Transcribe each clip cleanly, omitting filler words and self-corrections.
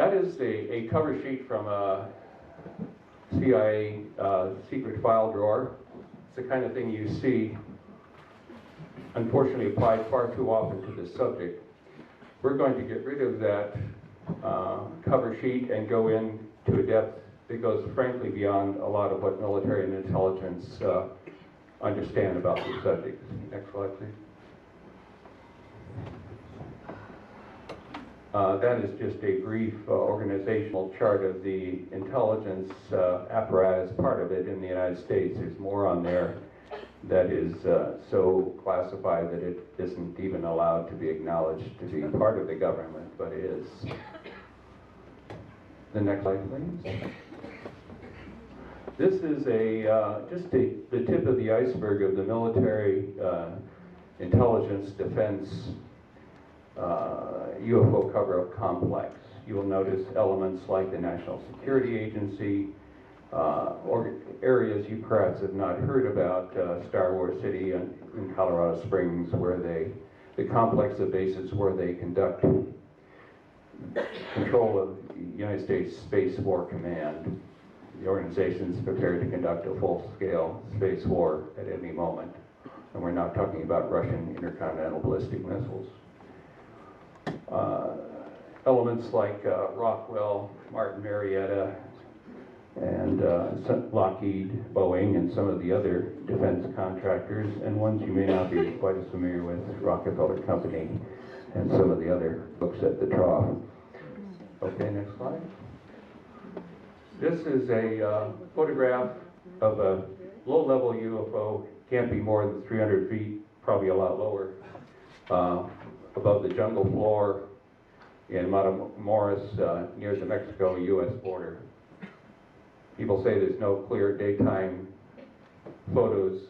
that is a cover sheet from a CIA secret file drawer. It's the kind of thing you see, unfortunately, applied far too often to this subject. We're going to get rid of that cover sheet and go into a depth that goes frankly beyond a lot of what military and intelligence understand about the subject. Next slide, please. That is just a brief organizational chart of the intelligence apparatus, part of it in the United States. There's more on there that is so classified that it isn't even allowed to be acknowledged to be part of the government, but it is. The next slide, please. This is just the tip of the iceberg of the military intelligence defense UFO cover-up complex. You will notice elements like the National Security Agency, or areas you perhaps have not heard about, Star Wars City in Colorado Springs, where the complex of bases where they conduct control of the United States Space War Command. The organization is prepared to conduct a full-scale space war at any moment. And we're not talking about Russian intercontinental ballistic missiles. Elements like Rockwell, Martin Marietta, and Lockheed, Boeing, and some of the other defense contractors, and ones you may not be quite as familiar with, Rockefeller Company, and some of the other books at the trough. Okay, next slide. This is a photograph of a low-level UFO, can't be more than 300 feet, probably a lot lower, above the jungle floor in Matamoros near the Mexico-U.S. border. People say there's no clear daytime photos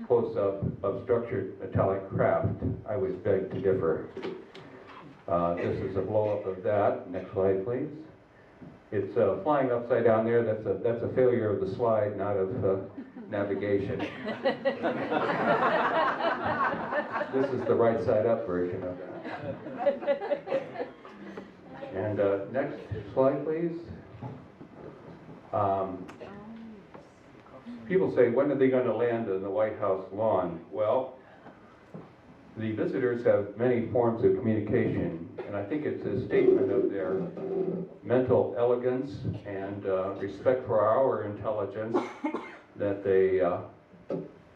close-up of structured metallic craft. I would beg to differ. This is a blow-up of that. Next slide, please. It's flying upside down there. That's a failure of the slide, not of navigation. This is the right side up version of that. And next slide, please. People say, when are they going to land on the White House lawn? Well, the visitors have many forms of communication, and I think it's a statement of their mental elegance and respect for our intelligence that they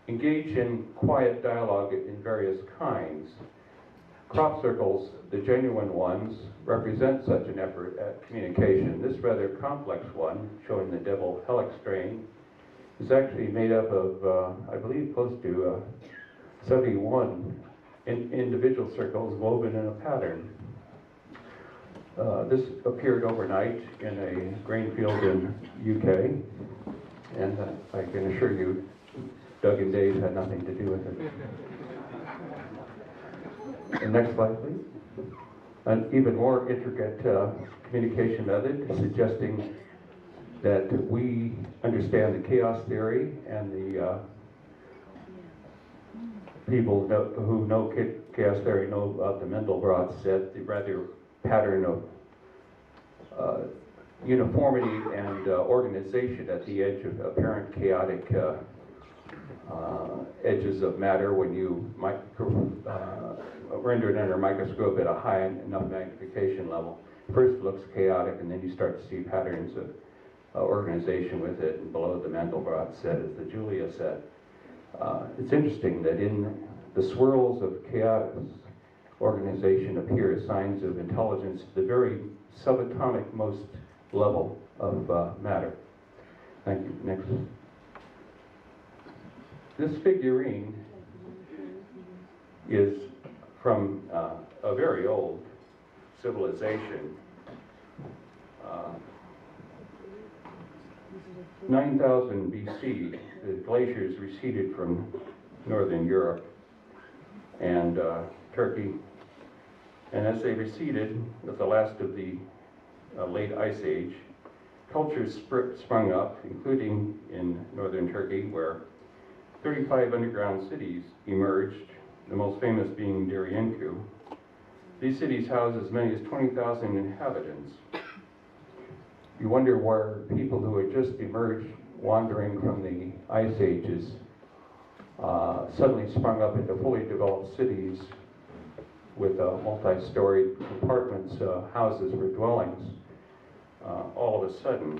engage in quiet dialogue in various kinds. Crop circles, the genuine ones, represent such an effort at communication. This rather complex one, showing the double helix strain, is actually made up of, I believe, close to 71 individual circles woven in a pattern. This appeared overnight in a grain field in UK, and I can assure you, Doug and Dave had nothing to do with it. The next slide, please. An even more intricate communication method, suggesting that we understand the chaos theory, and the people who know chaos theory know about the Mandelbrot set, the rather pattern of uniformity and organization at the edge of apparent chaotic edges of matter when you render it under a microscope at a high enough magnification level. First it looks chaotic, and then you start to see patterns of organization with it, and below the Mandelbrot set is the Julia set. It's interesting that in the swirls of chaos, organization appear signs of intelligence at the very subatomic most level of matter. Thank you. Next. This figurine is from a very old civilization. 9,000 BC, the glaciers receded from northern Europe and Turkey, and as they receded with the last of the late Ice Age, cultures sprung up, including in northern Turkey, where 35 underground cities emerged, the most famous being Diryinku. These cities house as many as 20,000 inhabitants. You wonder where people who had just emerged wandering from the ice ages suddenly sprung up into fully developed cities with multi-storied compartments, houses for dwellings, all of a sudden.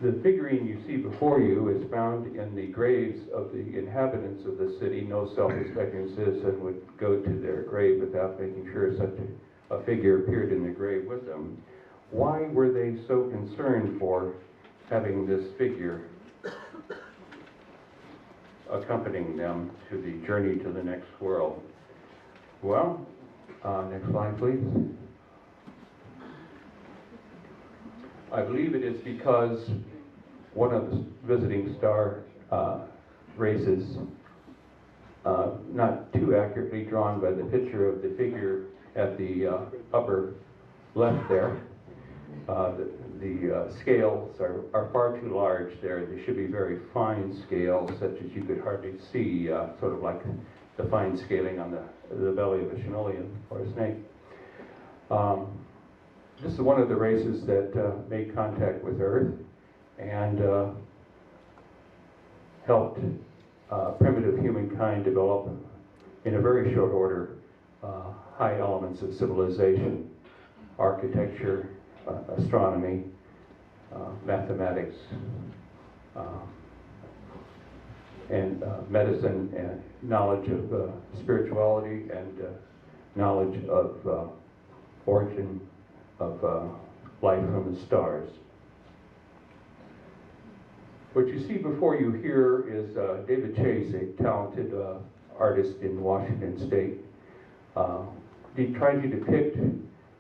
The figurine you see before you is found in the graves of the inhabitants of the city. No self-respecting citizen would go to their grave without making sure such a figure appeared in the grave with them. Why were they so concerned for having this figure accompanying them to the journey to the next world? Well, next slide, please. I believe it is because one of the visiting star races, not too accurately drawn by the picture of the figure at the upper left there, the scales are far too large there. They should be very fine scales, such as you could hardly see, sort of like the fine scaling on the belly of a chenolian or a snake. This is one of the races that made contact with Earth and helped primitive humankind develop, in a very short order, high elements of civilization: architecture, astronomy, mathematics, and medicine, and knowledge of spirituality, and knowledge of origin of life from the stars. What you see before you here is David Chase, a talented artist in Washington State. He tried to depict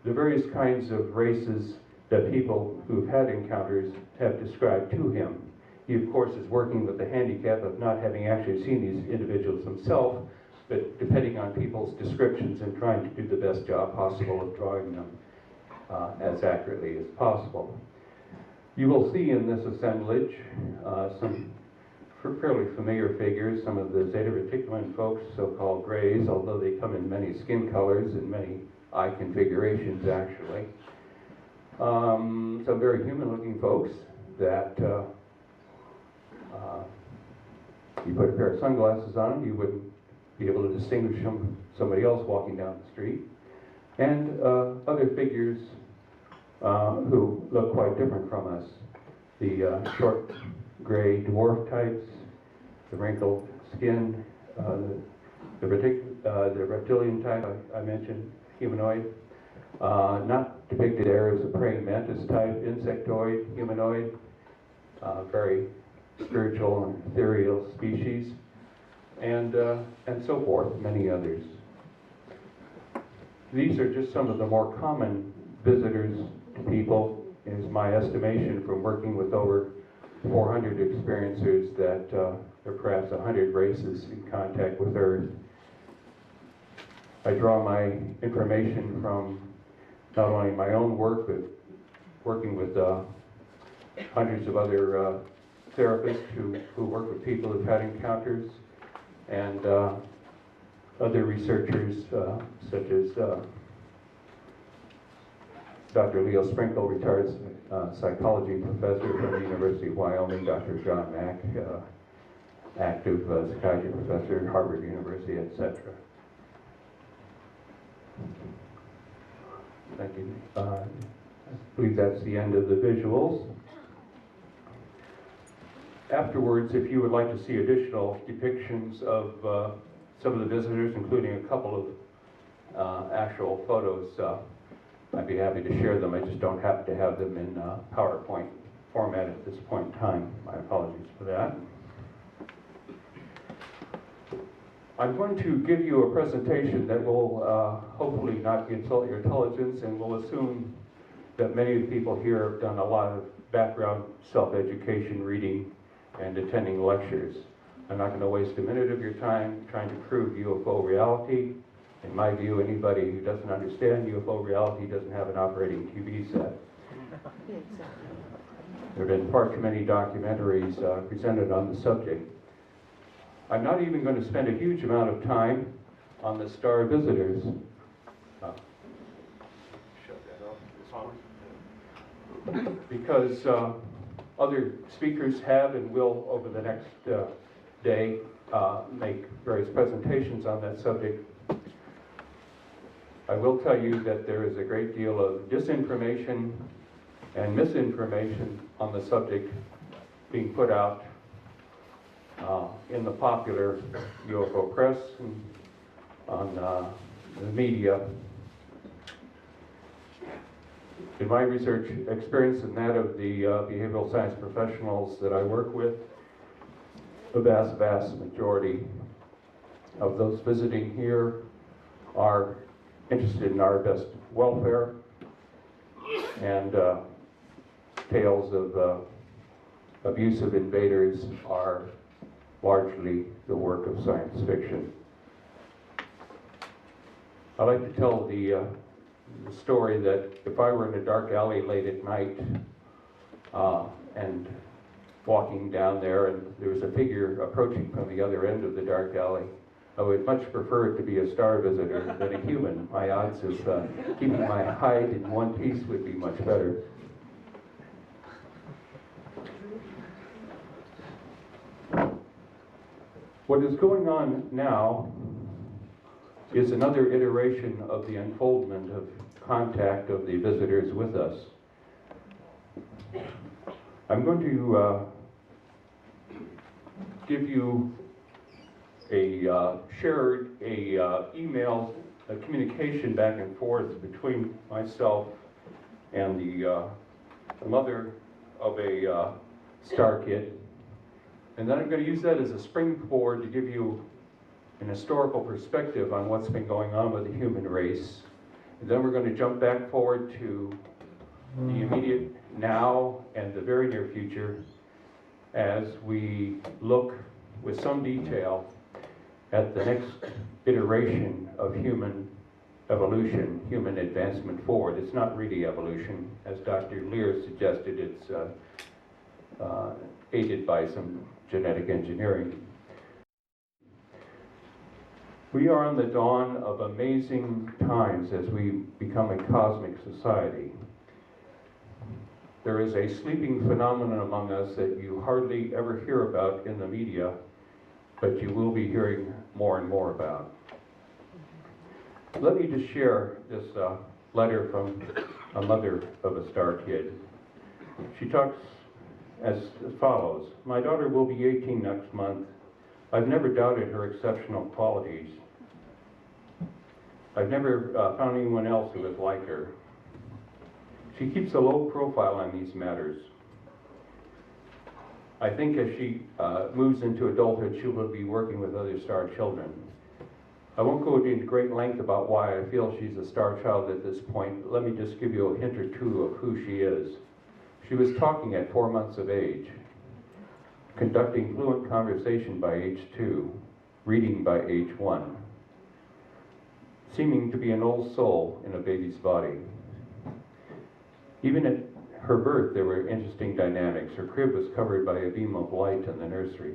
the various kinds of races that people who've had encounters have described to him. He, of course, is working with the handicap of not having actually seen these individuals himself, but depending on people's descriptions and trying to do the best job possible of drawing them as accurately as possible. You will see in this assemblage some fairly familiar figures, some of the Zeta Reticulans folks, so-called grays, although they come in many skin colors and many eye configurations, actually. Some very human-looking folks that you put a pair of sunglasses on them, you wouldn't be able to distinguish them from somebody else walking down the street. And other figures who look quite different from us. The short gray dwarf types, the wrinkled skin, the reptilian type I mentioned, humanoid. Not depicted there as a praying mantis type, insectoid, humanoid, very spiritual and ethereal species, and so forth, many others. These are just some of the more common visitors to people, is my estimation from working with over 400 experiencers, that there are perhaps 100 races in contact with Earth. I draw my information from not only my own work, but working with hundreds of other therapists who work with people who've had encounters, and other researchers such as Dr. Leo Sprinkle, retired psychology professor from the University of Wyoming, Dr. John Mack, active psychiatry professor at Harvard University, etc. Thank you. I believe that's the end of the visuals. Afterwards, if you would like to see additional depictions of some of the visitors, including a couple of actual photos, I'd be happy to share them. I just don't happen to have them in PowerPoint format at this point in time. My apologies for that. I'm going to give you a presentation that will hopefully not insult your intelligence, and will assume that many of the people here have done a lot of background self-education, reading, and attending lectures. I'm not going to waste a minute of your time trying to prove UFO reality. In my view, anybody who doesn't understand UFO reality doesn't have an operating TV set. There have been far too many documentaries presented on the subject. I'm not even going to spend a huge amount of time on the star visitors. Shut that off. because other speakers have and will over the next day make various presentations on that subject. I will tell you that there is a great deal of disinformation and misinformation on the subject being put out in the popular UFO press and on the media. In my research experience and that of the behavioral science professionals that I work with, the vast majority of those visiting here are interested in our best welfare, and tales of abusive invaders are largely the work of science fiction. I like to tell the story that if I were in a dark alley late at night and walking down there and there was a figure approaching from the other end of the dark alley, I would much prefer it to be a star visitor than a human. My odds of keeping my hide in one piece would be much better. What is going on now is another iteration of the unfoldment of contact of the visitors with us. I'm going to give you shared email communication back and forth between myself and the mother of a star kid. And then I'm going to use that as a springboard to give you an historical perspective on what's been going on with the human race. And then we're going to jump back forward to the immediate now and the very near future as we look with some detail at the next iteration of human evolution, human advancement forward. It's not really evolution. As Dr. Lear suggested, it's aided by some genetic engineering. We are on the dawn of amazing times as we become a cosmic society. There is a sleeping phenomenon among us that you hardly ever hear about in the media, but you will be hearing more and more about. Let me just share this letter from a mother of a star kid. She talks as follows. My daughter will be 18 next month. I've never doubted her exceptional qualities. I've never found anyone else who is like her. She keeps a low profile on these matters. I think as she moves into adulthood, she will be working with other star children. I won't go into great length about why I feel she's a star child at this point. Let me just give you a hint or two of who she is. She was talking at 4 months of age, conducting fluent conversation by age 2, reading by age 1, seeming to be an old soul in a baby's body. Even at her birth, there were interesting dynamics. Her crib was covered by a beam of light in the nursery.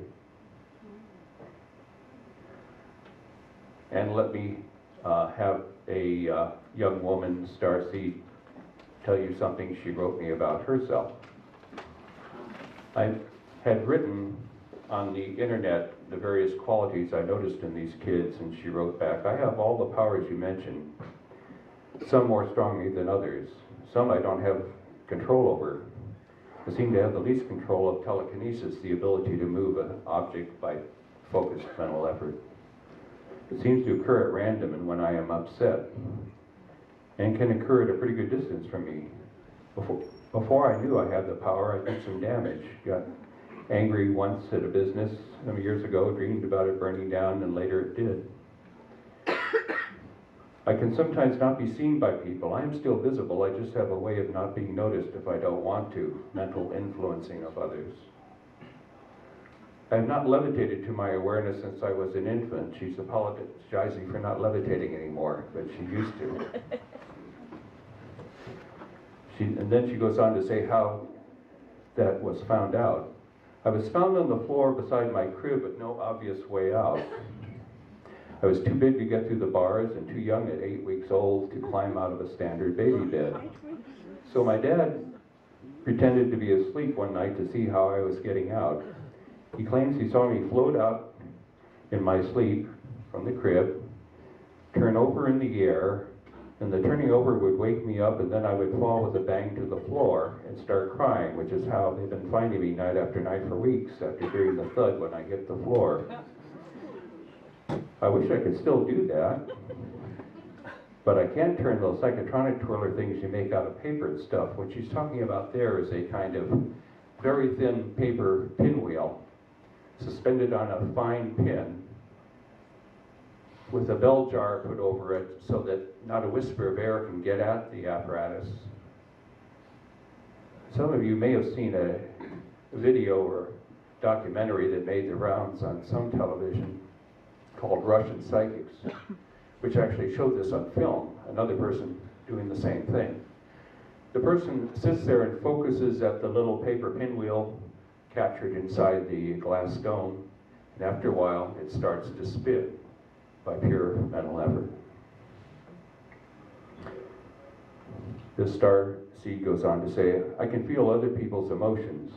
And let me have a young woman, Starseed, tell you something she wrote me about herself. I had written on the internet the various qualities I noticed in these kids, and she wrote back, I have all the powers you mentioned, some more strongly than others. Some I don't have control over. I seem to have the least control of telekinesis, the ability to move an object by focused mental effort. It seems to occur at random and when I am upset, and can occur at a pretty good distance from me. Before I knew I had the power, I did some damage. Got angry once at a business some years ago, dreamed about it burning down, and later it did. I can sometimes not be seen by people. I am still visible, I just have a way of not being noticed if I don't want to, mental influencing of others. I have not levitated to my awareness since I was an infant. She's apologizing for not levitating anymore, but she used to. And then she goes on to say how that was found out. I was found on the floor beside my crib with no obvious way out. I was too big to get through the bars and too young at 8 weeks old to climb out of a standard baby bed. So my dad pretended to be asleep one night to see how I was getting out. He claims he saw me float out in my sleep from the crib, turn over in the air, and the turning over would wake me up, and then I would fall with a bang to the floor and start crying, which is how they've been finding me night after night for weeks after hearing the thud when I hit the floor. I wish I could still do that, but I can't turn those psychotronic twirler things you make out of paper and stuff. What she's talking about there is a kind of very thin paper pinwheel suspended on a fine pin with a bell jar put over it so that not a whisper of air can get at the apparatus. Some of you may have seen a video or documentary that made the rounds on some television called Russian Psychics, which actually showed this on film, another person doing the same thing. The person sits there and focuses at the little paper pinwheel captured inside the glass stone, and after a while it starts to spin by pure mental effort. This star seed goes on to say, I can feel other people's emotions.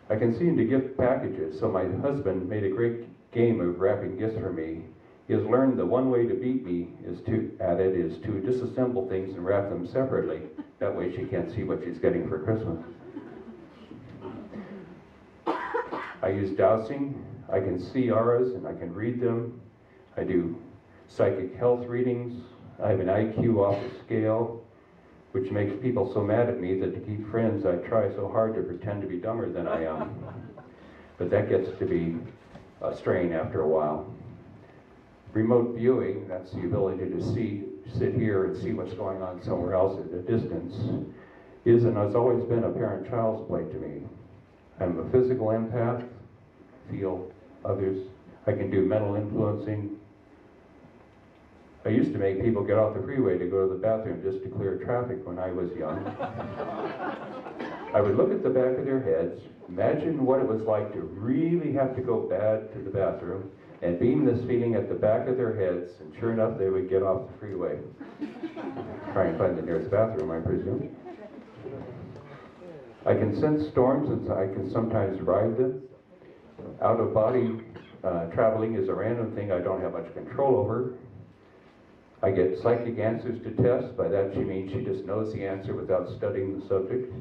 I can seem to gift packages, so my husband made a great game of wrapping gifts for me. He has learned the one way to beat me is to disassemble things and wrap them separately. That way she can't see what she's getting for Christmas. I use dowsing. I can see auras and I can read them. I do psychic health readings. I have an IQ off the scale, which makes people so mad at me that to keep friends, I try so hard to pretend to be dumber than I am. But that gets to be a strain after a while. Remote viewing, that's the ability to sit here and see what's going on somewhere else at a distance, is and has always been a parent-child's play to me. I'm a physical empath, feel others. I can do mental influencing. I used to make people get off the freeway to go to the bathroom just to clear traffic when I was young. I would look at the back of their heads, imagine what it was like to really have to go bad to the bathroom, and beam this feeling at the back of their heads, and sure enough, they would get off the freeway. Try and find the nearest bathroom, I presume. I can sense storms, and I can sometimes ride them. Out-of-body traveling is a random thing I don't have much control over. I get psychic answers to tests. By that she means she just knows the answer without studying the subject.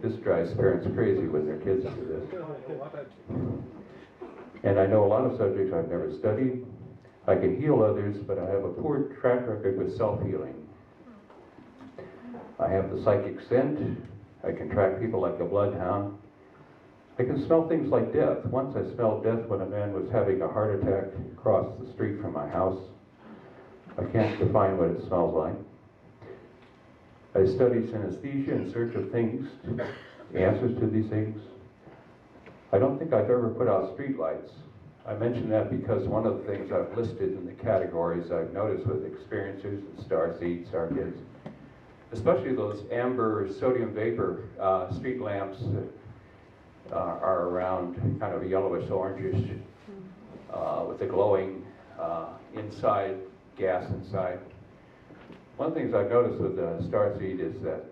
This drives parents crazy when their kids do this. And I know a lot of subjects I've never studied. I can heal others, but I have a poor track record with self-healing. I have the psychic scent. I can track people like a bloodhound. I can smell things like death. Once I smelled death when a man was having a heart attack across the street from my house. I can't define what it smells like. I study synesthesia in search of things, the answers to these things. I don't think I've ever put out streetlights. I mention that because one of the things I've listed in the categories I've noticed with experiencers and starseeds, star kids, especially those amber sodium vapor street lamps that are around kind of yellowish orangish with a glowing inside gas inside. One of the things I've noticed with the starseed is that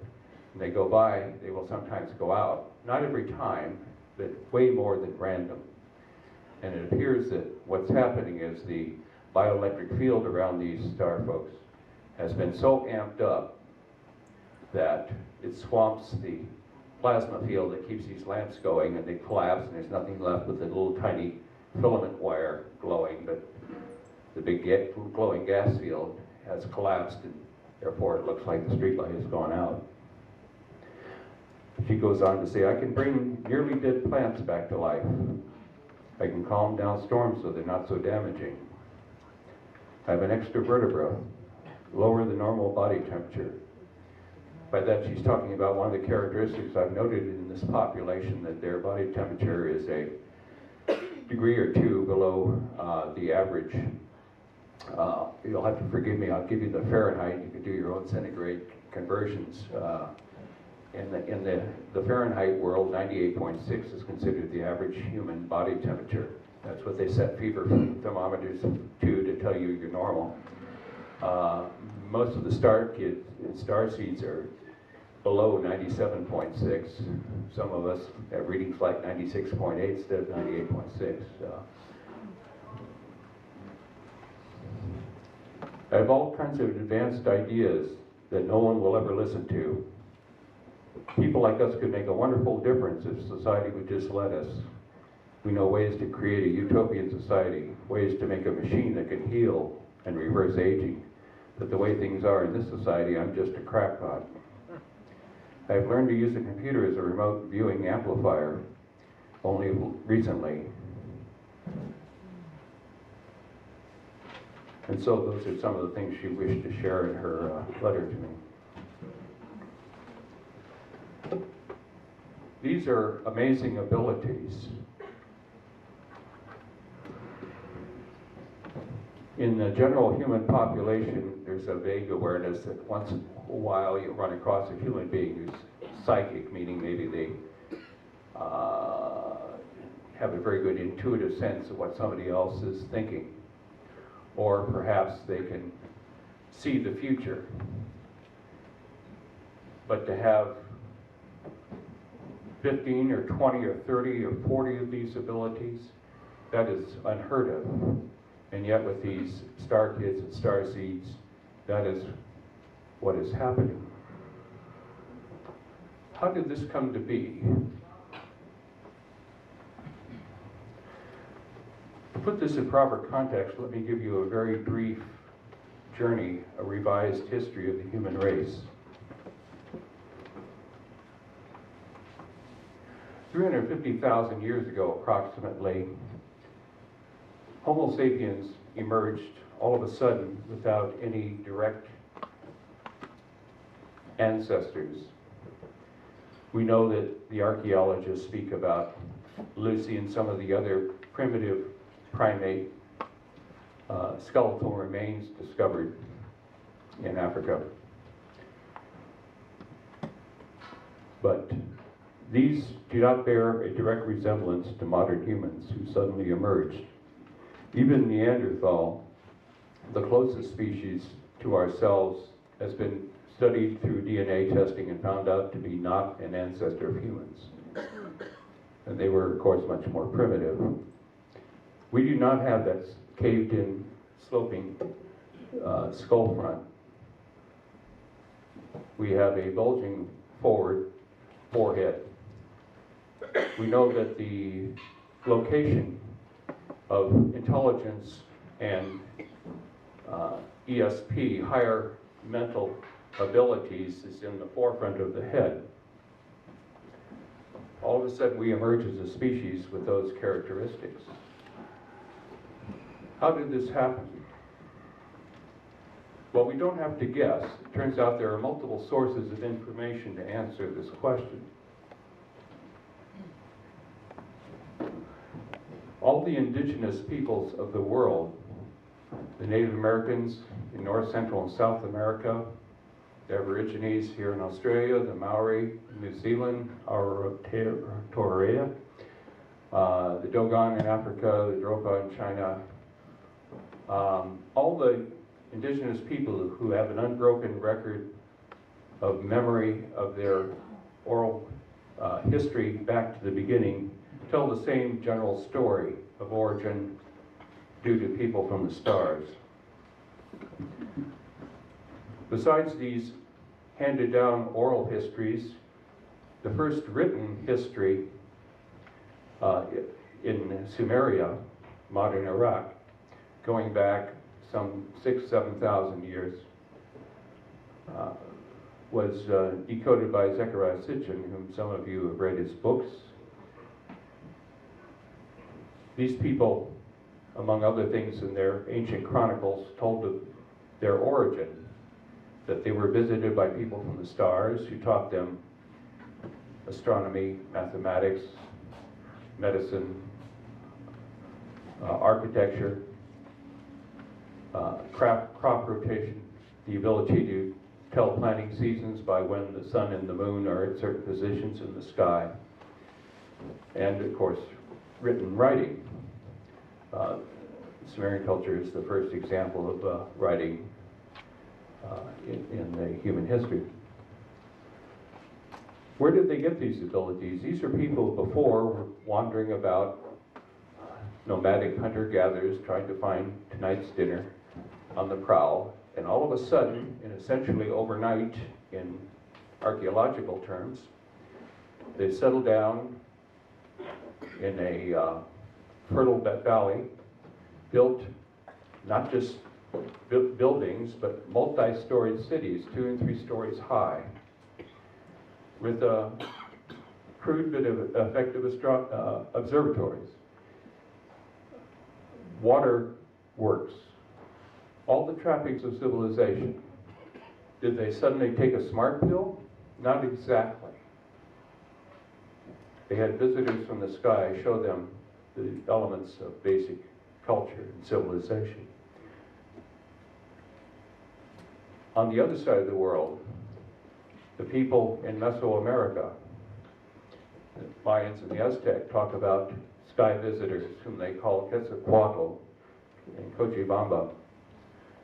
when they go by, they will sometimes go out. Not every time, but way more than random. And it appears that what's happening is the bioelectric field around these star folks has been so amped up that it swamps the plasma field that keeps these lamps going, and they collapse and there's nothing left but the little tiny filament wire glowing, but the big glowing gas field has collapsed, and therefore it looks like the streetlight has gone out. She goes on to say, I can bring nearly dead plants back to life. I can calm down storms so they're not so damaging. I have an extra vertebra, lower than normal body temperature. By that she's talking about one of the characteristics I've noted in this population, that their body temperature is a degree or two below the average. You'll have to forgive me, I'll give you the Fahrenheit, you can do your own centigrade conversions. In the Fahrenheit world, 98.6 is considered the average human body temperature. That's what they set fever thermometers to tell you you're normal. Most of the star kids and star seeds are below 97.6. Some of us have readings like 96.8 instead of 98.6. I have all kinds of advanced ideas that no one will ever listen to. People like us could make a wonderful difference if society would just let us. We know ways to create a utopian society, ways to make a machine that can heal and reverse aging. But the way things are in this society, I'm just a crackpot. I've learned to use a computer as a remote viewing amplifier only recently. And so those are some of the things she wished to share in her letter to me. These are amazing abilities. In the general human population, there's a vague awareness that once in a while you run across a human being who's psychic, meaning maybe they have a very good intuitive sense of what somebody else is thinking. Or perhaps they can see the future. But to have 15 or 20 or 30 or 40 of these abilities, that is unheard of. And yet with these star kids and star seeds, that is what is happening. How did this come to be? To put this in proper context, let me give you a very brief journey, a revised history of the human race. 350,000 years ago, approximately, Homo sapiens emerged all of a sudden without any direct ancestors. We know that the archaeologists speak about Lucy and some of the other primitive primate skeletal remains discovered in Africa. But these do not bear a direct resemblance to modern humans who suddenly emerged. Even Neanderthal, the closest species to ourselves, has been studied through DNA testing and found out to be not an ancestor of humans. And they were, of course, much more primitive. We do not have that caved-in, sloping skull front. We have a bulging forward forehead. We know that the location of intelligence and ESP, higher mental abilities, is in the forefront of the head. All of a sudden we emerge as a species with those characteristics. How did this happen? Well, we don't have to guess. It turns out there are multiple sources of information to answer this question. All the indigenous peoples of the world, the Native Americans in North, Central, and South America, the Aborigines here in Australia, the Maori in New Zealand, Aotearoa, the Dogon in Africa, the Dropa in China, all the indigenous people who have an unbroken record of memory of their oral history back to the beginning tell the same general story of origin due to people from the stars. Besides these handed down oral histories, the first written history in Sumeria, modern Iraq, going back some 6,000 to 7,000 years, was decoded by Zechariah Sitchin, whom some of you have read his books. These people, among other things in their ancient chronicles, told of their origin, that they were visited by people from the stars who taught them astronomy, mathematics, medicine, architecture, crop rotation, the ability to tell planting seasons by when the sun and the moon are at certain positions in the sky, and of course written writing. Sumerian culture is the first example of writing in the human history. Where did they get these abilities? These are people before were wandering about, nomadic hunter-gatherers trying to find tonight's dinner on the prowl, and all of a sudden, and essentially overnight in archaeological terms, they settled down in a fertile valley, built not just buildings, but multi-storied cities, 2 and 3 stories high, with crude but effective observatories, water works, all the trappings of civilization. Did they suddenly take a smart pill? Not exactly. They had visitors from the sky show them the elements of basic culture and civilization. On the other side of the world, the people in Mesoamerica, the Mayans and the Aztec, talk about sky visitors whom they call Quetzalcoatl and Cochabamba,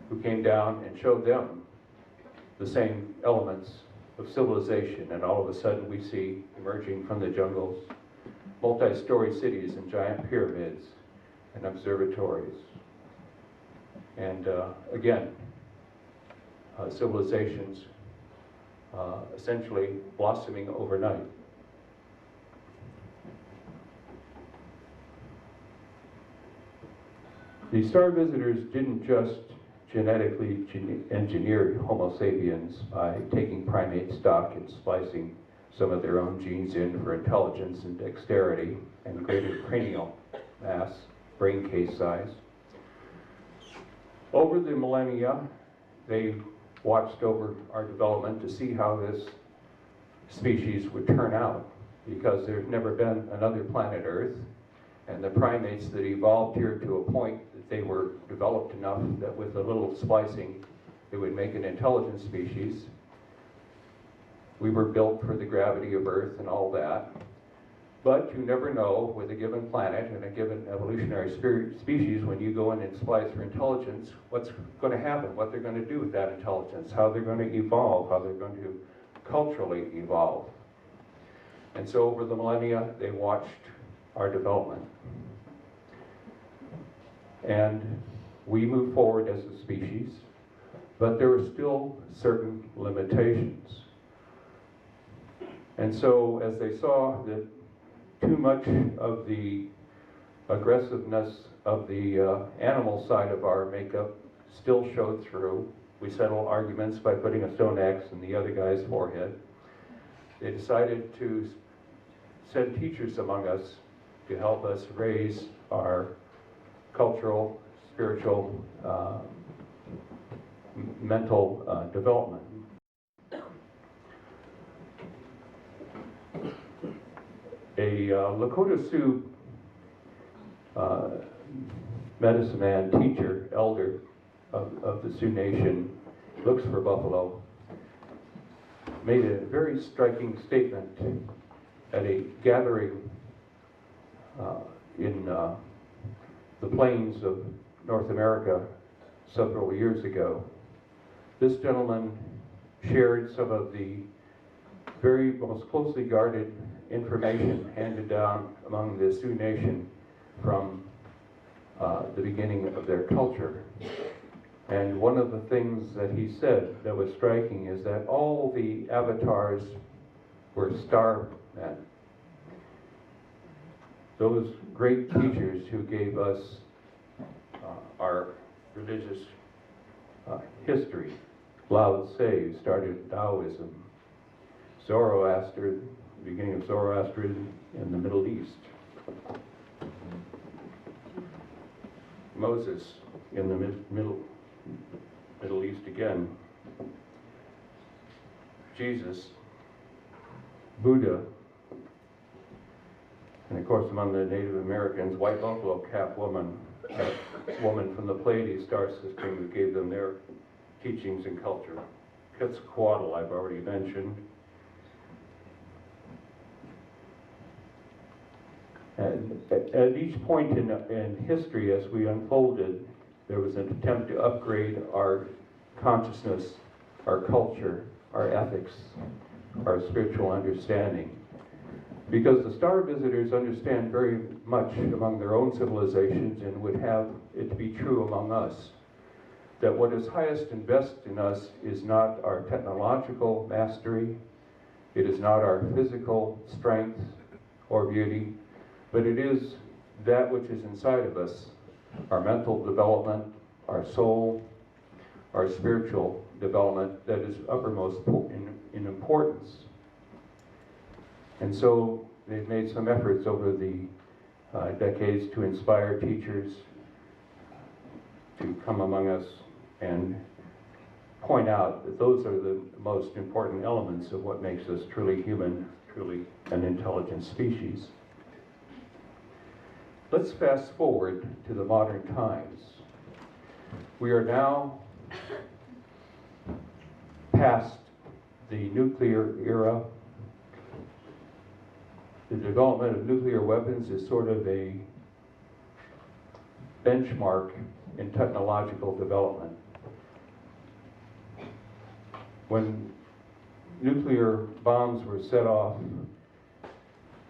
who came down and showed them the same elements of civilization, and all of a sudden we see emerging from the jungles multi-story cities and giant pyramids and observatories. And again, civilizations essentially blossoming overnight. The star visitors didn't just genetically engineer Homo sapiens by taking primate stock and splicing some of their own genes in for intelligence and dexterity and greater cranial mass, brain case size. Over the millennia, they watched over our development to see how this species would turn out, because there's never been another planet Earth, and the primates that evolved here to a point that they were developed enough that with a little splicing it would make an intelligent species. We were built for the gravity of Earth and all that, but you never know with a given planet and a given evolutionary species, when you go in and splice for intelligence, what's going to happen, what they're going to do with that intelligence, how they're going to evolve, how they're going to culturally evolve. And so over the millennia, they watched our development. And we moved forward as a species, but there were still certain limitations. And so as they saw that too much of the aggressiveness of the animal side of our makeup still showed through, we settled arguments by putting a stone axe in the other guy's forehead. They decided to send teachers among us to help us raise our cultural, spiritual, mental development. A Lakota Sioux medicine man, teacher, elder of the Sioux Nation, looks for buffalo, made a very striking statement at a gathering in the plains of North America several years ago. This gentleman shared some of the very most closely guarded information handed down among the Sioux Nation from the beginning of their culture. And one of the things that he said that was striking is that all the avatars were star men. Those great teachers who gave us our religious history. Lao Tse, who started Taoism. Zoroaster, the beginning of Zoroastrianism in the Middle East. Moses in the Middle East again. Jesus, Buddha, and of course among the Native Americans, White Buffalo Cap woman, a woman from the Pleiades star system who gave them their teachings and culture. Quetzalcoatl, I've already mentioned. And at each point in history, as we unfolded, there was an attempt to upgrade our consciousness, our culture, our ethics, our spiritual understanding. Because the star visitors understand very much among their own civilizations and would have it to be true among us, that what is highest and best in us is not our technological mastery, it is not our physical strength or beauty, but it is that which is inside of us, our mental development, our soul, our spiritual development that is uppermost in importance. And so they've made some efforts over the decades to inspire teachers to come among us and point out that those are the most important elements of what makes us truly human, truly an intelligent species. Let's fast forward to the modern times. We are now past the nuclear era. The development of nuclear weapons is sort of a benchmark in technological development. When nuclear bombs were set off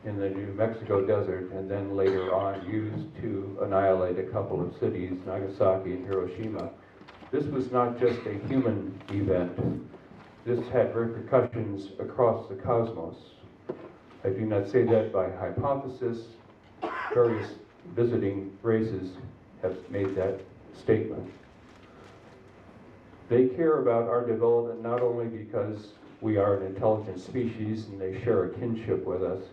in the New Mexico desert and then later on used to annihilate a couple of cities, Nagasaki and Hiroshima, this was not just a human event. This had repercussions across the cosmos. I do not say that by hypothesis. Various visiting races have made that statement. They care about our development not only because we are an intelligent species and they share a kinship with us,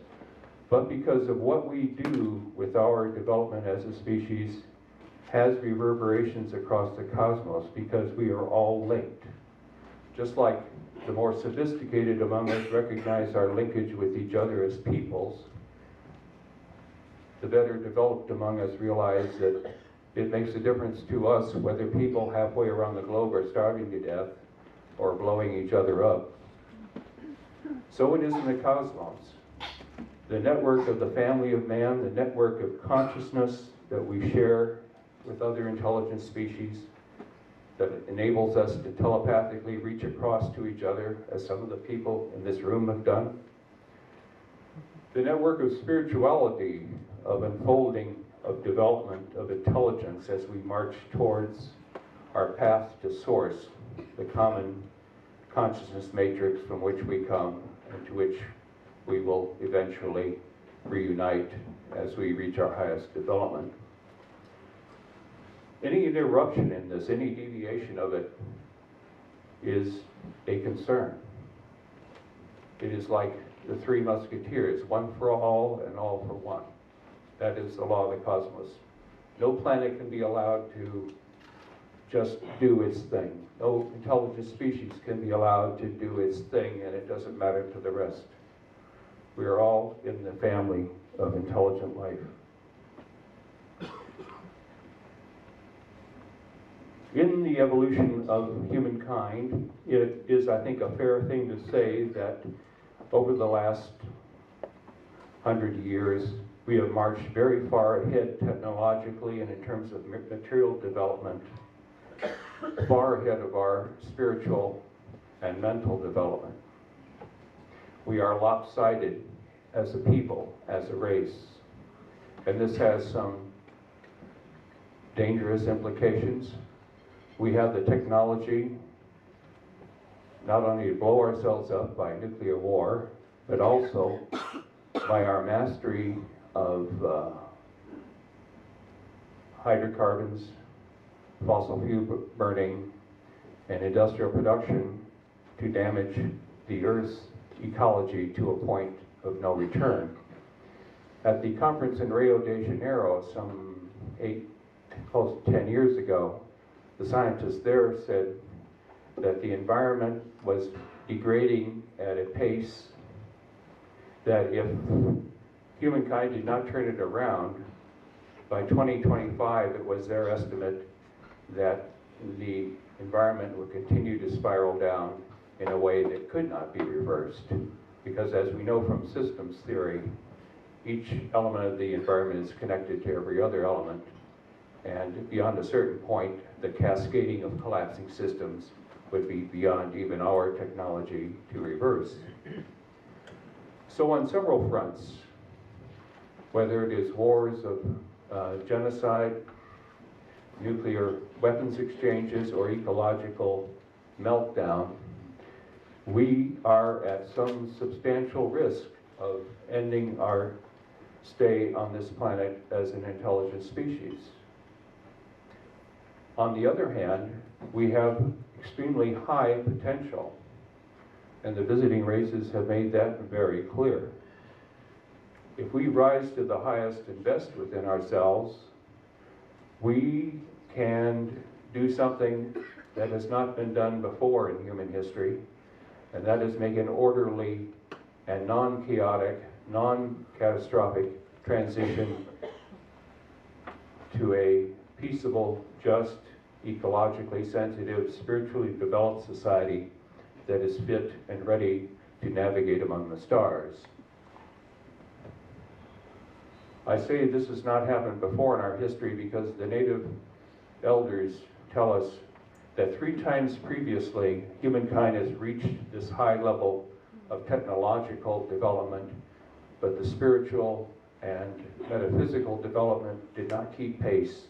but because of what we do with our development as a species has reverberations across the cosmos because we are all linked. Just like the more sophisticated among us recognize our linkage with each other as peoples, the better developed among us realize that it makes a difference to us whether people halfway around the globe are starving to death or blowing each other up. So it is in the cosmos. The network of the family of man, the network of consciousness that we share with other intelligent species, that enables us to telepathically reach across to each other, as some of the people in this room have done. The network of spirituality, of unfolding, of development, of intelligence as we march towards our path to source, the common consciousness matrix from which we come and to which we will eventually reunite as we reach our highest development. Any interruption in this, any deviation of it, is a concern. It is like the Three Musketeers, one for all and all for one. That is the law of the cosmos. No planet can be allowed to just do its thing. No intelligent species can be allowed to do its thing and it doesn't matter to the rest. We are all in the family of intelligent life. In the evolution of humankind, it is, I think, a fair thing to say that over the last 100 years, we have marched very far ahead technologically and in terms of material development, far ahead of our spiritual and mental development. We are lopsided as a people, as a race, and this has some dangerous implications. We have the technology not only to blow ourselves up by nuclear war, but also by our mastery of hydrocarbons, fossil fuel burning, and industrial production to damage the Earth's ecology to a point of no return. At the conference in Rio de Janeiro some 8, close to 10 years ago, the scientists there said that the environment was degrading at a pace that if humankind did not turn it around, by 2025 it was their estimate that the environment would continue to spiral down in a way that could not be reversed. Because as we know from systems theory, each element of the environment is connected to every other element. And beyond a certain point, the cascading of collapsing systems would be beyond even our technology to reverse. So on several fronts, whether it is wars of genocide, nuclear weapons exchanges, or ecological meltdown, we are at some substantial risk of ending our stay on this planet as an intelligent species. On the other hand, we have extremely high potential, and the visiting races have made that very clear. If we rise to the highest and best within ourselves, we can do something that has not been done before in human history, and that is make an orderly and non-chaotic, non-catastrophic transition to a peaceable, just, ecologically sensitive, spiritually developed society that is fit and ready to navigate among the stars. I say this has not happened before in our history because the native elders tell us that 3 times previously, humankind has reached this high level of technological development, but the spiritual and metaphysical development did not keep pace.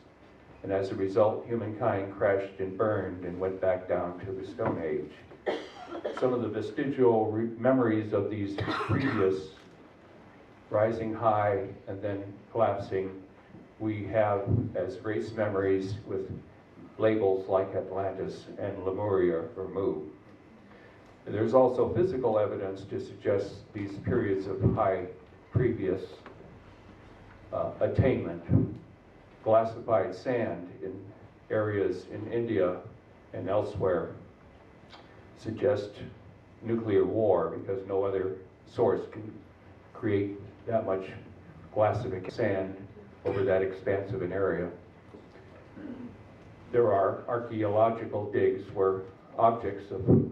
And as a result, humankind crashed and burned and went back down to the Stone Age. Some of the vestigial memories of these previous rising high and then collapsing, we have as race memories with labels like Atlantis and Lemuria or Mu. There's also physical evidence to suggest these periods of high previous attainment. Glassified sand in areas in India and elsewhere suggest nuclear war because no other source can create that much glassified sand over that expanse of an area. There are archaeological digs where objects of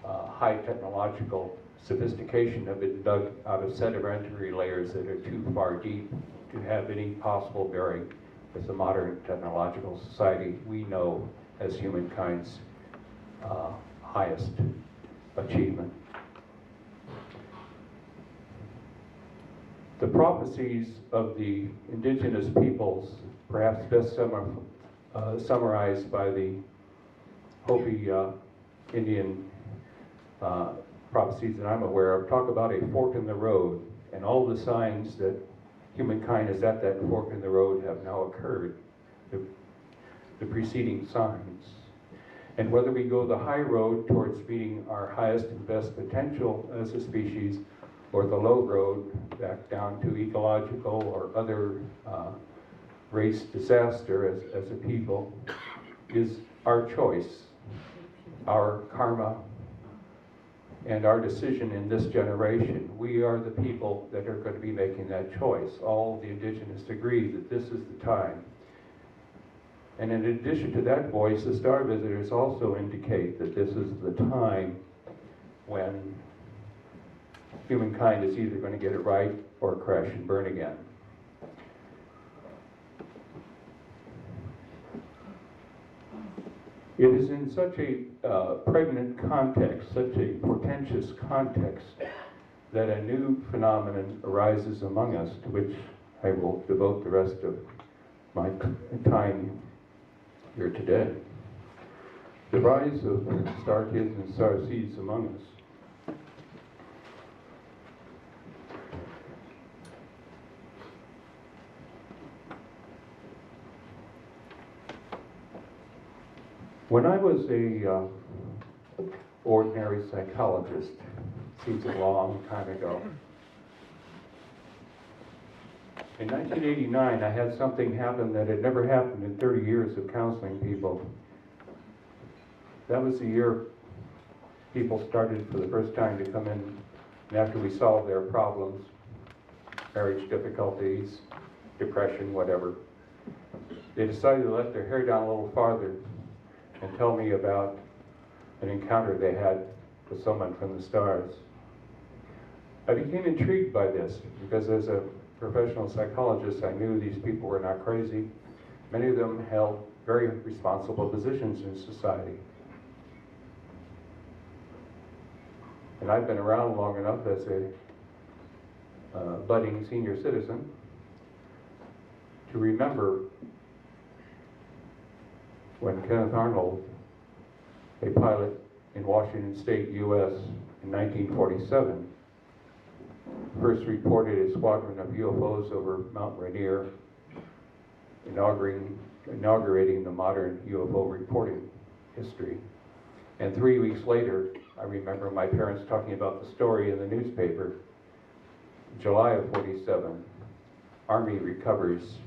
high technological sophistication have been dug out of sedimentary layers that are too far deep to have any possible bearing with the modern technological society we know as humankind's highest achievement. The prophecies of the indigenous peoples, perhaps best summarized by the Hopi Indian prophecies that I'm aware of, talk about a fork in the road, and all the signs that humankind is at that fork in the road have now occurred, the preceding signs. And whether we go the high road towards meeting our highest and best potential as a species, or the low road back down to ecological or other race disaster as a people, is our choice, our karma, and our decision in this generation. We are the people that are going to be making that choice. All the indigenous agree that this is the time. And in addition to that voice, the star visitors also indicate that this is the time when humankind is either going to get it right or crash and burn again. It is in such a pregnant context, such a portentous context, that a new phenomenon arises among us, to which I will devote the rest of my time here today. The rise of star kids and star seeds among us. When I was a ordinary psychologist, seems a long time ago, in 1989 I had something happen that had never happened in 30 years of counseling people. That was the year people started for the first time to come in, and after we solved their problems, marriage difficulties, depression, whatever, they decided to let their hair down a little farther and tell me about an encounter they had with someone from the stars. I became intrigued by this because as a professional psychologist, I knew these people were not crazy. Many of them held very responsible positions in society. And I've been around long enough as a budding senior citizen to remember when Kenneth Arnold, a pilot in Washington State, U.S. in 1947, first reported a squadron of UFOs over Mount Rainier, inaugurating the modern UFO reporting history. And 3 weeks later, I remember my parents talking about the story in the newspaper. July of 47, Army recovers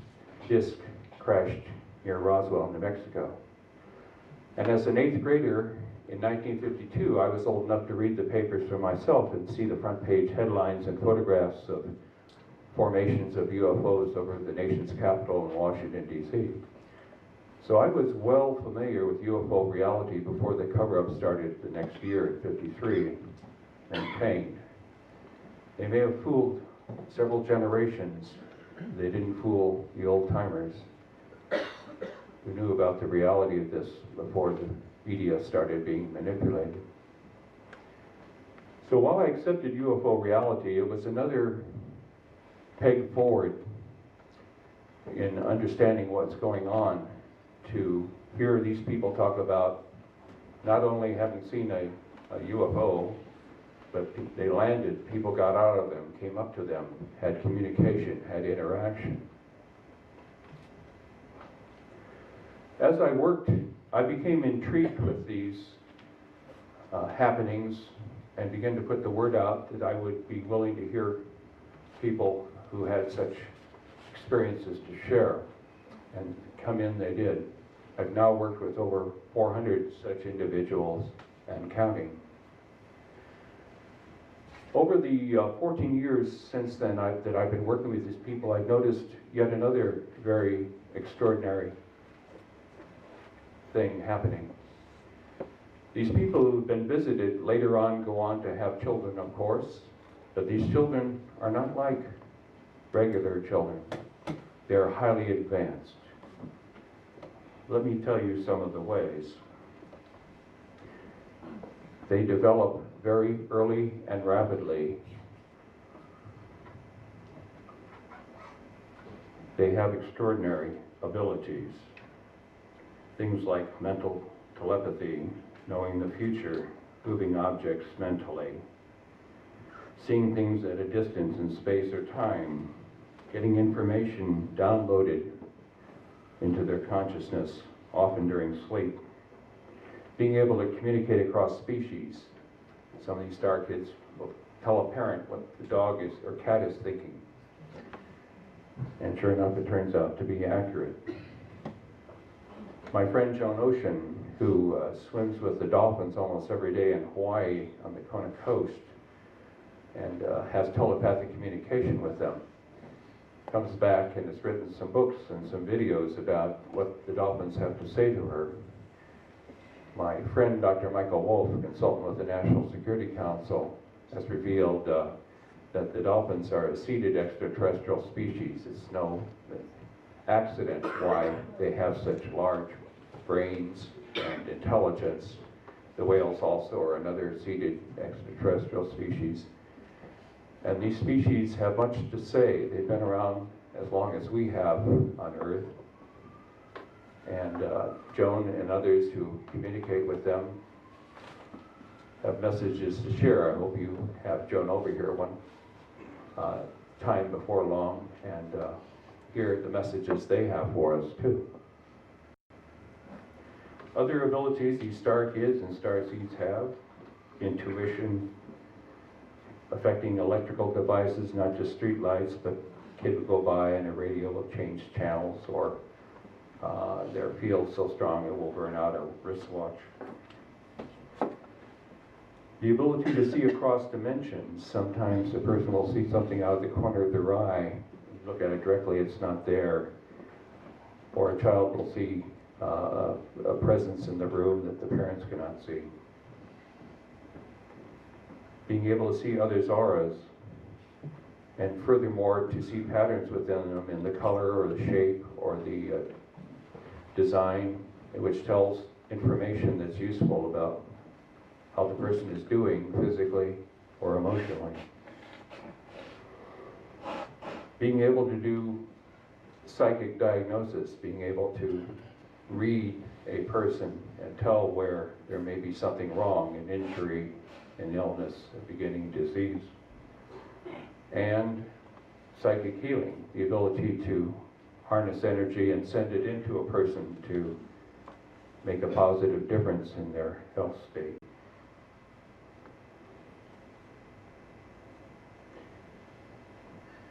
disc crashed near Roswell, New Mexico. And as an 8th grader in 1952, I was old enough to read the papers for myself and see the front page headlines and photographs of formations of UFOs over the nation's capital in Washington, D.C. So I was well familiar with UFO reality before the cover-up started the next year in 53 and pain. They may have fooled several generations. They didn't fool the old-timers who knew about the reality of this before the media started being manipulated. So while I accepted UFO reality, it was another peg forward in understanding what's going on to hear these people talk about not only having seen a UFO, but they landed, people got out of them, came up to them, had communication, had interaction. As I worked, I became intrigued with these happenings and began to put the word out that I would be willing to hear people who had such experiences to share. And come in they did. I've now worked with over 400 such individuals and counting. Over the 14 years since then that I've been working with these people, I've noticed yet another very extraordinary thing happening. These people who've been visited later on go on to have children, of course, but these children are not like regular children. They're highly advanced. Let me tell you some of the ways. They develop very early and rapidly. They have extraordinary abilities. Things like mental telepathy, knowing the future, moving objects mentally, seeing things at a distance in space or time, getting information downloaded into their consciousness, often during sleep, being able to communicate across species. Some of these star kids will tell a parent what the dog is or cat is thinking. And sure enough, it turns out to be accurate. My friend Joan Ocean, who swims with the dolphins almost every day in Hawaii on the Kona coast and has telepathic communication with them, comes back and has written some books and some videos about what the dolphins have to say to her. My friend, Dr. Michael Wolf, a consultant with the National Security Council, has revealed that the dolphins are a seeded extraterrestrial species. It's no accident why they have such large brains and intelligence. The whales also are another seeded extraterrestrial species. And these species have much to say. They've been around as long as we have on Earth. And Joan and others who communicate with them have messages to share. I hope you have Joan over here one time before long and hear the messages they have for us too. Other abilities these star kids and star seeds have: intuition, affecting electrical devices, not just street lights, but a kid will go by and a radio will change channels, or their field's so strong it will burn out a wristwatch. The ability to see across dimensions. Sometimes a person will see something out of the corner of their eye. You look at it directly, it's not there. Or a child will see a presence in the room that the parents cannot see. Being able to see others' auras, and furthermore to see patterns within them in the color or the shape or the design, which tells information that's useful about how the person is doing physically or emotionally. Being able to do psychic diagnosis, being able to read a person and tell where there may be something wrong, an injury, an illness, a beginning disease. And psychic healing, the ability to harness energy and send it into a person to make a positive difference in their health state.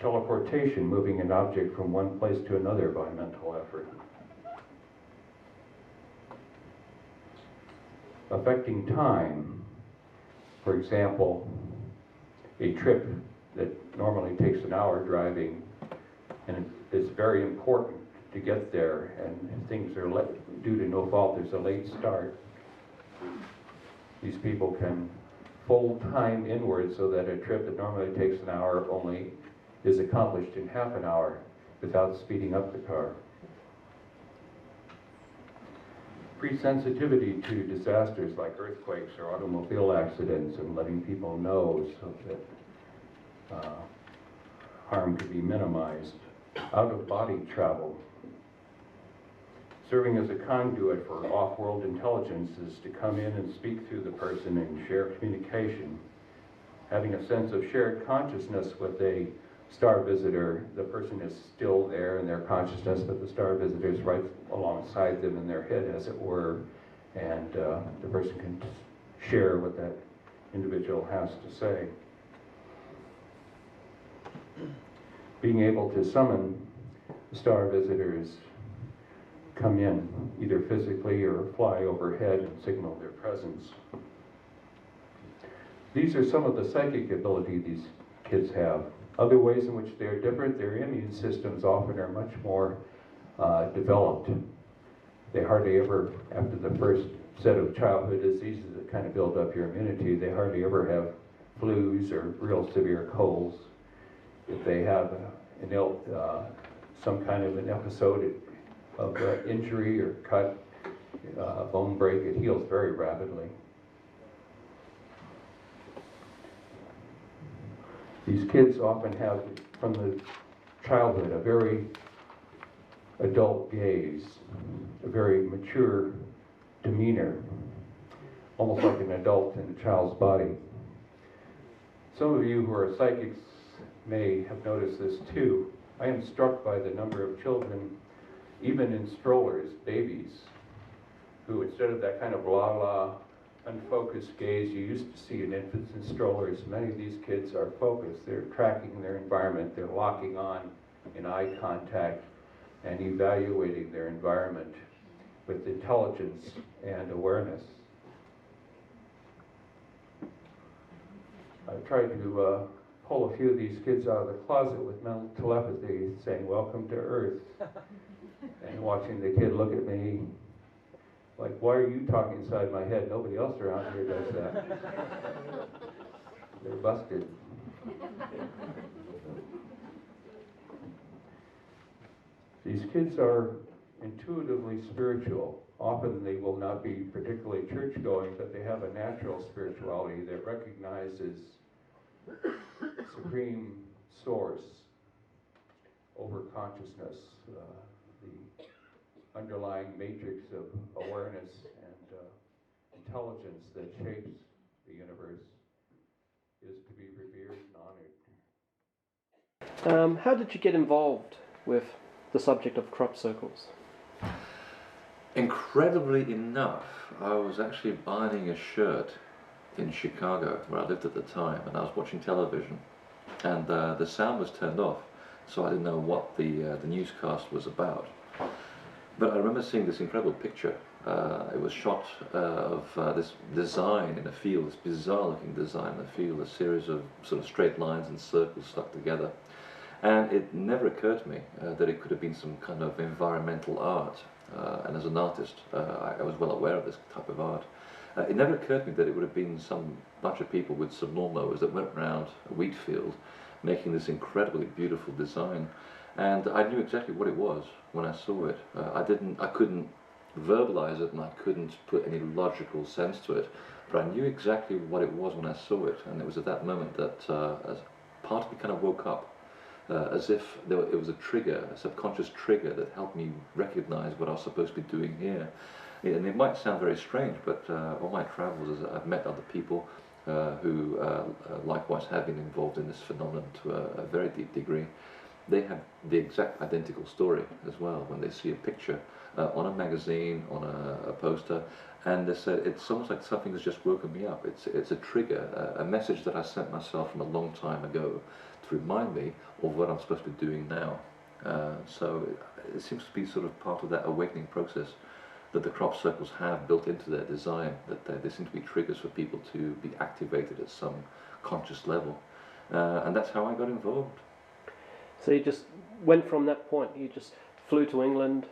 Teleportation, moving an object from one place to another by mental effort. Affecting time, for example, a trip that normally takes an hour driving, and it's very important to get there, and things are due to no fault, there's a late start. These people can fold time inward so that a trip that normally takes an hour only is accomplished in half an hour without speeding up the car. Pre-sensitivity to disasters like earthquakes or automobile accidents and letting people know so that harm can be minimized. Out-of-body travel. Serving as a conduit for off-world intelligences to come in and speak through the person and share communication. Having a sense of shared consciousness with a star visitor, the person is still there in their consciousness, but the star visitor is right alongside them in their head, as it were, and the person can share what that individual has to say. Being able to summon star visitors come in, either physically or fly overhead and signal their presence. These are some of the psychic ability these kids have. Other ways in which they're different, their immune systems often are much more developed. They hardly ever, after the first set of childhood diseases that kind of build up your immunity, they hardly ever have flus or real severe colds. If they have some kind of an episode of injury or cut, bone break, it heals very rapidly. These kids often have, from the childhood, a very adult gaze, a very mature demeanor, almost like an adult in a child's body. Some of you who are psychics may have noticed this too. I am struck by the number of children, even in strollers, babies, who instead of that kind of la-la, unfocused gaze you used to see in infants in strollers, many of these kids are focused. They're tracking their environment, they're locking on in eye contact and evaluating their environment with intelligence and awareness. I've tried to pull a few of these kids out of the closet with mental telepathy, saying, "Welcome to Earth," and watching the kid look at me like, "Why are you talking inside my head? Nobody else around here does that." They're busted. These kids are intuitively spiritual. Often they will not be particularly church-going, but they have a natural spirituality that recognizes supreme source over consciousness, the underlying matrix of awareness and intelligence that shapes the universe is to be revered and honored. How did you get involved with the subject of crop circles? Incredibly enough, I was actually ironing a shirt in Chicago, where I lived at the time, and I was watching television, and the sound was turned off, so I didn't know what the newscast was about. But I remember seeing this incredible picture. It was shot of this design in a field, this bizarre-looking design in a field, a series of sort of straight lines and circles stuck together. And it never occurred to me that it could have been some kind of environmental art. And as an artist, I was well aware of this type of art. It never occurred to me that it would have been some bunch of people with some lawnmowers that went around a wheat field making this incredibly beautiful design. And I knew exactly what it was when I saw it. I couldn't verbalize it, and I couldn't put any logical sense to it. but I knew exactly what it was when I saw it, and it was at that moment that as part of me kind of woke up, as if it was a trigger, a subconscious trigger that helped me recognize what I was supposed to be doing here. And it might sound very strange, but on my travels, I've met other people who likewise have been involved in this phenomenon to a very deep degree. They have the exact identical story as well when they see a picture on a magazine, on a poster, and they said it's almost like something has just woken me up. It's a trigger, a message that I sent myself from a long time ago to remind me of what I'm supposed to be doing now. So it seems to be sort of part of that awakening process that the crop circles have built into their design, that they seem to be triggers for people to be activated at some conscious level. And that's how I got involved. So you just went from that point, you just flew to England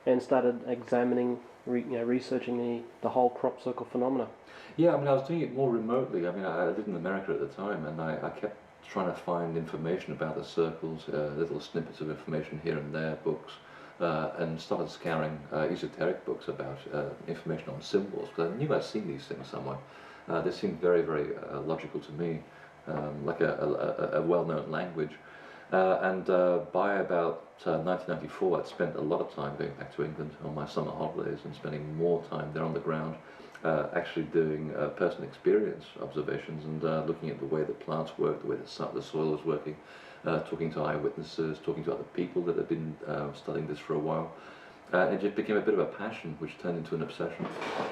and started examining, researching the whole crop circle phenomena. Yeah, I mean, I was doing it more remotely. I mean, I lived in America at the time, and I kept trying to find information about the circles, little snippets of information here and there, books, and started scouring esoteric books about information on symbols, because I knew I'd seen these things somewhere. They seemed very, very logical to me, like a well-known language. And by about 1994, I'd spent a lot of time going back to England on my summer holidays and spending more time there on the ground, actually doing personal experience observations and looking at the way the plants work, the way the soil was working, talking to eyewitnesses, talking to other people that had been studying this for a while. It just became a bit of a passion, which turned into an obsession,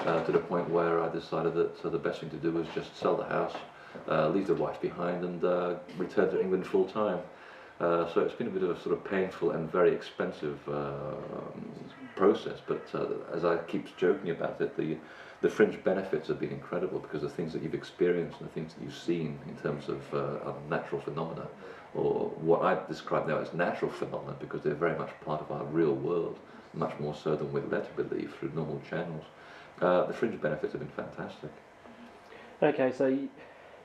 to the point where I decided that the best thing to do was just sell the house, leave the wife behind, and return to England full time. So it's been a bit of a sort of painful and very expensive process, but as I keep joking about it, the fringe benefits have been incredible, because the things that you've experienced and the things that you've seen in terms of natural phenomena, or what I describe now as natural phenomena, because they're very much part of our real world, much more so than we're led to believe through normal channels. The fringe benefits have been fantastic. Okay, so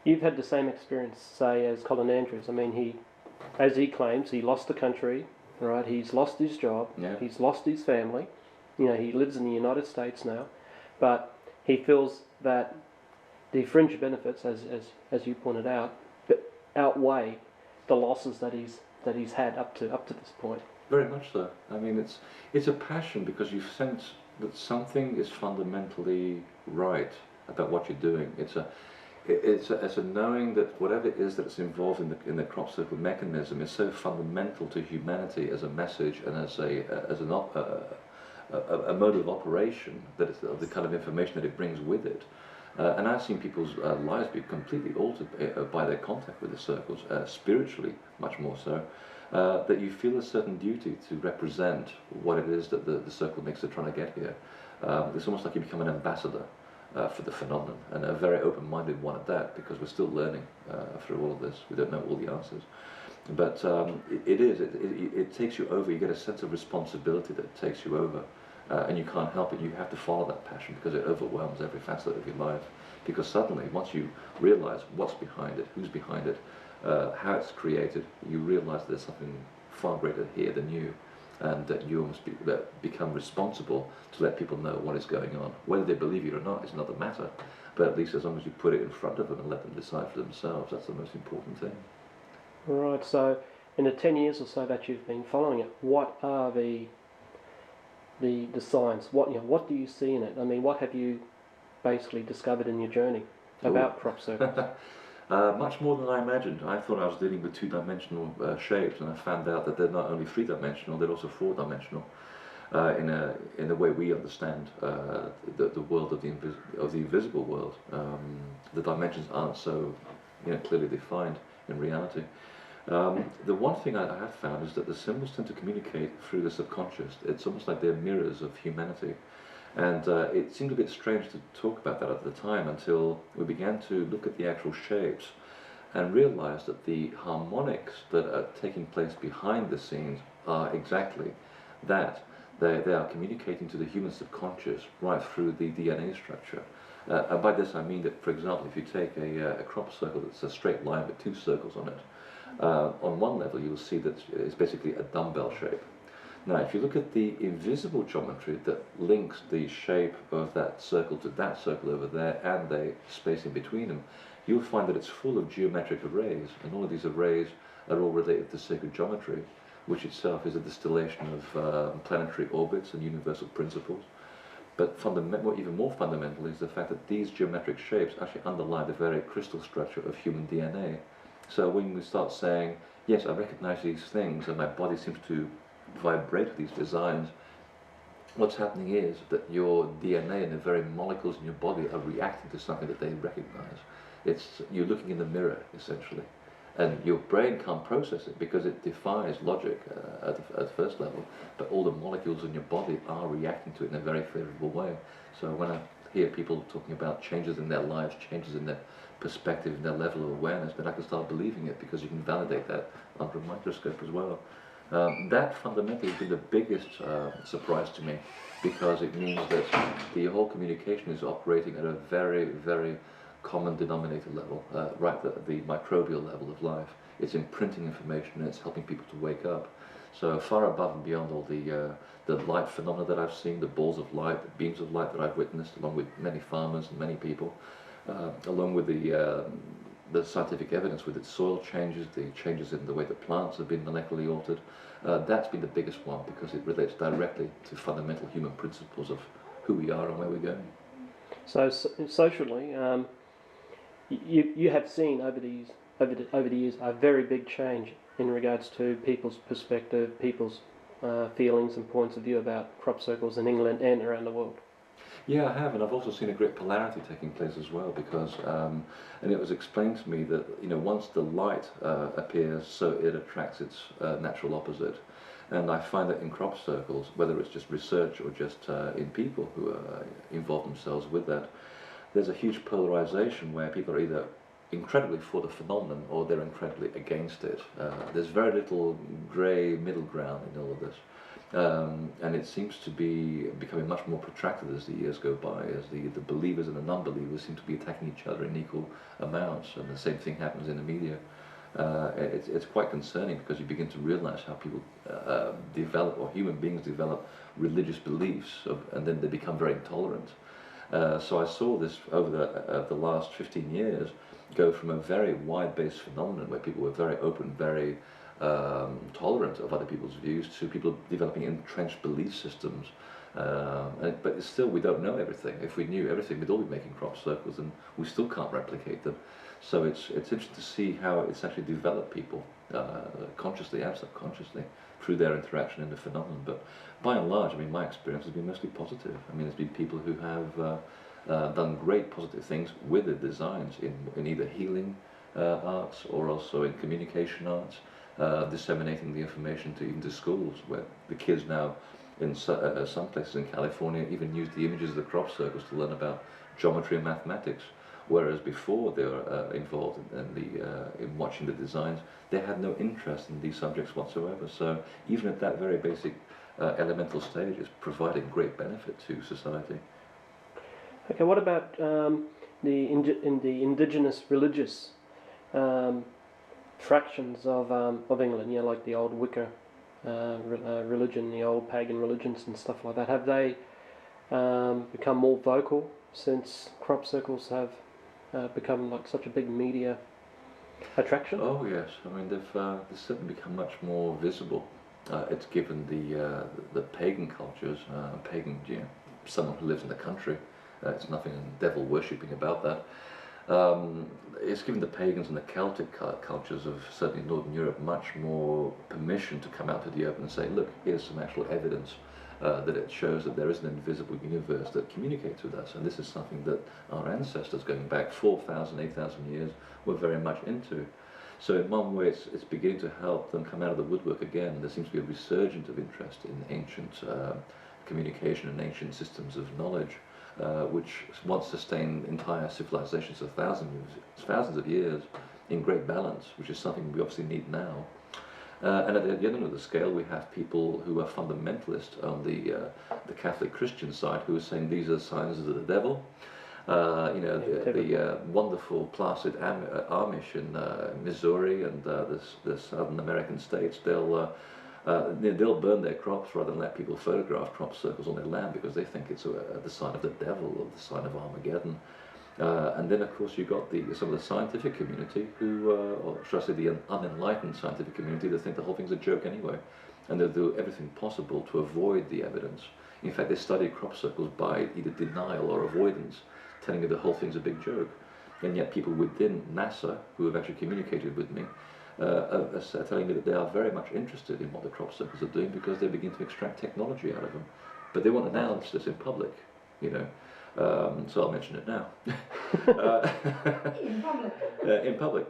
you've had the same experience, say, as Colin Andrews. I mean, as he claims, he lost the country, right? He's lost his job, Yeah. he's lost his family. He lives in the United States now, but he feels that the fringe benefits, as you pointed out, outweigh the losses that he's had up to this point. Very much so. I mean, it's a passion, because you sense that something is fundamentally right about what you're doing. It's a knowing that whatever it is that's involved in the crop circle mechanism is so fundamental to humanity as a message and as a mode of operation, that it's the kind of information that it brings with it. And I've seen people's lives be completely altered by their contact with the circles, spiritually much more so, that you feel a certain duty to represent what it is that the circle makes they're trying to get here. It's almost like you become an ambassador for the phenomenon, and a very open-minded one at that, because we're still learning through all of this. We don't know all the answers. But it takes you over. You get a sense of responsibility that takes you over, and you can't help it. You have to follow that passion, because it overwhelms every facet of your life. Because suddenly, once you realize what's behind it, who's behind it, how it's created, you realize there's something far greater here than you, and that you must become responsible to let people know what is going on. Whether they believe you or not is another matter, but at least as long as you put it in front of them and let them decide for themselves, that's the most important thing. Right, so in the 10 years or so that you've been following it, what are the signs? What do you see in it? I mean, what have you basically discovered in your journey about crop circles? Much more than I imagined. I thought I was dealing with two-dimensional shapes, and I found out that they're not only three-dimensional, they're also four-dimensional in the way we understand the world of the invisible world. The dimensions aren't so clearly defined in reality. The one thing I have found is that the symbols tend to communicate through the subconscious. It's almost like they're mirrors of humanity. And it seemed a bit strange to talk about that at the time, until we began to look at the actual shapes and realize that the harmonics that are taking place behind the scenes are exactly that. They are communicating to the human subconscious right through the DNA structure. And by this I mean that, for example, if you take a crop circle that's a straight line with two circles on it, on one level you'll see that it's basically a dumbbell shape. Now, if you look at the invisible geometry that links the shape of that circle to that circle over there and the space in between them, you'll find that it's full of geometric arrays, and all of these arrays are all related to sacred geometry, which itself is a distillation of planetary orbits and universal principles. But what even more fundamental is the fact that these geometric shapes actually underlie the very crystal structure of human DNA. So when we start saying, yes, I recognize these things and my body seems to vibrate with these designs, what's happening is that your DNA and the very molecules in your body are reacting to something that they recognize. You're looking in the mirror, essentially. And your brain can't process it because it defies logic at first level, but all the molecules in your body are reacting to it in a very favorable way. So when I hear people talking about changes in their lives, changes in their perspective, in their level of awareness, then I can start believing it, because you can validate that under a microscope as well. That fundamentally has been the biggest surprise to me, because it means that the whole communication is operating at a very, very common denominator level, right at the microbial level of life. It's imprinting information and it's helping people to wake up. So far above and beyond all the light phenomena that I've seen, the balls of light, the beams of light that I've witnessed, along with many farmers and many people, along with the scientific evidence with its soil changes, the changes in the way the plants have been molecularly altered, that's been the biggest one, because it relates directly to fundamental human principles of who we are and where we're going. So socially, you have seen over the years a very big change in regards to people's perspective, people's feelings and points of view about crop circles in England and around the world. Yeah, I have, and I've also seen a great polarity taking place as well, because, and it was explained to me that, once the light appears, so it attracts its natural opposite. And I find that in crop circles, whether it's just research or just in people who involve themselves with that, there's a huge polarization where people are either incredibly for the phenomenon or they're incredibly against it. There's very little grey middle ground in all of this. And it seems to be becoming much more protracted as the years go by, as the believers and the non-believers seem to be attacking each other in equal amounts, and the same thing happens in the media. It's quite concerning, because you begin to realize how people develop, or human beings develop, religious beliefs, and then they become very intolerant. So I saw this over the last 15 years go from a very wide-based phenomenon where people were very open, very tolerant of other people's views, to people developing entrenched belief systems. But still, we don't know everything. If we knew everything, we'd all be making crop circles, and we still can't replicate them. So it's interesting to see how it's actually developed people, consciously and subconsciously, through their interaction in the phenomenon. But by and large, my experience has been mostly positive. There's been people who have done great positive things with the designs in either healing arts, or also in communication arts, disseminating the information to even to schools, where the kids now in some places in California even use the images of the crop circles to learn about geometry and mathematics, whereas before they were involved in watching the designs, they had no interest in these subjects whatsoever. So even at that very basic elemental stage, it's providing great benefit to society. Okay, what about the indigenous religious fractions of England? Like the old Wicca religion, the old pagan religions and stuff like that. Have they become more vocal since crop circles have become like such a big media attraction? Oh yes, they've certainly become much more visible. It's given the pagan cultures, someone who lives in the country. It's nothing devil worshipping about that. It's given the pagans and the Celtic cultures of certainly Northern Europe much more permission to come out to the open and say, look, here's some actual evidence that it shows that there is an invisible universe that communicates with us, and this is something that our ancestors going back 4,000, 8,000 years were very much into. So in one way it's beginning to help them come out of the woodwork again. There seems to be a resurgence of interest in ancient communication and ancient systems of knowledge, which once sustained entire civilizations of thousands of years in great balance, which is something we obviously need now. And at the other end of the scale, we have people who are fundamentalist on the Catholic Christian side, who are saying these are signs of the devil. The wonderful placid Amish in Missouri and the Southern American states, they'll They'll burn their crops rather than let people photograph crop circles on their land because they think it's the sign of the devil or the sign of Armageddon. And then, of course, you've got some of the scientific community who, or should I say the unenlightened scientific community, that think the whole thing's a joke anyway. And they'll do everything possible to avoid the evidence. In fact, they study crop circles by either denial or avoidance, telling you the whole thing's a big joke. And yet people within NASA, who have actually communicated with me, are telling me that they are very much interested in what the crop circles are doing because they begin to extract technology out of them. But they won't announce this in public, you know. So I'll mention it now. In public. In public.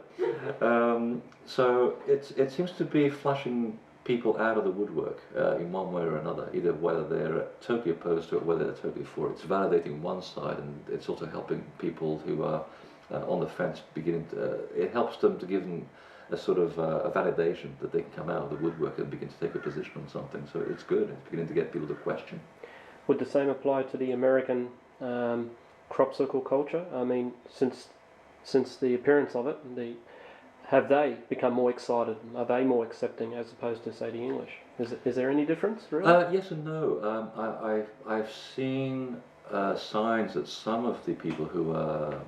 So it seems to be flushing people out of the woodwork in one way or another, either whether they're totally opposed to it, whether they're totally for it. It's validating one side, and it's also helping people who are on the fence it helps them to give them a sort of a validation that they can come out of the woodwork and begin to take a position on something. So it's good. It's beginning to get people to question. Would the same apply to the American crop circle culture? I mean, since the appearance of it, have they become more excited? Are they more accepting as opposed to, say, the English? Is there any difference, really? Yes and no. I've seen signs that some of the people who are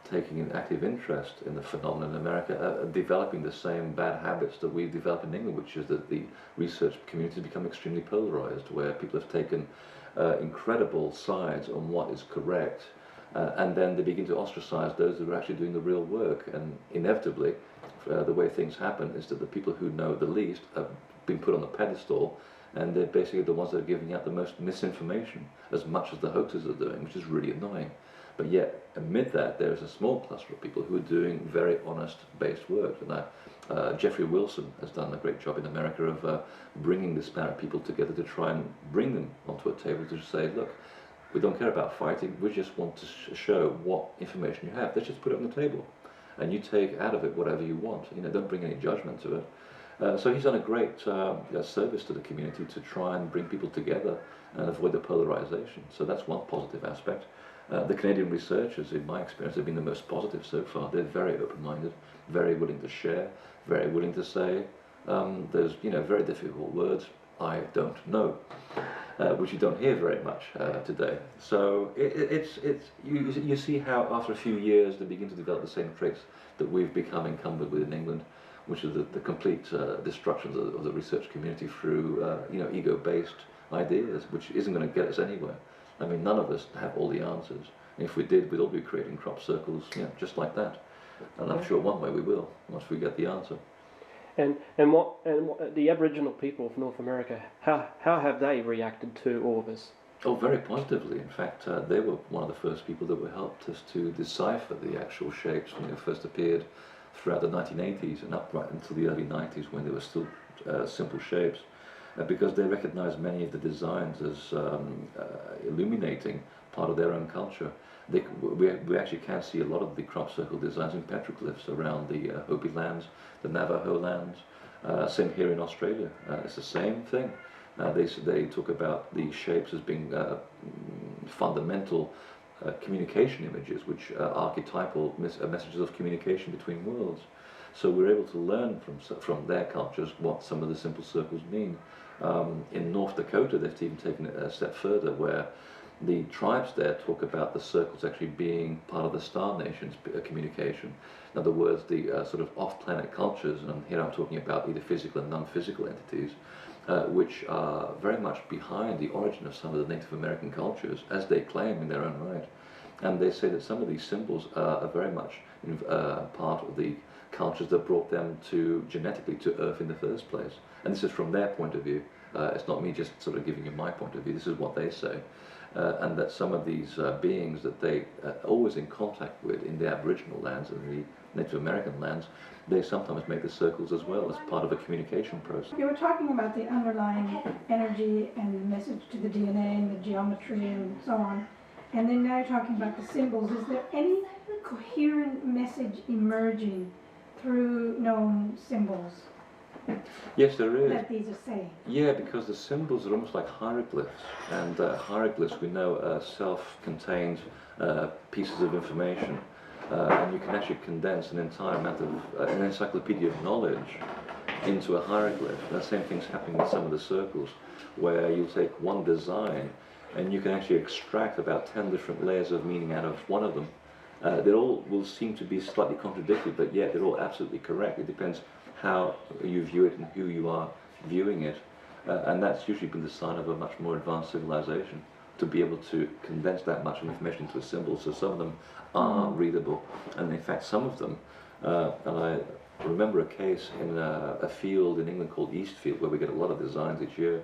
taking an active interest in the phenomenon in America are developing the same bad habits that we've developed in England, which is that the research community has become extremely polarized, where people have taken incredible sides on what is correct, and then they begin to ostracize those who are actually doing the real work. And inevitably, the way things happen is that the people who know the least have been put on the pedestal, and they're basically the ones that are giving out the most misinformation, as much as the hoaxes are doing, which is really annoying. But yet, amid that, there is a small cluster of people who are doing very honest, based work. And Jeffrey Wilson has done a great job in America of bringing disparate people together to try and bring them onto a table to say, look, we don't care about fighting, we just want to show what information you have. Let's just put it on the table. And you take out of it whatever you want. You know, don't bring any judgment to it. So he's done a great service to the community to try and bring people together and avoid the polarization. So that's one positive aspect. The Canadian researchers, in my experience, have been the most positive so far. They're very open-minded, very willing to share, very willing to say, there's very difficult words, I don't know, which you don't hear very much today. So you see how after a few years they begin to develop the same traits that we've become encumbered with in England, which is the complete destruction of the research community through ego-based ideas, which isn't going to get us anywhere. I mean, none of us have all the answers. And if we did, we'd all be creating crop circles, just like that. And I'm sure one way we will, once we get the answer. And what the Aboriginal people of North America, how have they reacted to all this? Oh, very positively. In fact, they were one of the first people that helped us to decipher the actual shapes when they first appeared throughout the 1980s and up right until the early 90s, when they were still simple shapes. Because they recognize many of the designs as illuminating part of their own culture. We actually can see a lot of the crop circle designs in petroglyphs around the Hopi lands, the Navajo lands. Same here in Australia. It's the same thing. They talk about the shapes as being fundamental communication images, which are archetypal messages of communication between worlds. So we're able to learn from their cultures what some of the simple circles mean. In North Dakota, they've even taken it a step further, where the tribes there talk about the circles actually being part of the Star Nation's communication. In other words, the sort of off-planet cultures, and here I'm talking about either physical and non-physical entities, which are very much behind the origin of some of the Native American cultures, as they claim in their own right. And they say that some of these symbols are very much part of the cultures that brought them genetically to Earth in the first place. And this is from their point of view. It's not me just sort of giving you my point of view. This is what they say. And that some of these beings that they are always in contact with in the Aboriginal lands and the Native American lands, they sometimes make the circles as well as part of a communication process. You were talking about the underlying energy and the message to the DNA and the geometry and so on. And then now you're talking about the symbols. Is there any coherent message emerging through known symbols? Yes, there is. That these are saying. Yeah, because the symbols are almost like hieroglyphs, and hieroglyphs we know are self-contained pieces of information, and you can actually condense an entire amount of an encyclopedia of knowledge into a hieroglyph. The same thing's happening with some of the circles, where you take one design and you can actually extract about 10 different layers of meaning out of one of them. They all will seem to be slightly contradictory, but yet they're all absolutely correct. It depends how you view it and who you are viewing it. And that's usually been the sign of a much more advanced civilization, to be able to condense that much information into a symbol. So some of them are readable, and in fact some of them, and I remember a case in a field in England called Eastfield, where we get a lot of designs each year,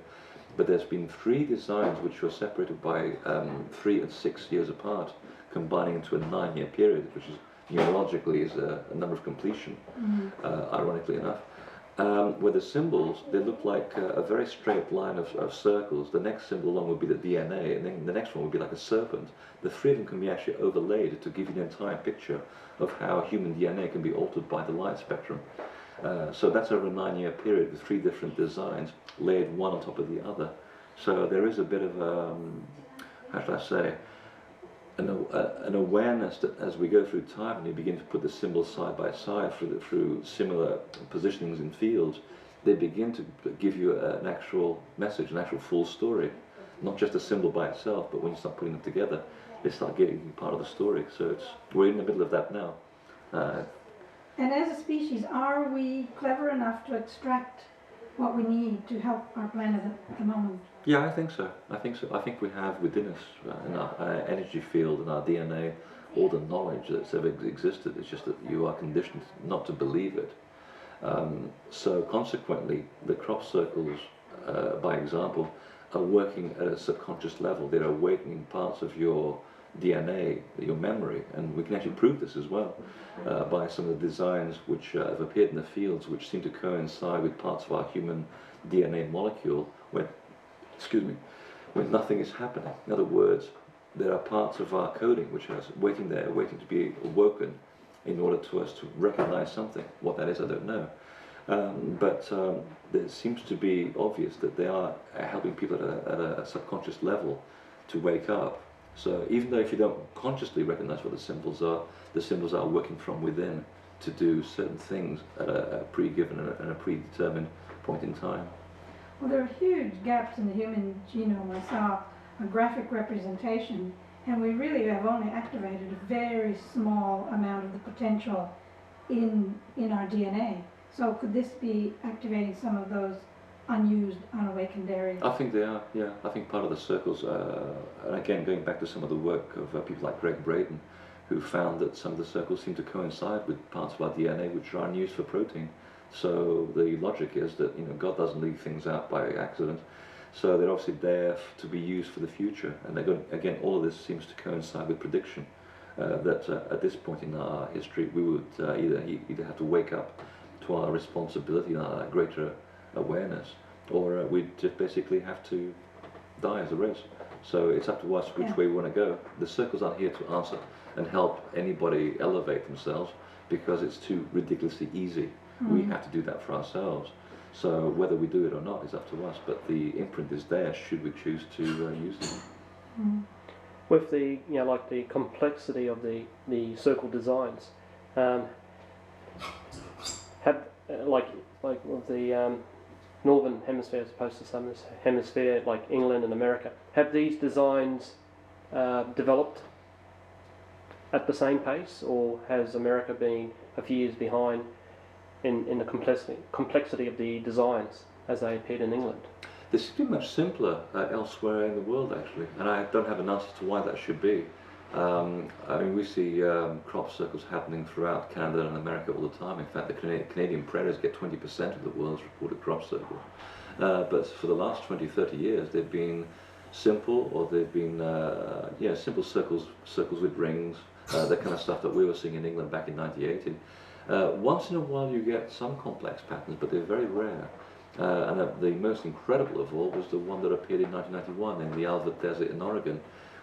but there's been 3 designs which were separated by 3 and 6 years apart, combining into a 9-year period, which is numerologically is a number of completion, ironically enough. Where the symbols, they look like a very straight line of circles. The next symbol along would be the DNA, and then the next one would be like a serpent. The 3 of them can be actually overlaid to give you the entire picture of how human DNA can be altered by the light spectrum. So that's over a 9-year period with 3 different designs laid one on top of the other. So there is a bit of, how should I say, an awareness that as we go through time and you begin to put the symbols side by side through similar positionings in fields, they begin to give you an actual message, an actual full story. Not just a symbol by itself, but when you start putting them together, they start getting part of the story. So we're in the middle of that now. And as a species, are we clever enough to extract what we need to help our planet at the moment? Yeah, I think so. I think so. I think we have within us, in our energy field and our DNA, all the knowledge that's ever existed. It's just that you are conditioned not to believe it. So consequently, the crop circles, by example, are working at a subconscious level. They're awakening parts of your DNA, your memory, and we can actually prove this as well by some of the designs which have appeared in the fields, which seem to coincide with parts of our human DNA molecule when nothing is happening. In other words, there are parts of our coding which are waiting there, waiting to be awoken in order to us to recognize something. What that is, I don't know. But it seems to be obvious that they are helping people at a subconscious level to wake up. So even though if you don't consciously recognize what the symbols are working from within to do certain things at a pre-given and a predetermined point in time. Well, there are huge gaps in the human genome. I saw a graphic representation, and we really have only activated a very small amount of the potential in our DNA. So could this be activating some of those unused, unawakened areas? I think they are, yeah. I think part of the circles, and again going back to some of the work of people like Greg Braden, who found that some of the circles seem to coincide with parts of our DNA which are unused for protein. So the logic is that God doesn't leave things out by accident. So they're obviously there to be used for the future. And again, all of this seems to coincide with prediction that at this point in our history, we would either have to wake up to our responsibility and our greater awareness, or we'd just basically have to die as a race. So it's up to us which way we want to go. The circles aren't here to answer and help anybody elevate themselves, because it's too ridiculously easy. We have to do that for ourselves. So whether we do it or not is up to us, but the imprint is there should we choose to use them. With the like the complexity of the circle designs, have like with the northern hemisphere as opposed to southern hemisphere, like England and America, have these designs developed at the same pace, or has America been a few years behind in the complexity of the designs as they appeared in England? They seem to be much simpler elsewhere in the world, actually, and I don't have an answer to why that should be. I mean, we see crop circles happening throughout Canada and America all the time. In fact, the Canadian prairies get 20% of the world's reported crop circles. But for the last 20, 30 years, they've been simple, or they've been simple circles with rings, the kind of stuff that we were seeing in England back in 1980. Once in a while you get some complex patterns, but they're very rare. And the most incredible of all was the one that appeared in 1991 in the Alvord Desert in Oregon,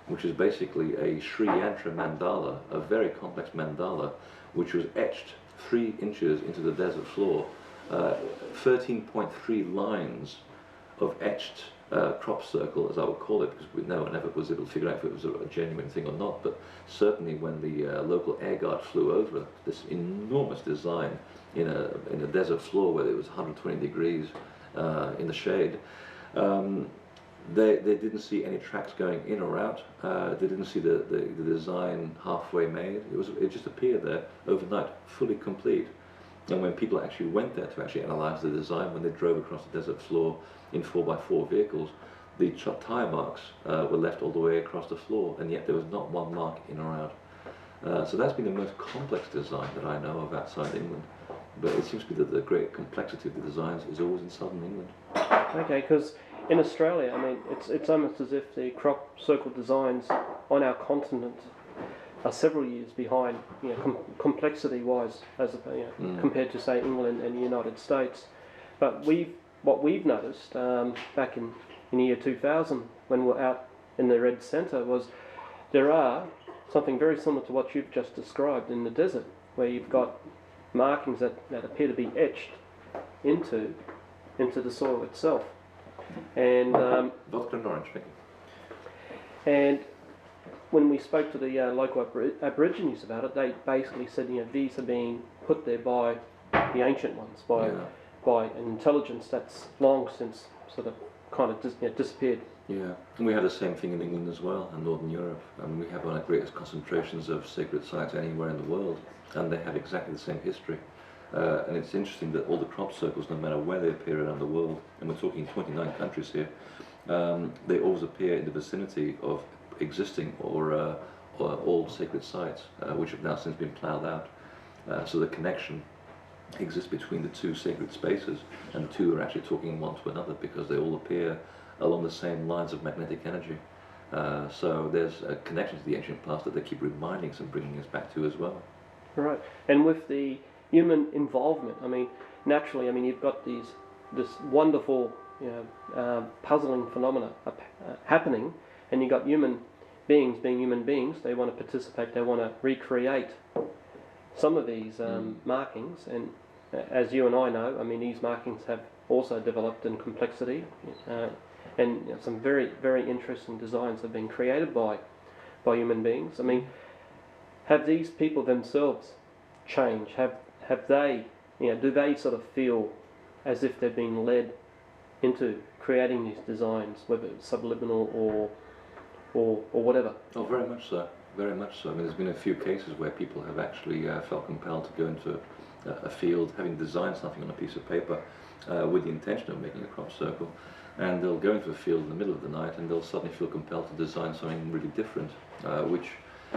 which is basically a Sri Yantra mandala, a very complex mandala, which was etched 3 inches into the desert floor, 13.3 lines of etched crop circle, as I would call it, because no one ever was able to figure out if it was a genuine thing or not. But certainly when the local air guard flew over this enormous design in a desert floor where it was 120 degrees in the shade. They didn't see any tracks going in or out. They didn't see the design halfway made. It just appeared there overnight, fully complete. And when people actually went there to actually analyze the design, when they drove across the desert floor in 4x4 vehicles, the tire marks were left all the way across the floor, and yet there was not one mark in or out. So that's been the most complex design that I know of outside England. But it seems to be that the great complexity of the designs is always in southern England. Okay, because in Australia, I mean, it's almost as if the crop circle designs on our continent are several years behind, you know, complexity-wise, as compared to say England and the United States. But what we've noticed back in the year 2000, when we were out in the Red Centre, was there are something very similar to what you've just described in the desert, where you've got markings that appear to be etched into the soil itself. And Vodka and orange, thank you. and when we spoke to the local Aborigines about it, they basically said, you know, these are being put there by the ancient ones, by an intelligence that's long since sort of kind of disappeared. Yeah, and we have the same thing in England as well, and Northern Europe. And we have one of the greatest concentrations of sacred sites anywhere in the world, and they have exactly the same history. And it's interesting that all the crop circles, no matter where they appear around the world, and we're talking 29 countries here, they always appear in the vicinity of existing or old sacred sites, which have now since been ploughed out. So the connection exists between the two sacred spaces, and the two are actually talking one to another because they all appear along the same lines of magnetic energy. So there's a connection to the ancient past that they keep reminding us and bringing us back to as well. Right, and with the human involvement, I mean, naturally, I mean, you've got this wonderful, puzzling phenomena happening, and you've got human beings being human beings. They want to participate. They want to recreate some of these markings, and as you and I know, I mean, these markings have also developed in complexity, and some very, very interesting designs have been created by human beings. I mean, have these people themselves changed? Have they, do they sort of feel as if they're being led into creating these designs, whether it's subliminal or whatever? Oh, very much so. Very much so. I mean, there's been a few cases where people have actually felt compelled to go into a field, having designed something on a piece of paper with the intention of making a crop circle, and they'll go into a field in the middle of the night and they'll suddenly feel compelled to design something really different, which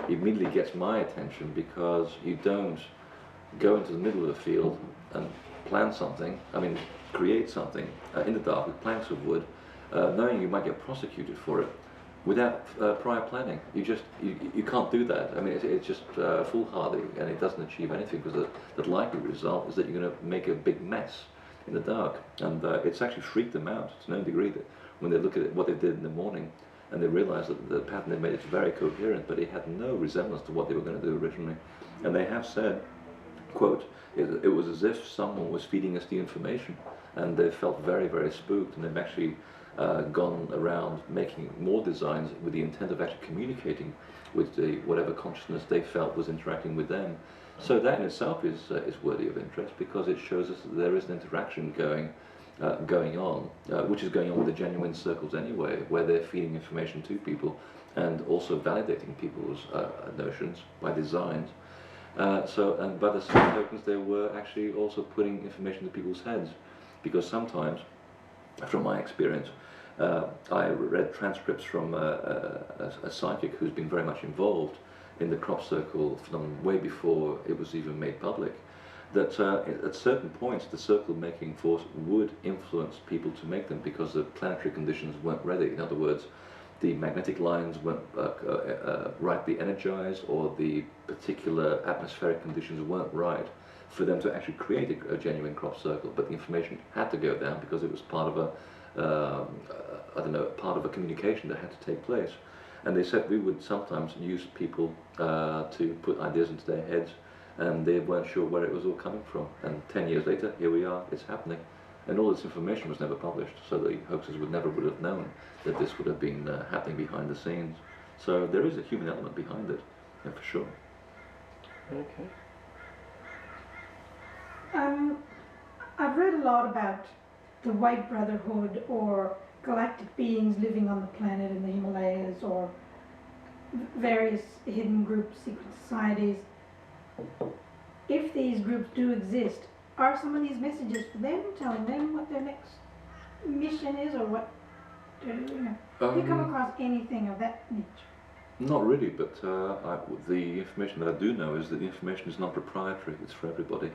immediately gets my attention, because you don't go into the middle of the field and plan something, create something in the dark with planks of wood, knowing you might get prosecuted for it, without prior planning. You can't do that. I mean, it's just foolhardy, and it doesn't achieve anything, because the likely result is that you're going to make a big mess in the dark. And it's actually freaked them out to no degree that when they look at what they did in the morning, and they realize that the pattern they made is very coherent, but it had no resemblance to what they were going to do originally. And they have said, quote, it was as if someone was feeding us the information, and they felt very, very spooked, and they've actually gone around making more designs with the intent of actually communicating with whatever consciousness they felt was interacting with them. So that in itself is worthy of interest, because it shows us that there is an interaction going on, which is going on with the genuine circles anyway, where they're feeding information to people and also validating people's notions by designs. And by the same tokens, they were actually also putting information to people's heads, because sometimes, from my experience, I read transcripts from a psychic who's been very much involved in the crop circle phenomenon way before it was even made public, that at certain points the circle making force would influence people to make them, because the planetary conditions weren't ready. In other words, the magnetic lines weren't rightly energized, or the particular atmospheric conditions weren't right for them to actually create a genuine crop circle. But the information had to go down, because it was part of part of a communication that had to take place. And they said we would sometimes use people to put ideas into their heads, and they weren't sure where it was all coming from. And 10 years later, here we are, it's happening. And all this information was never published, so the hoaxers would have known that this would have been happening behind the scenes. So there is a human element behind it, yeah, for sure. Okay. I've read a lot about the White Brotherhood or galactic beings living on the planet in the Himalayas or various hidden groups, secret societies. If these groups do exist, are some of these messages for them, telling them what their next mission is or what they're doing? Have you come across anything of that nature? Not really, but the information that I do know is that the information is not proprietary, it's for everybody.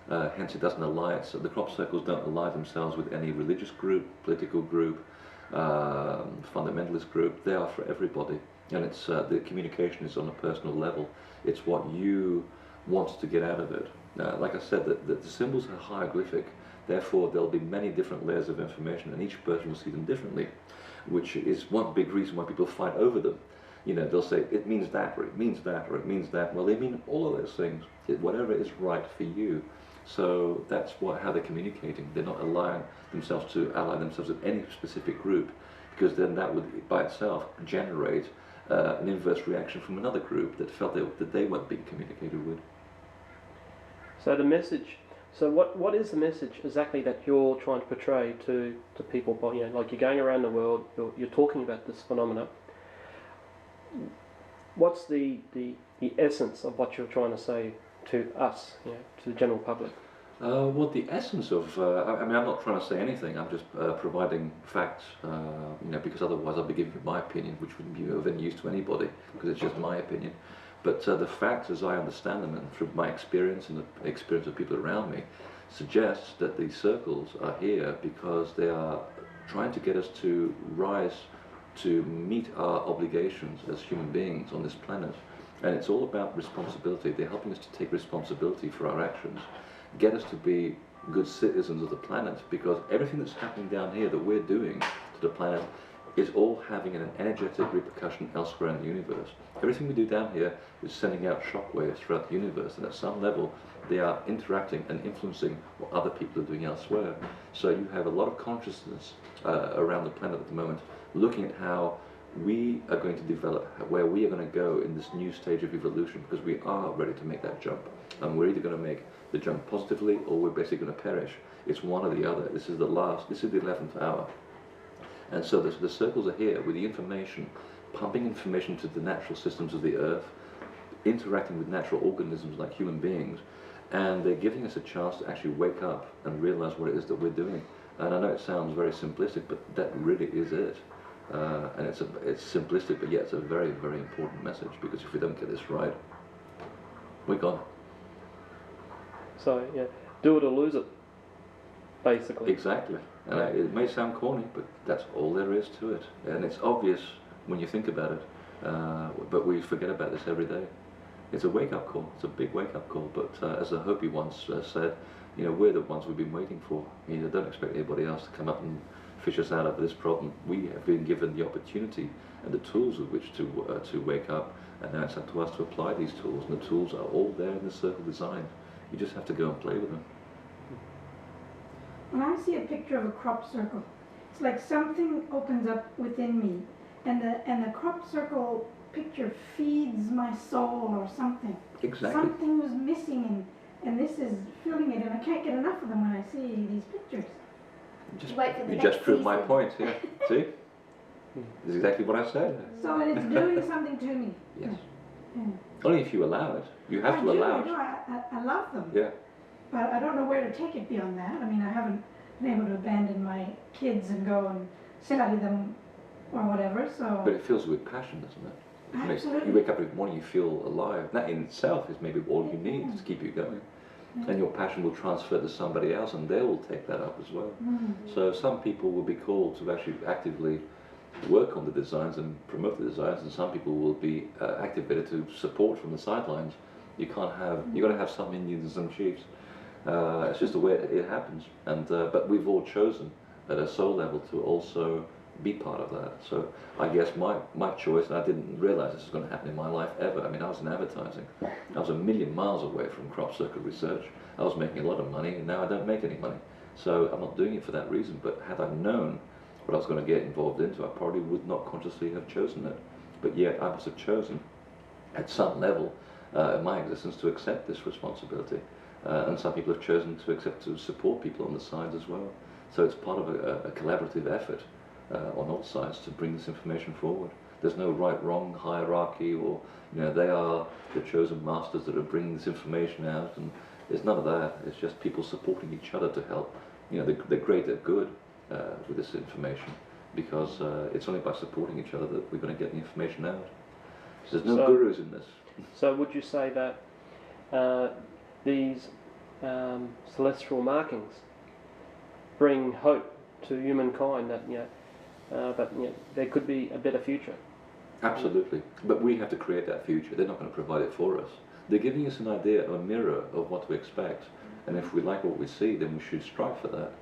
Hence it doesn't ally, so the crop circles don't ally themselves with any religious group, political group, fundamentalist group. They are for everybody. And it's the communication is on a personal level. It's what you want to get out of it. Like I said, the symbols are hieroglyphic, therefore there'll be many different layers of information and each person will see them differently, which is one big reason why people fight over them. You know, they'll say, it means that, or it means that, or it means that. Well, they mean all of those things, whatever is right for you. So that's how they're communicating. They're not allowing themselves to ally themselves with any specific group, because then that would by itself generate an inverse reaction from another group that felt that they weren't being communicated with. So the message, so what is the message exactly that you're trying to portray to people? You know, like you're going around the world, you're talking about this phenomena. What's the essence of what you're trying to say to us, you know, to the general public? Well, the essence of, I mean, I'm not trying to say anything, I'm just providing facts, you know, because otherwise I'll be giving you my opinion, which wouldn't be of any use to anybody, because it's just my opinion. But the facts, as I understand them, and through my experience and the experience of people around me, suggests that these circles are here because they are trying to get us to rise to meet our obligations as human beings on this planet. And it's all about responsibility. They're helping us to take responsibility for our actions, get us to be good citizens of the planet, because everything that's happening down here that we're doing to the planet is all having an energetic repercussion elsewhere in the universe. Everything we do down here is sending out shockwaves throughout the universe, and at some level they are interacting and influencing what other people are doing elsewhere. So you have a lot of consciousness around the planet at the moment, looking at how we are going to develop, where we are going to go in this new stage of evolution, because we are ready to make that jump. And we're either going to make the jump positively, or we're basically going to perish. It's one or the other. This is the 11th hour. And so the circles are here with the information, pumping information to the natural systems of the earth, interacting with natural organisms like human beings, and they're giving us a chance to actually wake up and realize what it is that we're doing. And I know it sounds very simplistic, but that really is it. And it's simplistic, but yet it's a very, very important message, because if we don't get this right, we're gone. So, yeah, do it or lose it, basically. Exactly. And it may sound corny, but that's all there is to it. And it's obvious when you think about it, but we forget about this every day. It's a wake-up call. It's a big wake-up call. But as the Hopi once said, you know, we're the ones we've been waiting for. You know, don't expect anybody else to come up and fish us out of this problem. We have been given the opportunity and the tools with which to wake up, and now it's up to us to apply these tools. And the tools are all there in the circle design. You just have to go and play with them. When I see a picture of a crop circle, it's like something opens up within me, and the crop circle picture feeds my soul or something. Exactly. Something was missing, and this is filling it, and I can't get enough of them when I see these pictures. You just proved my point, yeah. See? That's exactly what I said. So it's doing something to me. Yes. Yeah. Only if you allow it. You have to allow it. I love them. Yeah. But I don't know where to take it beyond that. I mean, I haven't been able to abandon my kids and go and study them or whatever, so... But it fills you with passion, doesn't it? Absolutely. You wake up every morning, you feel alive. That in itself is maybe all you need to keep you going. And your passion will transfer to somebody else, and they will take that up as well. So some people will be called to actually actively work on the designs and promote the designs, and some people will be activated to support from the sidelines. You can't have, you've got to have some Indians and some chiefs. It's just the way it happens. And but we've all chosen at a soul level to also be part of that. So I guess my choice, and I didn't realize this was going to happen in my life ever. I mean, I was in advertising. I was a million miles away from crop circle research. I was making a lot of money, and now I don't make any money. So I'm not doing it for that reason. But had I known what I was going to get involved into, I probably would not consciously have chosen it. But yet I must have chosen, at some level in my existence, to accept this responsibility. and some people have chosen to accept to support people on the sides as well. So it's part of a collaborative effort on all sides to bring this information forward. There's no right-wrong hierarchy, or they are the chosen masters that are bringing this information out, and there's none of that. It's just people supporting each other to help the greater good with this information, because it's only by supporting each other that we're going to get the information out. There's no gurus in this. So would you say that these celestial markings bring hope to humankind, that there could be a better future? Absolutely, but we have to create that future. They're not going to provide it for us. They're giving us an idea, a mirror of what to expect, and if we like what we see, then we should strive for that.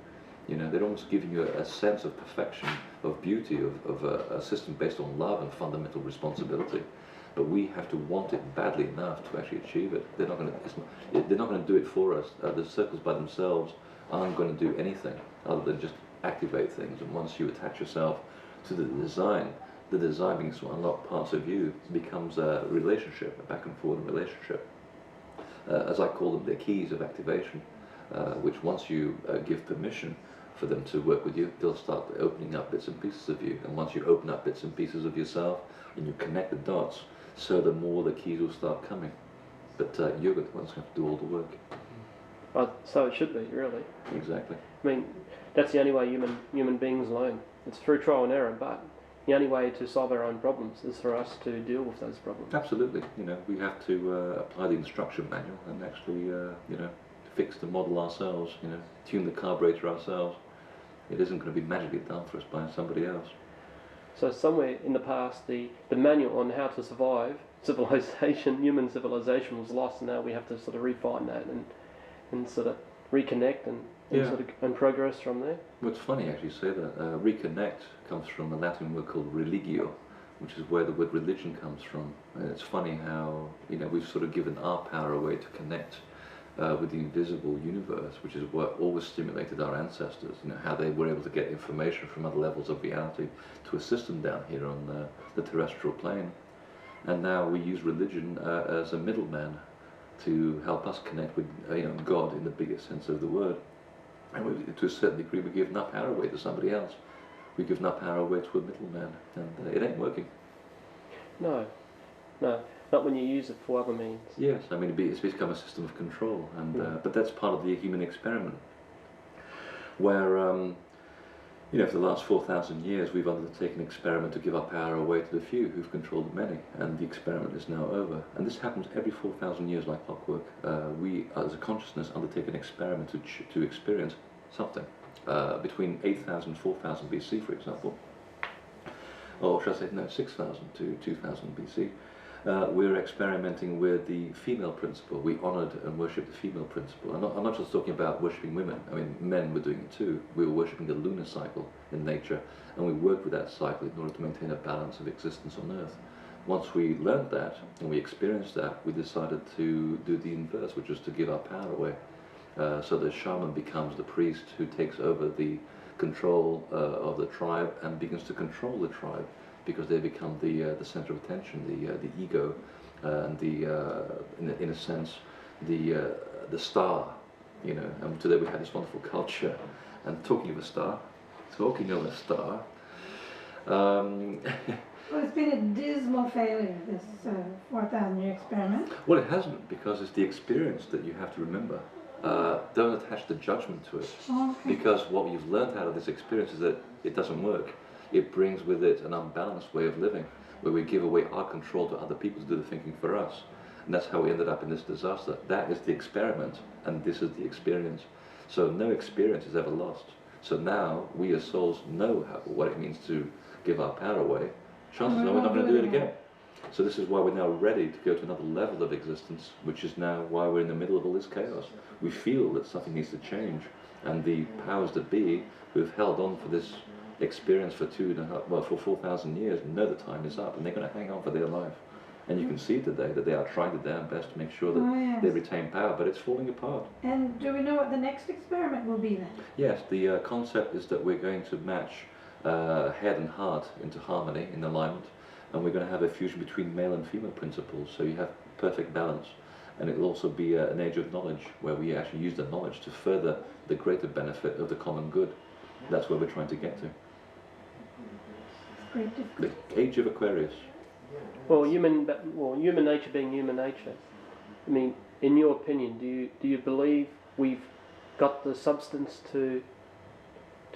They're almost giving you a sense of perfection, of beauty, of a system based on love and fundamental responsibility. But we have to want it badly enough to actually achieve it. They're not going to do it for us. The circles by themselves aren't going to do anything other than just activate things. And once you attach yourself to the design begins to unlock parts of you, becomes a relationship, a back and forth relationship. As I call them, they're keys of activation, which once you give permission for them to work with you, they'll start opening up bits and pieces of you. And once you open up bits and pieces of yourself and you connect the dots, so the more the keys will start coming. But you're the ones who have to do all the work. So it should be, really. Exactly. I mean, that's the only way human beings learn. It's through trial and error, but the only way to solve our own problems is for us to deal with those problems. Absolutely. We have to apply the instruction manual and actually, fix the model ourselves. Tune the carburetor ourselves. It isn't going to be magically done for us by somebody else. So somewhere in the past, the manual on how to survive civilization, human civilization, was lost, and now we have to sort of refine that and sort of reconnect and and progress from there. Well, it's funny actually you say that. Reconnect comes from a Latin word called religio, which is where the word religion comes from. And it's funny how we've sort of given our power away to connect with the invisible universe, which is what always stimulated our ancestors. How they were able to get information from other levels of reality to assist them down here on the terrestrial plane. And now we use religion as a middleman to help us connect with God in the biggest sense of the word. And to a certain degree, we've given our power away to somebody else. We've given our power away to a middleman, and it ain't working. No, not when you use it for other means. Yes, I mean it's become a system of control, and but that's part of the human experiment, where for the last 4,000 years we've undertaken an experiment to give our power away to the few who've controlled the many, and the experiment is now over. And this happens every 4,000 years like clockwork. We, as a consciousness, undertake an experiment to experience something. Between 8,000 and 4,000 BC, for example, or should I say, no, 6,000 to 2,000 BC, we're experimenting with the female principle. We honoured and worshipped the female principle. I'm not just talking about worshipping women. I mean, men were doing it too. We were worshipping the lunar cycle in nature, and we worked with that cycle in order to maintain a balance of existence on Earth. Once we learned that and we experienced that, we decided to do the inverse, which is to give our power away. So the shaman becomes the priest who takes over the control of the tribe and begins to control the tribe, because they become the center of attention, the ego, and in a sense the star. And today we have this wonderful culture. And talking of a star, Well, it's been a dismal failure, this 4,000-year experiment. Well, it hasn't, because it's the experience that you have to remember. Don't attach the judgment to it, because what you've learned out of this experience is that it doesn't work. It brings with it an unbalanced way of living, where we give away our control to other people to do the thinking for us. And that's how we ended up in this disaster. That is the experiment, and this is the experience. So no experience is ever lost. So now we as souls know what it means to give our power away. Chances are we're not going to do it again. So this is why we're now ready to go to another level of existence, which is now why we're in the middle of all this chaos. We feel that something needs to change, and the powers that be, who have held on for this experience for 4,000 years, know the time is up, and they're going to hang on for their life. And you can see today that they are trying their damn best to make sure that they retain power, but it's falling apart. And do we know what the next experiment will be then? Yes, the concept is that we're going to match head and heart into harmony, in alignment, and we're going to have a fusion between male and female principles, so you have perfect balance. and it will also be an age of knowledge, where we actually use the knowledge to further the greater benefit of the common good. That's where we're trying to get to. Great difficulty. The age of Aquarius. Well, human nature being human nature. I mean, in your opinion, do you believe we've got the substance to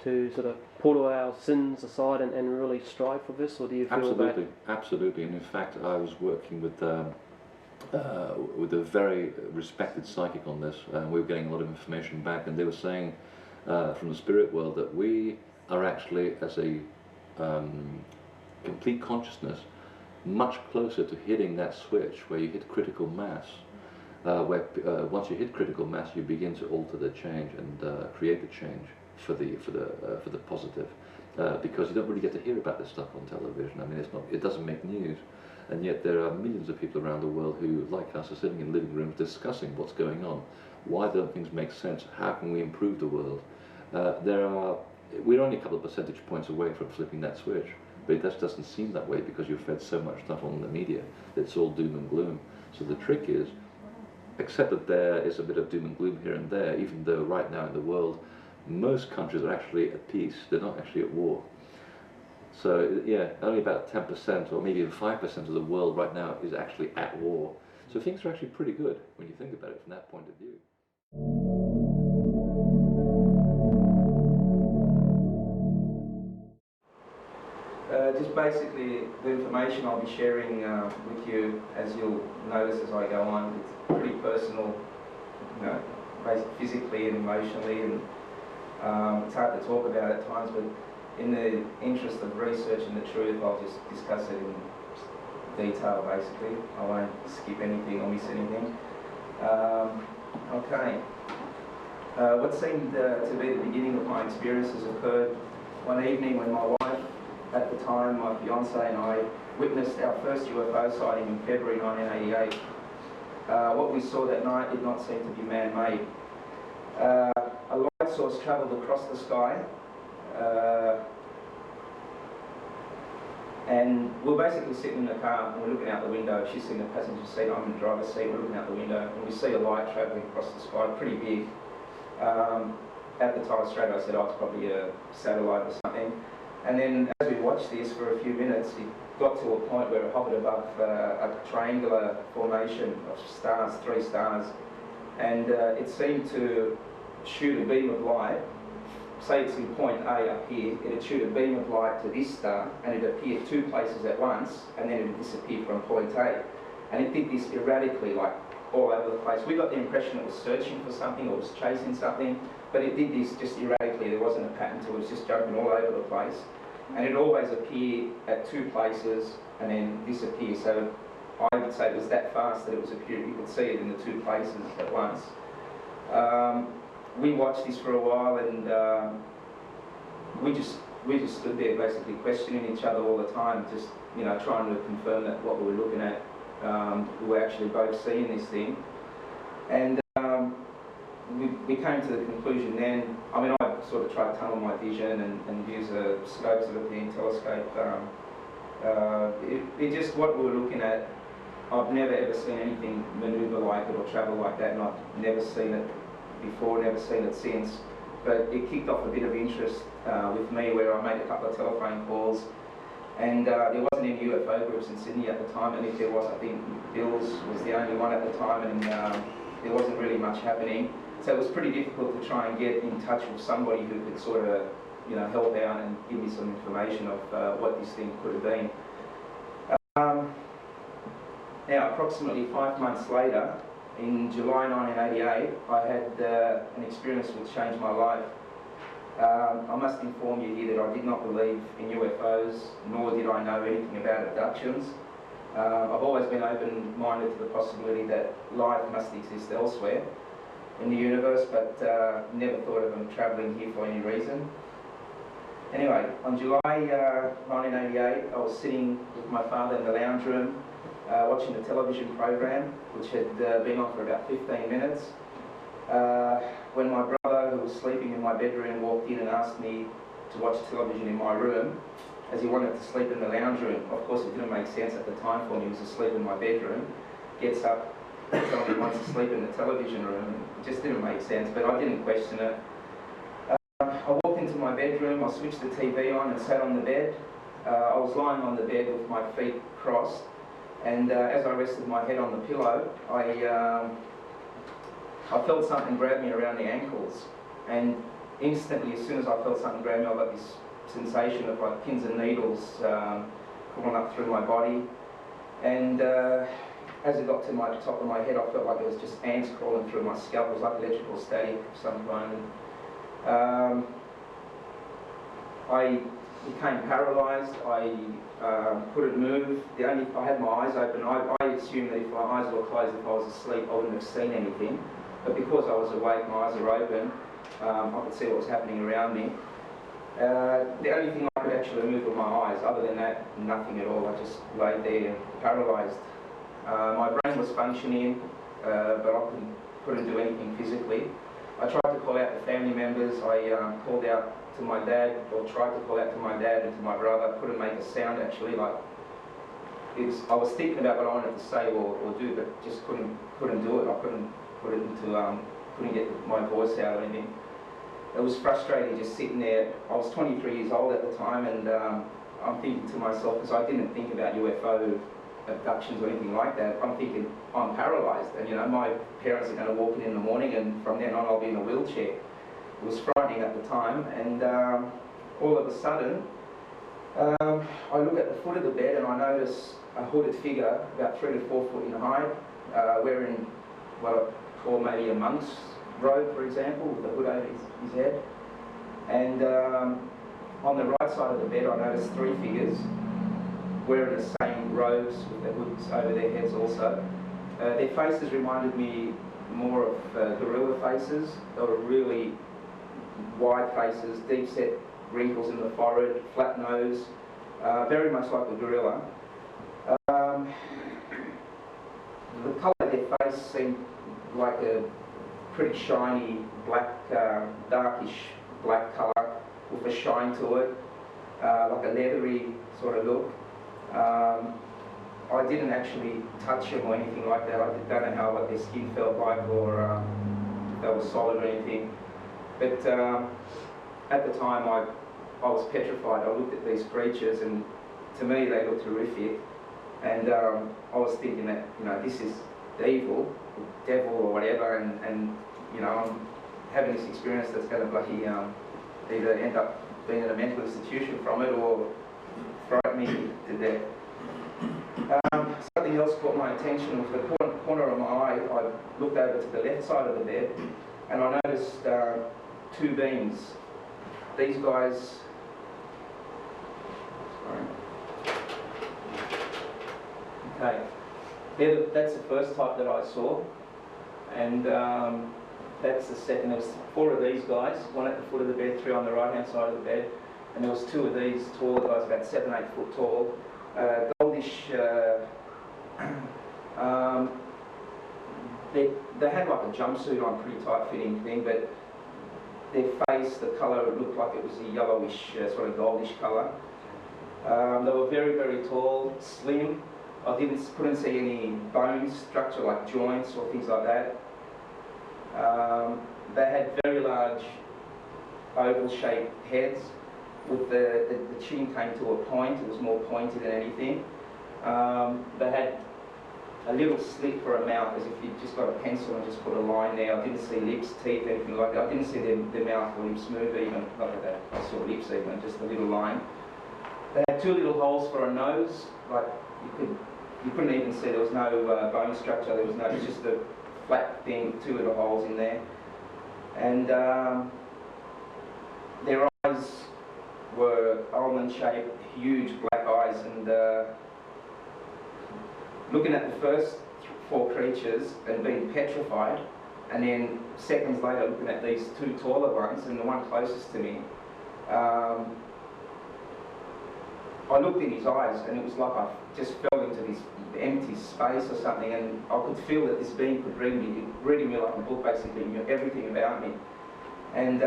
sort of put all our sins aside and really strive for this, or do you feel Absolutely, absolutely. And in fact, I was working with a very respected psychic on this, and we were getting a lot of information back, and they were saying from the spirit world that we are actually, as a complete consciousness, much closer to hitting that switch where you hit critical mass, where once you hit critical mass, you begin to alter the change and create the change for the positive, because you don't really get to hear about this stuff on television. I mean, it doesn't make news, and yet there are millions of people around the world who, like us, are sitting in living rooms discussing what's going on. Why don't things make sense? How can we improve the world? We're only a couple of percentage points away from flipping that switch, but it just doesn't seem that way because you've fed so much stuff on the media. It's all doom and gloom. So the trick is, accept that there is a bit of doom and gloom here and there, even though right now in the world, most countries are actually at peace. They're not actually at war. So yeah, only about 10% or maybe even 5% of the world right now is actually at war. So things are actually pretty good when you think about it from that point of view. Just basically the information I'll be sharing with you, as you'll notice as I go on, it's pretty personal, you know, physically and emotionally, and it's hard to talk about at times, but in the interest of researching the truth, I'll just discuss it in detail basically. I won't skip anything or miss anything. Okay. What seemed to be the beginning of my experiences occurred one evening when my wife, at the time my fiance, and I witnessed our first UFO sighting in February 1988. What we saw that night did not seem to be man-made. A light source travelled across the sky, and we're basically sitting in the car and we're looking out the window. She's in the passenger seat, I'm in the driver's seat, we're looking out the window, and we see a light travelling across the sky, pretty big. At the time, straight away I said, oh, it's probably a satellite or something. And then as we watched this for a few minutes, it got to a point where it hovered above a triangular formation of stars, 3 stars, and it seemed to shoot a beam of light. Say it's in point A up here, it'd shoot a beam of light to this star, and it'd appear 2 places at once, and then it'd disappear from point A. And it did this erratically, like all over the place. We got the impression it was searching for something or was chasing something, but it did this just erratically. There wasn't a pattern to it, it was just jumping all over the place. And it always appeared at 2 places and then disappear. So I would say it was that fast that it was appearing. You could see it in the 2 places at once. We watched this for a while, and we just stood there basically questioning each other all the time, just, you know, trying to confirm that what we were looking at, we were actually both seeing this thing. And we came to the conclusion then, I mean, I sort of tried to tunnel my vision and use a scope, sort of the telescope. It just, what we were looking at, I've never ever seen anything manoeuvre like it or travel like that, and I've never seen it before, never seen it since. But it kicked off a bit of interest with me, where I made a couple of telephone calls, and there wasn't any UFO groups in Sydney at the time, and if there was, I think Bill's was the only one at the time, and there wasn't really much happening. So it was pretty difficult to try and get in touch with somebody who could sort of, you know, help out and give me some information of what this thing could have been. Now, approximately 5 months later, in July 1988, I had an experience which changed my life. I must inform you here that I did not believe in UFOs, nor did I know anything about abductions. I've always been open-minded to the possibility that life must exist elsewhere in the universe, but never thought of them travelling here for any reason. Anyway, on July 1988, I was sitting with my father in the lounge room, watching a television program which had been on for about 15 minutes, when my brother, who was sleeping in my bedroom, walked in and asked me to watch television in my room, as he wanted to sleep in the lounge room. Of course, it didn't make sense at the time for me. He was asleep in my bedroom, gets up, tell me he wants to sleep in the television room. It just didn't make sense, but I didn't question it. I walked into my bedroom, I switched the TV on and sat on the bed. I was lying on the bed with my feet crossed, and as I rested my head on the pillow, I felt something grab me around the ankles, and instantly, as soon as I felt something grab me, I got this sensation of like pins and needles crawling up through my body, and as it got to the top of my head, I felt like there was just ants crawling through my scalp. It was like electrical static of some kind. I became paralysed. I couldn't move. I had my eyes open. I assumed that if my eyes were closed, if I was asleep, I wouldn't have seen anything. But because I was awake, my eyes were open. I could see what was happening around me. The only thing I could actually move were my eyes. Other than that, nothing at all. I just lay there paralysed. My brain was functioning, but I couldn't do anything physically. I tried to call out to family members. I called out to my dad, or tried to call out to my dad and to my brother. Couldn't make a sound actually. Like I was thinking about what I wanted to say or do, but just couldn't do it. I couldn't put it into couldn't get my voice out or anything. It was frustrating just sitting there. I was 23 years old at the time, and I'm thinking to myself, because I didn't think about UFO abductions or anything like that, I'm thinking, I'm paralysed, and you know, my parents are going to walk in the morning, and from then on I'll be in a wheelchair. It was frightening at the time, and all of a sudden, I look at the foot of the bed and I notice a hooded figure, about 3 to 4 foot in height, wearing what I call maybe a monk's robe, for example, with the hood over his head. And on the right side of the bed I noticed 3 figures wearing the same robes with their hoods over their heads also. Their faces reminded me more of gorilla faces. They were really wide faces, deep set wrinkles in the forehead, flat nose, very much like a gorilla. The colour of their face seemed like a pretty shiny black, darkish black colour with a shine to it, like a leathery sort of look. I didn't actually touch them or anything like that. I don't know what their skin felt like, or if they were solid or anything. But at the time I was petrified. I looked at these creatures, and to me they looked horrific. And I was thinking that, you know, this is the evil, the devil or whatever, and you know, I'm having this experience that's going to bloody either end up being in a mental institution from it or frighten me to death. Something else caught my attention. With the corner of my eye, I looked over to the left side of the bed, and I noticed 2 beings. These guys, sorry. Okay, that's the first type that I saw, and that's the second. There was 4 of these guys, 1 at the foot of the bed, 3 on the right-hand side of the bed, and there was 2 of these taller guys, about 7, 8 foot tall, goldish. They had like a jumpsuit on, pretty tight-fitting thing, but their face, the colour, it looked like it was a yellowish, sort of goldish colour. They were very, very tall, slim. I couldn't see any bone structure like joints or things like that. They had very large oval-shaped heads. With the chin came to a point. It was more pointed than anything. They had a little slit for a mouth, as if you'd just got a pencil and just put a line there. I didn't see lips, teeth, anything like that. I didn't see their mouth or lips move even, not like that. I saw lips even, just a little line. They had 2 little holes for a nose, like you couldn't even see, there was no bone structure, there was no, it's just a flat thing, 2 little holes in there. And their eyes were almond-shaped, huge black eyes, and looking at the first 4 creatures and being petrified, and then seconds later looking at these 2 taller ones and the one closest to me, I looked in his eyes, and it was like I just fell into this empty space or something, and I could feel that this being could reading me like a book, basically, knew everything about me. And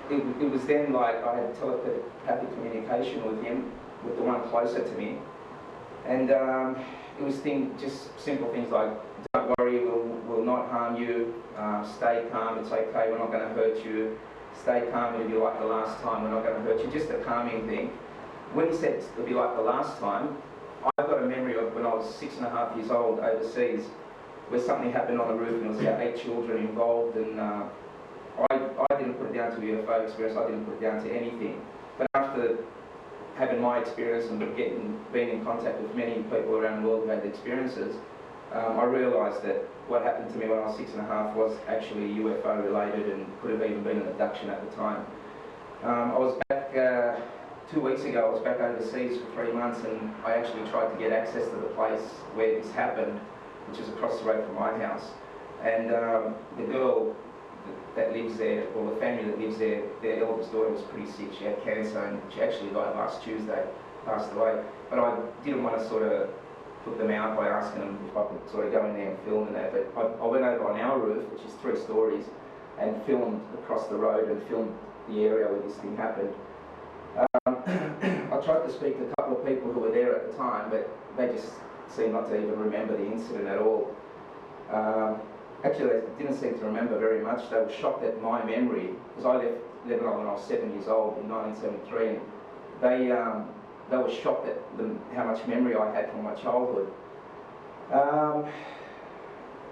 it was then like I had telepathic communication with him, with the one closer to me. And it was just simple things like, don't worry, we'll not harm you, stay calm, it's okay, we're not going to hurt you, stay calm, it'll be like the last time, we're not going to hurt you, just a calming thing. When he said it'll be like the last time, I've got a memory of when I was 6.5 years old overseas, where something happened on the roof and there was about 8 children involved, and I didn't put it down to a UFO experience, I didn't put it down to anything. But after having my experience and being in contact with many people around the world who had the experiences, I realised that what happened to me when I was 6.5 was actually UFO related and could have even been an abduction at the time. I was back 2 weeks ago, I was back overseas for 3 months, and I actually tried to get access to the place where this happened, which is across the road from my house. And the girl that lives there, or the family that lives there, their eldest daughter was pretty sick. She had cancer and she actually died last Tuesday, passed away. But I didn't want to sort of put them out by asking them if I could sort of go in there and film and that. But I went over on our roof, which is 3 stories, and filmed across the road and filmed the area where this thing happened. I tried to speak to a couple of people who were there at the time, but they just seemed not to even remember the incident at all. Actually, they didn't seem to remember very much. They were shocked at my memory, because I left Lebanon when I was 7 years old in 1973. And they were shocked at how much memory I had from my childhood.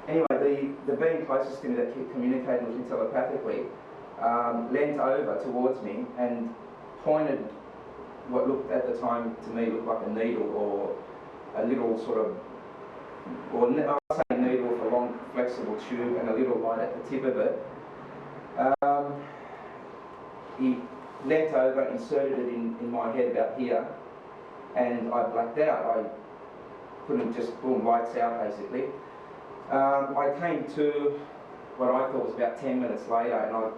Anyway, the being closest to me that kept communicating with me telepathically leant over towards me and pointed what looked at the time to me looked like a needle, or a little sort of, or I would say needle with a long flexible tube and a little light at the tip of it. He leant over, inserted it in my head about here, and I blacked out. I couldn't, just boom, lights out basically. I came to what I thought was about 10 minutes later, and I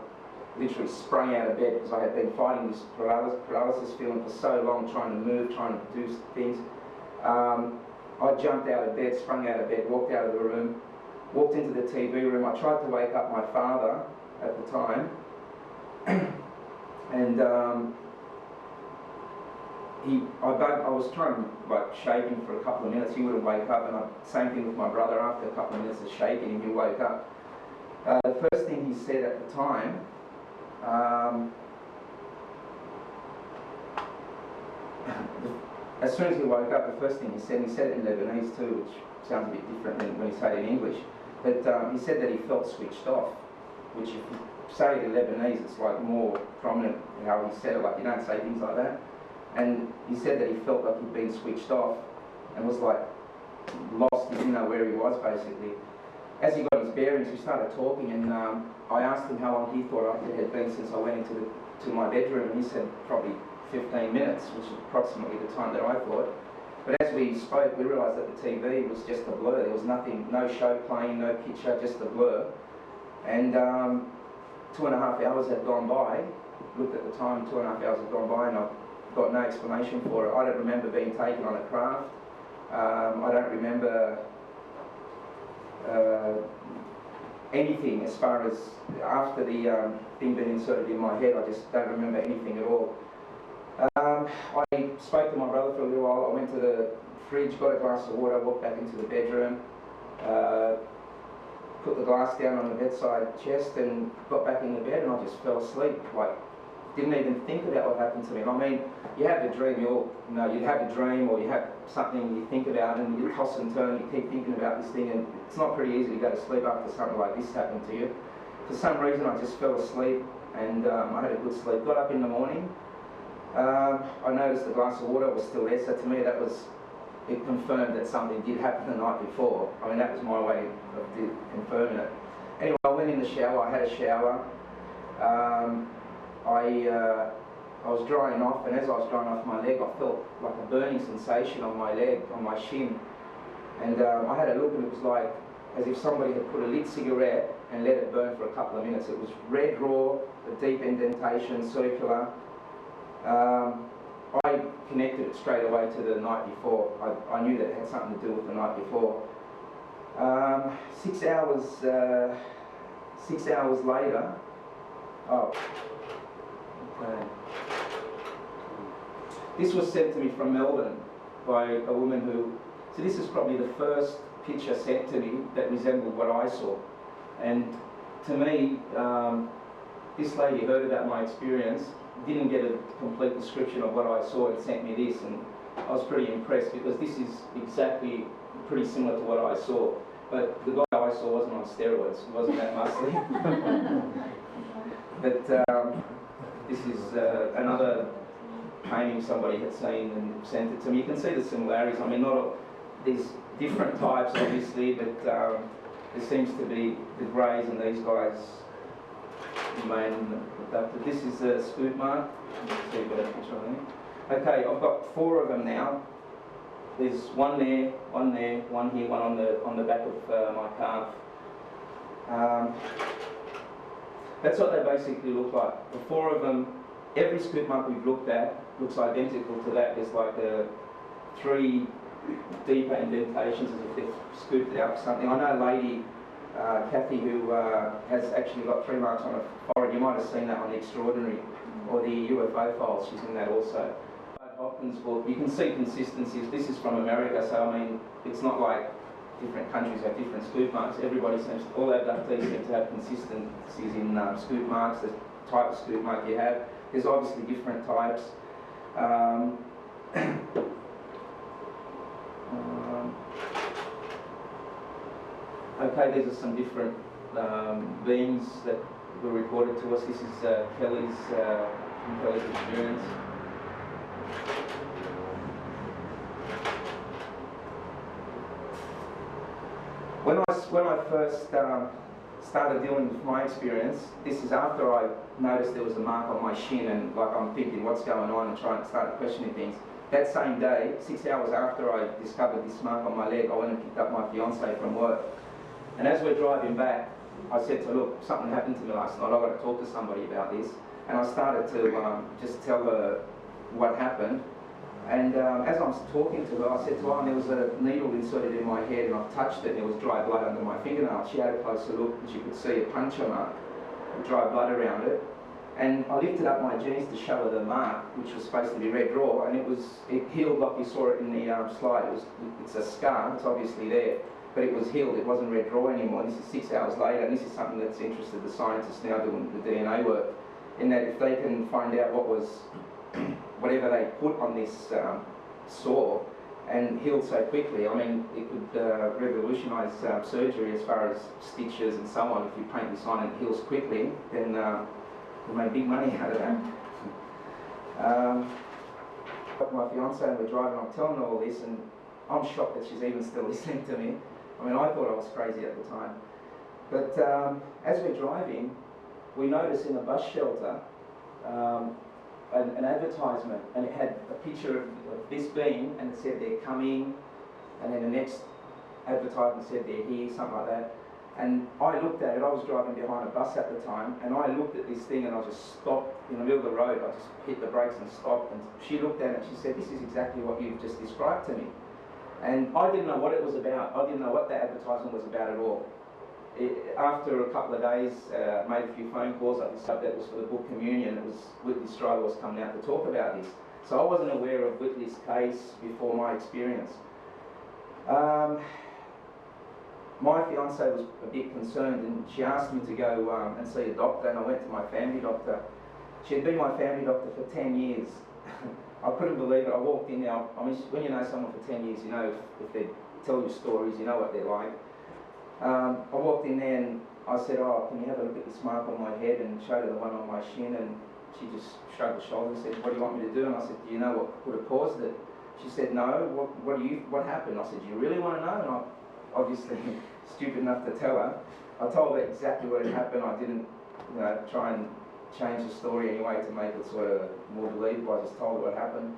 literally sprang out of bed because I had been fighting this paralysis feeling for so long, trying to move, trying to do things. I jumped out of bed, sprung out of bed, walked out of the room, walked into the TV room. I tried to wake up my father at the time, and I was trying to like shake him for a couple of minutes. He wouldn't wake up, and same thing with my brother. After a couple of minutes of shaking him, he woke up. The first thing he said at the time, as soon as he woke up, the first thing he said it in Lebanese too, which sounds a bit different than when he said it in English, but he said that he felt switched off, which if you say it in Lebanese, it's like more prominent how he said it, like you don't say things like that. And he said that he felt like he'd been switched off and was like lost, he didn't know where he was basically. As he got his bearings, we started talking, and I asked him how long he thought it had been since I went into my bedroom, and he said probably 15 minutes, which is approximately the time that I thought. But as we spoke, we realised that the TV was just a blur. There was nothing, no show playing, no picture, just a blur. And 2.5 hours had gone by. Looked at the time, 2.5 hours had gone by, and I got no explanation for it. I don't remember being taken on a craft. I don't remember anything as far as after the thing being inserted in my head. I just don't remember anything at all. I spoke to my brother for a little while. I went to the fridge, got a glass of water, walked back into the bedroom, put the glass down on the bedside chest and got back in the bed, and I just fell asleep. Like, didn't even think about what happened to me. And I mean, you have a dream, you have a dream, or you have something you think about, and you toss and turn, you keep thinking about this thing, and it's not pretty easy to go to sleep after something like this happened to you. For some reason, I just fell asleep, and I had a good sleep. Got up in the morning, I noticed the glass of water was still there, so to me it confirmed that something did happen the night before. I mean, that was my way of confirming it. Anyway, I went in the shower, I had a shower. I was drying off, and as I was drying off my leg, I felt like a burning sensation on my leg, on my shin. And I had a look, and it was like as if somebody had put a lit cigarette and let it burn for a couple of minutes. It was red raw, a deep indentation, circular. I connected it straight away to the night before. I knew that it had something to do with the night before. 6 hours later, this was sent to me from Melbourne by a woman who So this is probably the first picture sent to me that resembled what I saw. And to me, this lady heard about my experience, didn't get a complete description of what I saw and sent me this, and I was pretty impressed because this is exactly pretty similar to what I saw. But the guy I saw wasn't on steroids, he wasn't that muscly. But this is another painting somebody had seen and sent it to me. You can see the similarities. I mean, not all, there's different types obviously, but there seems to be the greys and these guys remain adapted. This is a scoot mark. Let's see a better picture of them. Okay, I've got 4 of them now. There's one there, one here, one on the back of my calf. That's what they basically look like. The 4 of them, every scoot mark we've looked at looks identical to that. There's like 3 deeper indentations as if they've scooped out something. I know a lady, Kathy, who has actually got 3 marks on her forehead. You might have seen that on The Extraordinary or the UFO Files. She's in that also. Hopkins' book, you can see consistencies. This is from America, so I mean, it's not like different countries have different scoop marks. Everybody seems, all abductees seem to have consistencies in scoop marks, the type of scoop mark you have. There's obviously different types. Okay, these are some different beings that were reported to us. This is Kelly's experience. When I first started dealing with my experience, this is after I noticed there was a mark on my shin, and like I'm thinking what's going on and trying to start questioning things. That same day, 6 hours after I discovered this mark on my leg, I went and picked up my fiancée from work. And as we're driving back, I said to her, look, something happened to me last night, I've got to talk to somebody about this. And I started to just tell her what happened. And as I was talking to her, I said to her, there was a needle inserted in my head and I've touched it and there was dry blood under my fingernail. She had a closer look and she could see a puncture mark with dry blood around it. And I lifted up my jeans to show her the mark, which was supposed to be red raw, and it healed like you saw it in the slide. It's a scar, it's obviously there, but it was healed, it wasn't red raw anymore. And this is 6 hours later, and this is something that's interested the scientists now doing the DNA work, in that if they can find out what was whatever they put on this sore and healed so quickly, I mean, it could revolutionise surgery as far as stitches and so on. If you paint this on and it heals quickly, then we'll make big money out of that. My fiancée and we're driving, I'm telling her all this, and I'm shocked that she's even still listening to me. I mean, I thought I was crazy at the time. But as we're driving, we notice in a bus shelter an advertisement, and it had a picture of this being, and it said they're coming, and then the next advertisement said they're here, something like that. And I looked at it, I was driving behind a bus at the time, and I looked at this thing and I just stopped in the middle of the road. I just hit the brakes and stopped, and she looked at it and she said, this is exactly what you've just described to me. And I didn't know what it was about. I didn't know what the advertisement was about at all. After a couple of days, made a few phone calls. I discovered that it was for the book Communion. It was Whitley Strobel was coming out to talk about this. So I wasn't aware of Whitley's case before my experience. My fiancée was a bit concerned, and she asked me to go and see a doctor, and I went to my family doctor. She had been my family doctor for 10 years. I couldn't believe it. I walked in there. I mean, when you know someone for 10 years, you know if they tell you stories, you know what they're like. I walked in there and I said, oh, can you have a look at this mark on my head, and showed her the one on my shin, and she just shrugged her shoulders and said, what do you want me to do? And I said, do you know what could have caused it? She said, no, what happened? I said, do you really want to know? And I obviously stupid enough to tell her. I told her exactly what had happened. I didn't try and change the story anyway to make it sort of more believable. I just told her what happened.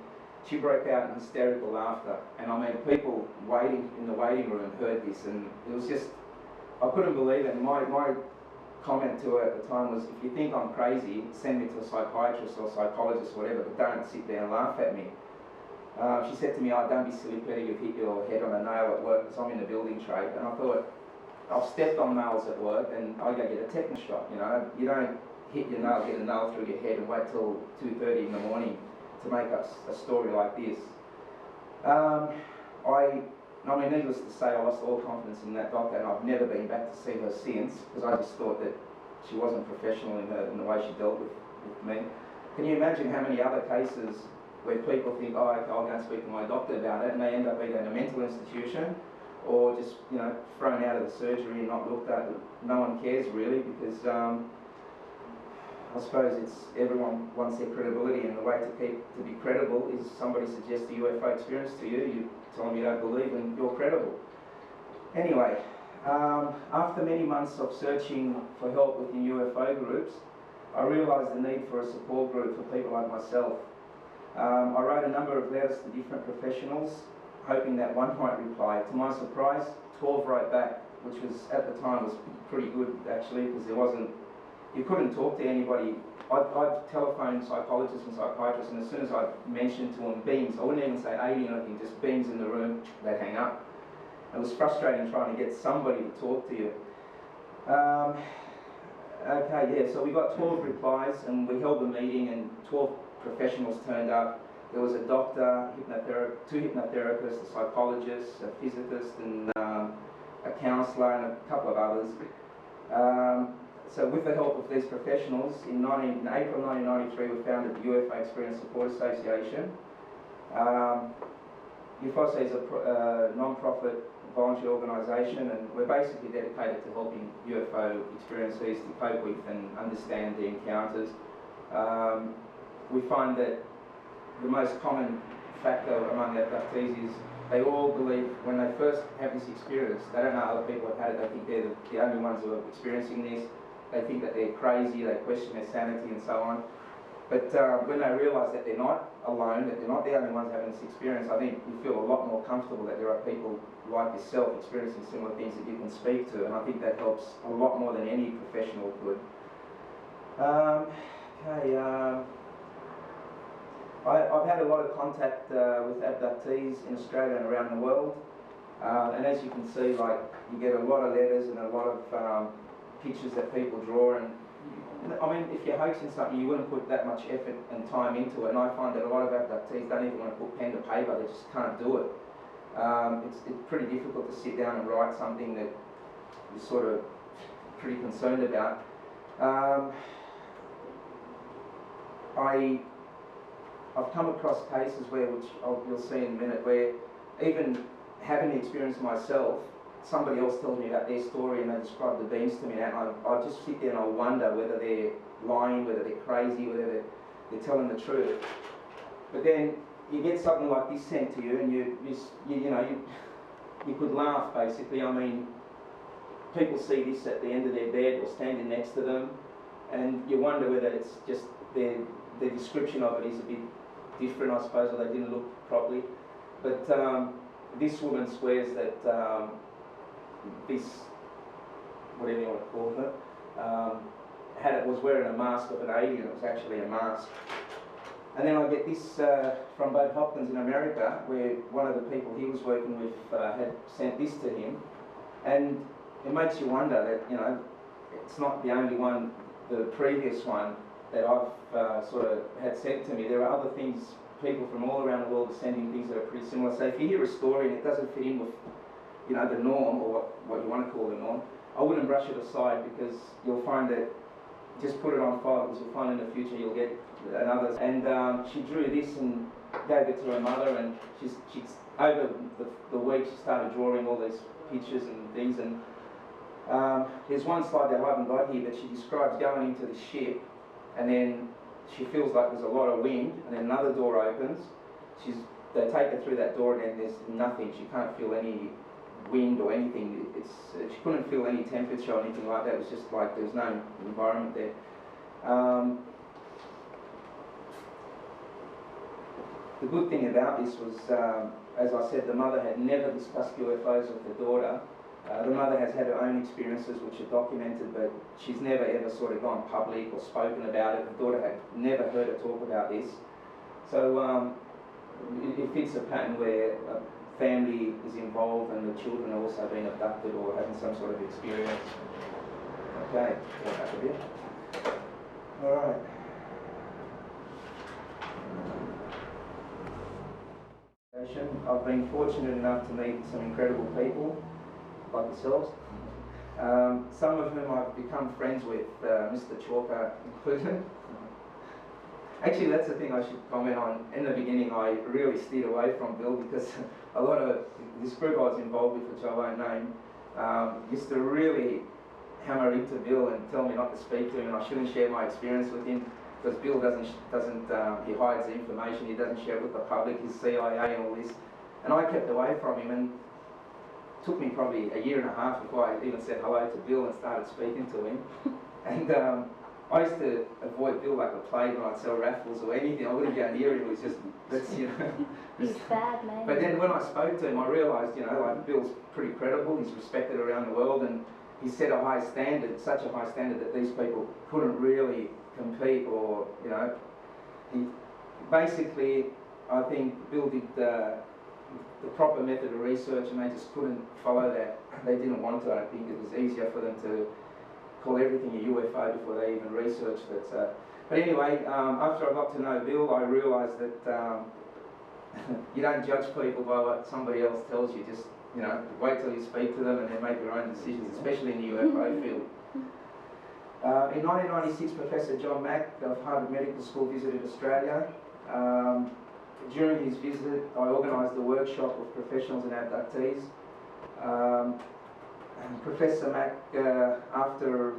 She broke out in hysterical laughter, and I mean, people waiting in the waiting room heard this, and it was just, I couldn't believe it. And my comment to her at the time was, if you think I'm crazy, send me to a psychiatrist or a psychologist or whatever, but don't sit there and laugh at me. She said to me, oh, don't be silly, Peter, you've hit your head on a nail at work, because I'm in the building trade. And I thought, I've stepped on nails at work and I go get a tetanus shot, You don't hit your nail, get a nail through your head and wait till 2:30 in the morning to make up a story like this. I I mean, needless to say, I lost all confidence in that doctor, and I've never been back to see her since, because I just thought that she wasn't professional in the way she dealt with me. Can you imagine how many other cases where people think, oh, okay, I'll go and speak to my doctor about it, and they end up either in a mental institution or just, you know, thrown out of the surgery and not looked at. No one cares really, because I suppose it's everyone wants their credibility, and the way to be credible is somebody suggests a UFO experience to you, you tell them you don't believe, and you're credible. Anyway, after many months of searching for help within UFO groups, I realised the need for a support group for people like myself. I wrote a number of letters to different professionals, hoping that one might reply. To my surprise, 12 wrote back, which was at the time was pretty good actually, because you couldn't talk to anybody. I'd telephone psychologists and psychiatrists, and as soon as I mentioned to them beams, I wouldn't even say alien or anything, just beams in the room, they'd hang up. It was frustrating trying to get somebody to talk to you. Okay, yeah, so we got 12 replies, and we held a meeting, and 12 professionals turned up. There was a doctor, two hypnotherapists, a psychologist, a physicist, and a counsellor, and a couple of others. So with the help of these professionals, in April 1993, we founded the UFO Experience Support Association. UFOSA is a non-profit voluntary organisation, and we're basically dedicated to helping UFO experiencees to cope with and understand the encounters. We find that the most common factor among abductees is they all believe when they first have this experience, they don't know other people have had it, they think they're the only ones who are experiencing this, they think that they're crazy, they question their sanity and so on. But when they realise that they're not alone, that they're not the only ones having this experience, I think you feel a lot more comfortable that there are people like yourself experiencing similar things that you can speak to, and I think that helps a lot more than any professional could. I've had a lot of contact with abductees in Australia and around the world, and as you can see, like, you get a lot of letters and a lot of pictures that people draw, and I mean, if you're hoaxing something, you wouldn't put that much effort and time into it, and I find that a lot of abductees don't even want to put pen to paper, they just can't do it. It's pretty difficult to sit down and write something that you're sort of pretty concerned about. I've come across cases which you'll see in a minute, where even having the experience myself, somebody else tells me about their story and they describe the beams to me, and I just sit there and I wonder whether they're lying, whether they're crazy, whether they're telling the truth. But then you get something like this sent to you, and you could laugh basically. I mean, people see this at the end of their bed or standing next to them, and you wonder whether it's just their description of it is a bit different, I suppose, or they didn't look properly. But this woman swears that this, whatever you want to call her, was wearing a mask of an alien. It was actually a mask. And then I get this from Bob Hopkins in America, where one of the people he was working with had sent this to him, and it makes you wonder that, you know, it's not the only one. The previous one that I've sort of had sent to me, there are other things, people from all around the world are sending things that are pretty similar. So if you hear a story and it doesn't fit in with, you know, the norm, or what you want to call the norm, I wouldn't brush it aside, because you'll find that, just put it on file, because you'll find in the future you'll get another. And she drew this and gave it to her mother, and she's over the week she started drawing all these pictures and things. And there's one slide that I haven't got here, but she describes going into the ship, and then she feels like there's a lot of wind, and then another door opens. They take her through that door, and then there's nothing. She can't feel any wind or anything. She couldn't feel any temperature or anything like that. It was just like there was no environment there. The good thing about this was, as I said, the mother had never discussed UFOs with the daughter. The mother has had her own experiences which are documented, but she's never ever sort of gone public or spoken about it. The daughter had never heard her talk about this. So it fits a pattern where a family is involved and the children are also being abducted or having some sort of experience. Okay, go back a bit. All right. presentation. I've been fortunate enough to meet some incredible people like yourselves, some of whom I've become friends with, Mr. Chalker included. Actually, that's the thing I should comment on. In the beginning, I really steered away from Bill because a lot of this group I was involved with, which I won't name, used to really hammer into Bill and tell me not to speak to him, and I shouldn't share my experience with him because Bill he hides the information, he doesn't share it with the public, his CIA and all this. And I kept away from him, and it took me probably a year and a half before I even said hello to Bill and started speaking to him. And I used to avoid Bill like the plague when I'd sell raffles or anything. I wouldn't go near him. It was just, He's bad, man. But then when I spoke to him, I realised, like Bill's pretty credible. He's respected around the world, and he set a high standard, such a high standard that these people couldn't really compete, or he basically, I think Bill did the proper method of research, and they just couldn't follow that. They didn't want to. I think it was easier for them to call everything a UFO before they even researched it. But anyway, after I got to know Bill, I realised that you don't judge people by what somebody else tells you. Just wait till you speak to them and then make your own decisions, especially in the UFO field. In 1996, Professor John Mack of Harvard Medical School visited Australia. During his visit, I organised a workshop with professionals and abductees. Professor Mack, after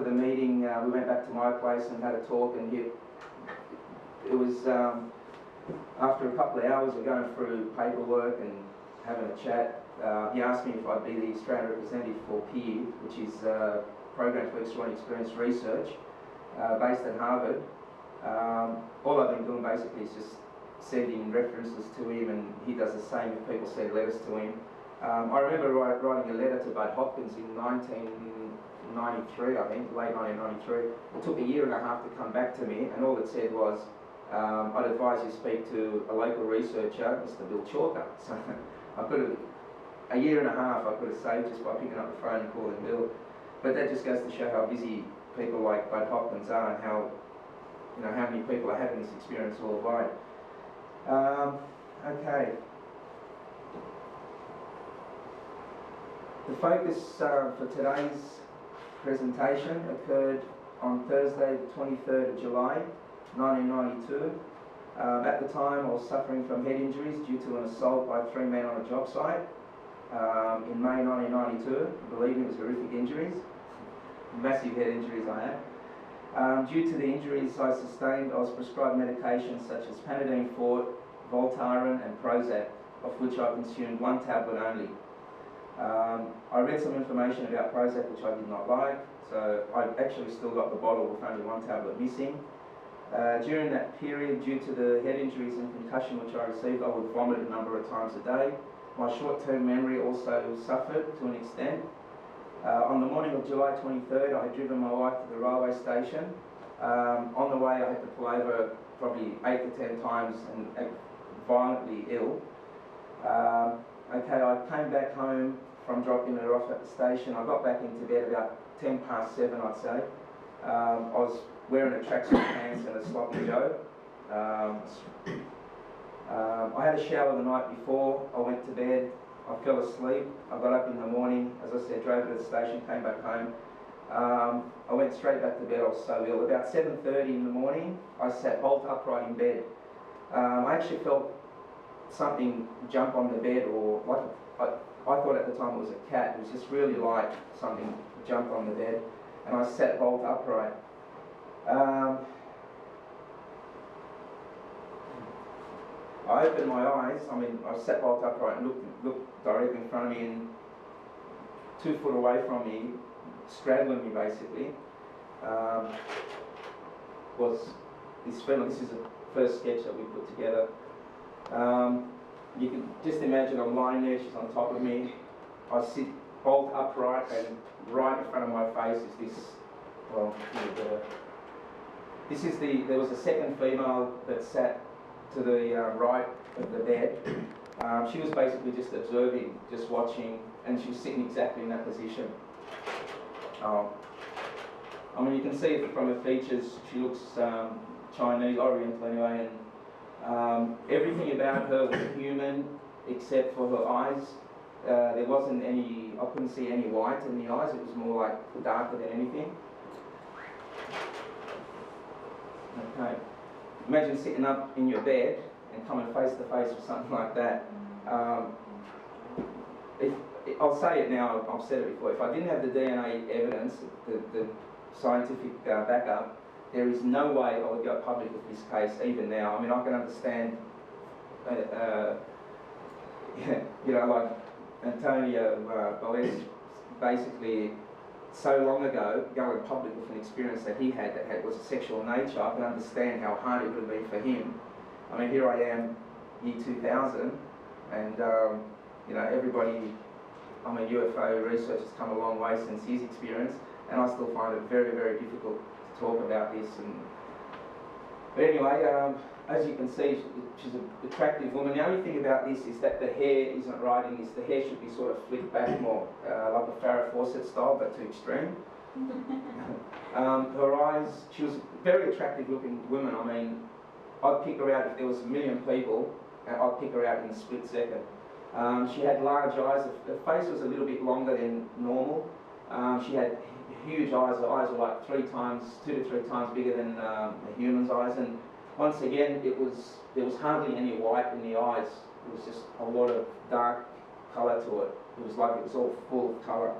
the meeting, we went back to my place and had a talk, and it was after a couple of hours of going through paperwork and having a chat, he asked me if I'd be the Australian representative for PEER, which is Program for Extraordinary Experience Research, based at Harvard. All I've been doing basically is just sending references to him, and he does the same if people send letters to him. I remember writing a letter to Bud Hopkins in 1993, I think, late 1993. It took a year and a half to come back to me, and all it said was, I'd advise you speak to a local researcher, Mr. Bill Chalker. So a year and a half I could have saved just by picking up the phone and calling Bill. But that just goes to show how busy people like Bud Hopkins are, and how many people are having this experience worldwide. Okay. The focus for today's presentation occurred on Thursday, the 23rd of July, 1992. At the time, I was suffering from head injuries due to an assault by 3 men on a job site. In May 1992, believe me, it was horrific injuries, massive head injuries I had. Due to the injuries I sustained, I was prescribed medications such as Panadine Forte, Voltaren and Prozac, of which I consumed 1 tablet only. I read some information about Prozac which I did not like, so I actually still got the bottle with only 1 tablet missing. During that period, due to the head injuries and concussion which I received, I would vomit a number of times a day. My short-term memory also suffered to an extent. On the morning of July 23rd, I had driven my wife to the railway station. On the way, I had to pull over probably 8 to 10 times and violently ill. Okay, I came back home from dropping her off at the station. I got back into bed about 7:10, I'd say. I was wearing a tracksuit pants and a sloppy Joe. I had a shower the night before. I went to bed. I fell asleep. I got up in the morning, as I said, drove to the station, came back home. I went straight back to bed. I was so ill. About 7:30 in the morning, I sat bolt upright in bed. I actually felt something jump on the bed, or like I thought at the time it was a cat. It was just really like something jump on the bed, and I sat bolt upright. I opened my eyes. I sat bolt upright and looked directly in front of me, and 2 foot away from me, straddling me basically, was this fellow. This is the first sketch that we put together. You can just imagine I'm lying there, she's on top of me. I sit bolt upright, and right in front of my face is this, there was a second female that sat to the right of the bed. She was basically just observing, just watching, and she was sitting exactly in that position. You can see from her features, she looks Chinese, Oriental anyway, and Everything about her was human except for her eyes. There wasn't any, I couldn't see any white in the eyes, it was more like darker than anything. Okay. Imagine sitting up in your bed and coming face to face with something like that. I'll say it now, I've said it before, if I didn't have the DNA evidence, the scientific backup, there is no way I would go public with this case even now. I mean, I can understand, you know, like Antonio Balez basically so long ago going public with an experience that he had that was a sexual nature. I can understand how hard it would have been for him. I mean, here I am, year 2000, and you know, everybody, I mean, UFO research has come a long way since his experience, and I still find it very, very difficult to talk about this. But anyway, as you can see, she's an attractive woman. The only thing about this is that the hair isn't right in this. The hair should be sort of flicked back more, like a Farrah Fawcett style, but too extreme. Her eyes, she was a very attractive looking woman. I mean, I'd pick her out if there was a million people, and I'd pick her out in a split second. She had large eyes. Her face was a little bit longer than normal. She had huge eyes. Her eyes were like 2 to 3 times bigger than a human's eyes. And once again, there was hardly any white in the eyes. It was just a lot of dark colour to it. It was like it was all full of colour.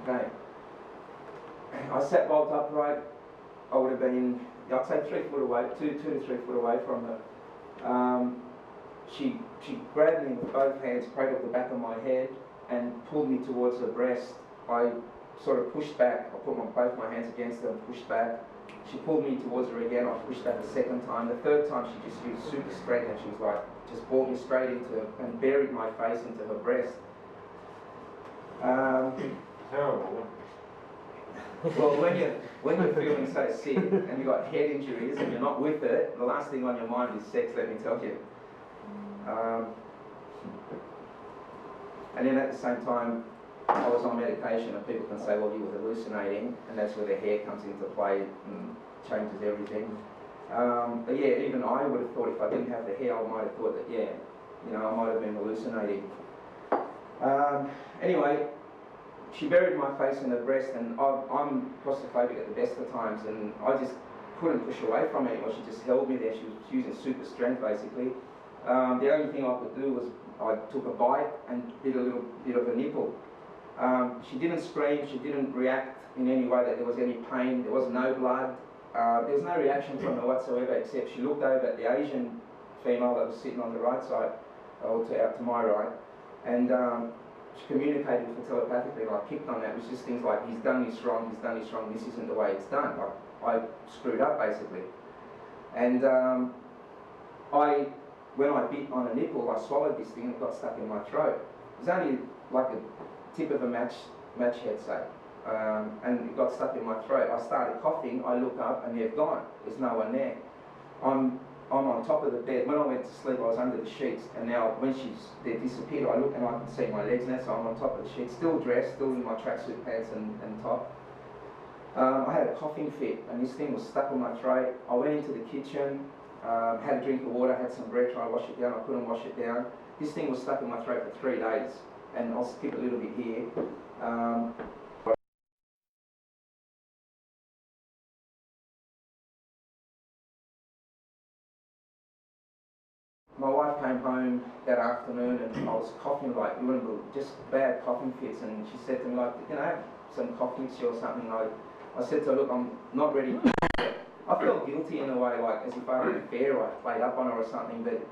Okay. I sat bolt upright. I would have been, I'd say 3 foot away, 2 to 3 foot away from her. She grabbed me with both hands, cradled the back of my head, and pulled me towards her breast. I sort of pushed back. I put both my hands against her and pushed back. She pulled me towards her again. I pushed back a second time. The third time she just used super strength, and she was like, just brought me straight into and buried my face into her breast. Terrible. Well, when you're feeling so sick and you've got head injuries and you're not with it, the last thing on your mind is sex, let me tell you. And then at the same time, I was on medication, and people can say, well, you were hallucinating, and that's where the hair comes into play and changes everything. But yeah, even I would have thought if I didn't have the hair, I might have thought that, yeah, you know, I might have been hallucinating. Anyway, she buried my face in her breast, and I'm claustrophobic at the best of times, and I just couldn't push away from it anymore. She just held me there. She was using super strength, basically. The only thing I could do was I took a bite and bit a little bit of a nipple. She didn't scream. She didn't react in any way that there was any pain. There was no blood. There was no reaction from her whatsoever, except she looked over at the Asian female that was sitting on the right side, or out to my right, and she communicated with her telepathically, and I picked on that. It was just things like, he's done this wrong, this isn't the way it's done. Like, I screwed up, basically. And when I bit on a nipple, I swallowed this thing and it got stuck in my throat. It was only like a tip of a match head, say. And it got stuck in my throat. I started coughing, I look up and they're gone. There's no one there. I'm on top of the bed. When I went to sleep, I was under the sheets, and now when they disappeared, I look and I can see my legs now, so I'm on top of the sheets, still dressed, still in my tracksuit pants and top. I had a coughing fit, and this thing was stuck in my throat. I went into the kitchen, had a drink of water, had some bread, tried to wash it down. I couldn't wash it down. This thing was stuck in my throat for 3 days, and I'll skip a little bit here. My wife came home that afternoon and I was coughing like, you wouldn't believe, just bad coughing fits, and she said to me like, you know, have some cough mixture or something. Like, I said to her, look, I'm not ready. I felt guilty in a way, like as if I had an affair, I played up on her or something, but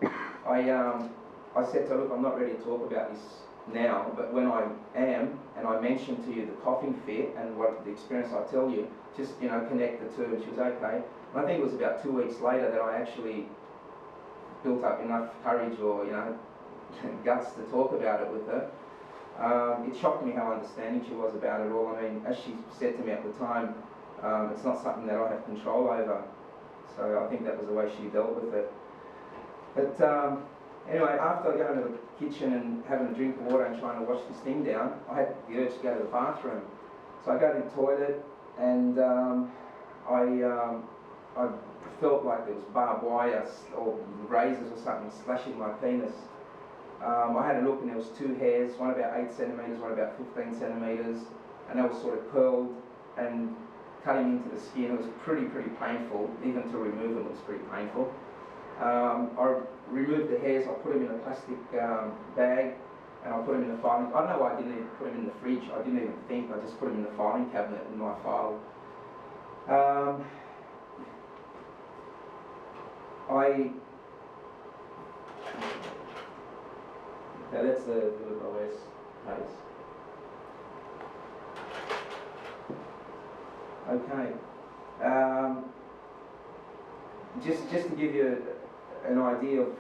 I said to her, look, I'm not ready to talk about this now, but when I am, and I mention to you the coughing fit and what the experience I tell you, just, you know, connect the two, and she was okay. And I think it was about 2 weeks later that I actually built up enough courage or, you know, guts to talk about it with her. It shocked me how understanding she was about it all. I mean, as she said to me at the time, it's not something that I have control over. So I think that was the way she dealt with it. But anyway, after going to the kitchen and having a drink of water and trying to wash this thing down, I had the urge to go to the bathroom. So I go to the toilet, and I felt like there was barbed wire or razors or something slashing my penis. I had a look and there was two hairs, one about 8 centimetres, one about 15 centimetres, and they were sort of curled and cutting into the skin. It was pretty painful. Even to remove them, it was pretty painful. I removed the hairs, I put them in a plastic bag, and I put them in the filing. I don't know why I didn't even put them in the fridge. I didn't even think. I just put them in the filing cabinet in my file. That's the OS case. Okay. Just to give you an idea of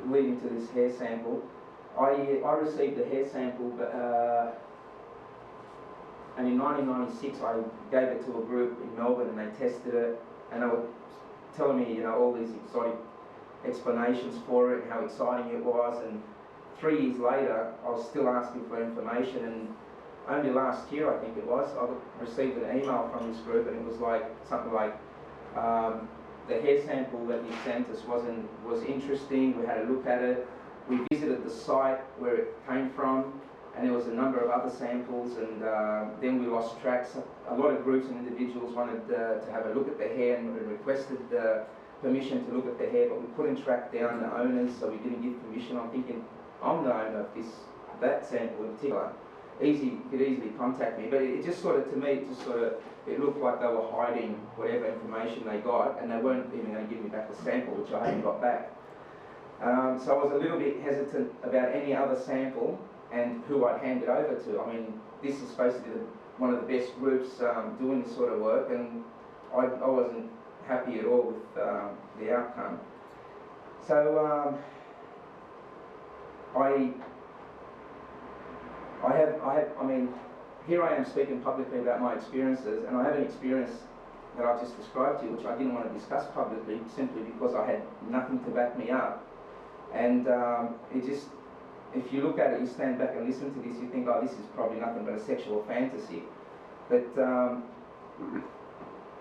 leading to this hair sample, I received a hair sample, and in 1996 I gave it to a group in Melbourne and they tested it, and they were telling me, you know, all these exotic explanations for it and how exciting it was. And 3 years later, I was still asking for information, and only last year, I think it was, I received an email from this group, and it was like something like, the hair sample that you sent us was interesting. We had a look at it. We visited the site where it came from, and there was a number of other samples, and then we lost track. So a lot of groups and individuals wanted to have a look at the hair and requested permission to look at the hair, but we couldn't track down the owners, so we didn't give permission. I'm thinking, I'm the owner of that sample in particular. You could easily contact me, but it just sort of, to me, it looked like they were hiding whatever information they got, and they weren't even going to give me back the sample, which I hadn't got back. So I was a little bit hesitant about any other sample and who I'd hand it over to. I mean, this is supposed to be one of the best groups doing this sort of work, and I wasn't happy at all with the outcome. So I mean, here I am speaking publicly about my experiences, and I have an experience that I've just described to you, which I didn't want to discuss publicly simply because I had nothing to back me up. And it just, if you look at it, you stand back and listen to this, you think, oh, this is probably nothing but a sexual fantasy. But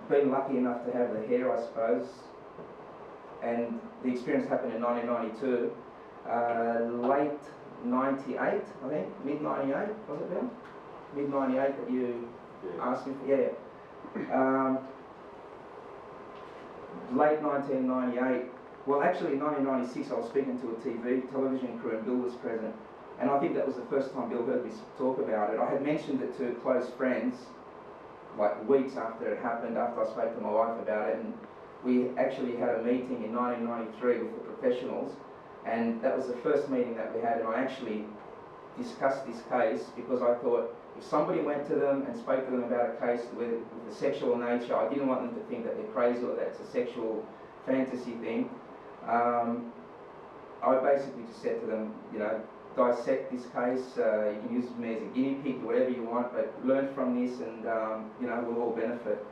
been lucky enough to have the hair, I suppose, and the experience happened in 1992, late 98, I think, mid-98, was it, Bill? Mid-98 that you asked me for, yeah. Late 1998, well actually in 1996 I was speaking to a television crew and Bill was present, and I think that was the first time Bill heard me talk about it. I had mentioned it to close friends like weeks after it happened, after I spoke to my wife about it, and we actually had a meeting in 1993 with the professionals, and that was the first meeting that we had, and I actually discussed this case because I thought if somebody went to them and spoke to them about a case with a sexual nature, I didn't want them to think that they're crazy or that it's a sexual fantasy thing. I basically just said to them, you know, dissect this case, you can use me as a guinea pig, whatever you want, but learn from this and, you know, we'll all benefit.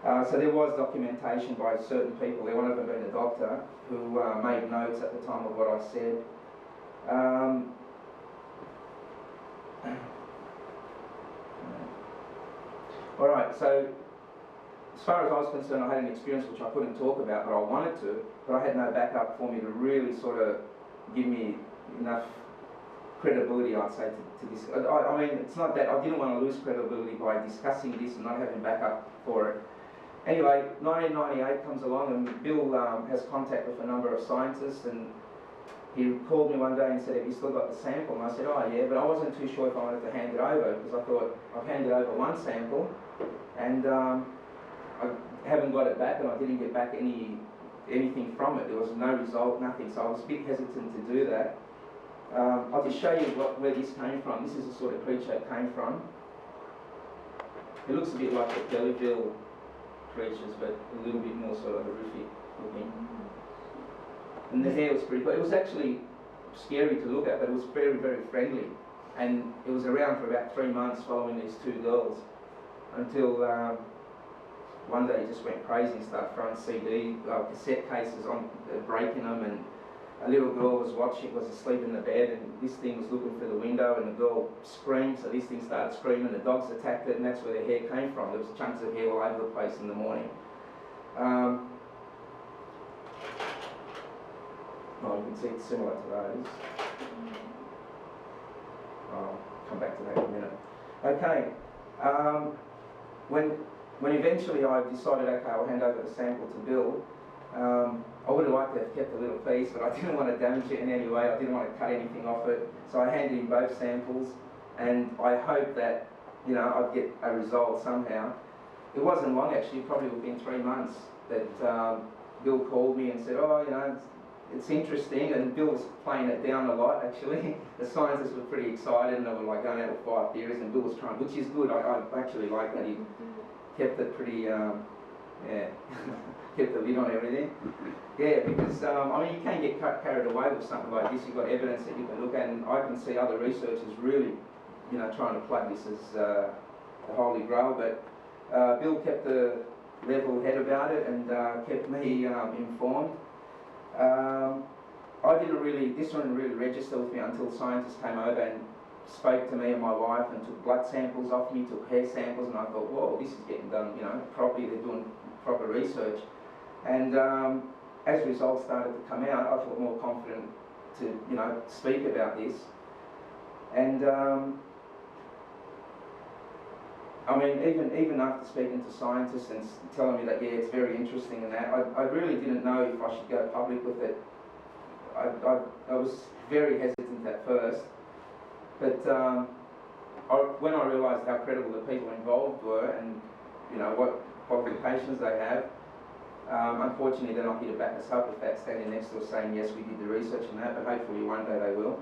So there was documentation by certain people, one of them being a doctor, who made notes at the time of what I said. Alright, so as far as I was concerned, I had an experience which I couldn't talk about, but I wanted to, but I had no backup for me to really sort of give me enough credibility, I'd say, to this. I mean, it's not that I didn't want to lose credibility by discussing this and not having backup for it. Anyway, 1998 comes along and Bill has contact with a number of scientists, and he called me one day and said, have you still got the sample? And I said, oh yeah, but I wasn't too sure if I wanted to hand it over because I thought I've handed over one sample and I haven't got it back and I didn't get back anything from it. There was no result, nothing, so I was a bit hesitant to do that. I'll just show you where this came from. This is the sort of creature it came from. It looks a bit like the Jellyville creatures, but a little bit more sort of horrific looking. And the hair was pretty good. It was actually scary to look at, but it was very, very friendly. And it was around for about 3 months following these two girls until one day it just went crazy and started throwing cassette cases on, breaking them, and a little girl was asleep in the bed, and this thing was looking through the window, and the girl screamed, so this thing started screaming, the dogs attacked it, and that's where the hair came from. There was chunks of hair all over the place in the morning. Well, you can see it's similar to those. I'll come back to that in a minute. Okay, when eventually I decided, okay, I'll hand over the sample to Bill, I would have liked to have kept a little piece, but I didn't want to damage it in any way. I didn't want to cut anything off it. So I handed him both samples, and I hoped that, you know, I'd get a result somehow. It wasn't long actually, probably within 3 months, that Bill called me and said, oh, you know, it's interesting, and Bill was playing it down a lot actually. The scientists were pretty excited, and they were like going out with 5 theories, and Bill was trying, which is good. I actually like that he kept it pretty, yeah, kept the lid on everything. Yeah, because I mean, you can get carried away with something like this. You've got evidence that you can look at, and I can see other researchers really, you know, trying to plug this as the holy grail. But Bill kept a level head about it and kept me informed. This didn't really register with me until scientists came over and spoke to me and my wife and took blood samples off me, took hair samples, and I thought, whoa, this is getting done, you know, properly. They're doing proper research. And as results started to come out, I felt more confident to, you know, speak about this. And I mean, even after speaking to scientists and telling me that, yeah, it's very interesting and that, I really didn't know if I should go public with it. I was very hesitant at first, but when I realised how credible the people involved were and, you know, what qualifications they have, unfortunately they're not here to back us up with that, standing next to us saying, yes, we did the research and that, but hopefully one day they will.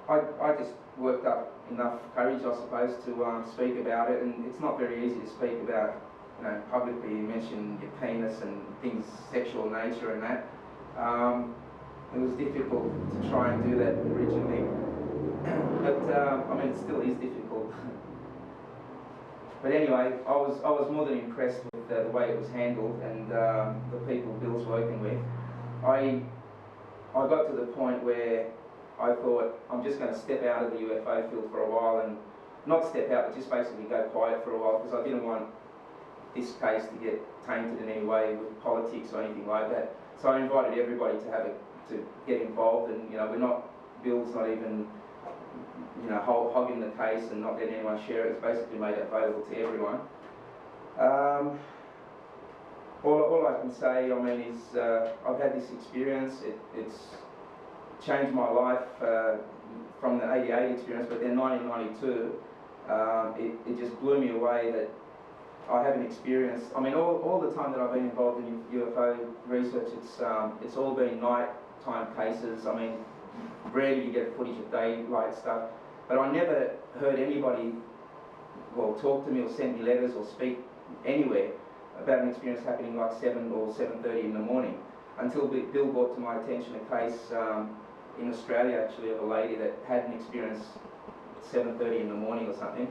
I just worked up enough courage, I suppose, to speak about it, and it's not very easy to speak about, you know, publicly. You mention your penis and things, sexual nature and that. It was difficult to try and do that originally, but I mean, it still is difficult. But anyway, I was more than impressed with the way it was handled and the people Bill's working with. I got to the point where I thought, I'm just going to step out of the UFO field for a while, and not step out, but just basically go quiet for a while, because I didn't want this case to get tainted in any way with politics or anything like that. So I invited everybody to get involved, and, you know, Bill's not even, you know, hogging the case and not letting anyone share it. It's basically made it available to everyone. All I can say, I mean, is I've had this experience. It's changed my life from the 88 experience, but then 1992, it just blew me away that I haven't experienced. I mean, all the time that I've been involved in UFO research, it's all been nighttime cases. I mean, rarely you get footage of daylight stuff, but I never heard anybody, well, talk to me or send me letters or speak anywhere about an experience happening like 7 or 7:30 in the morning, until Bill brought to my attention a case in Australia, actually, of a lady that had an experience at 7:30 in the morning or something.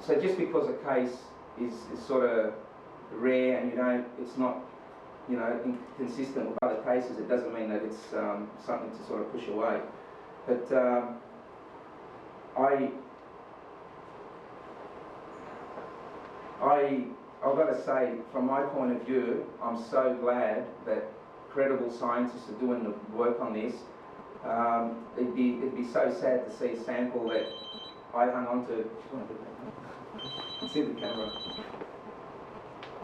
So just because a case is sort of rare and it's not, you know, inconsistent with other cases, it doesn't mean that it's something to sort of push away. But I've got to say, from my point of view, I'm so glad that credible scientists are doing the work on this. It'd be so sad to see a sample that I hung on to. See the camera.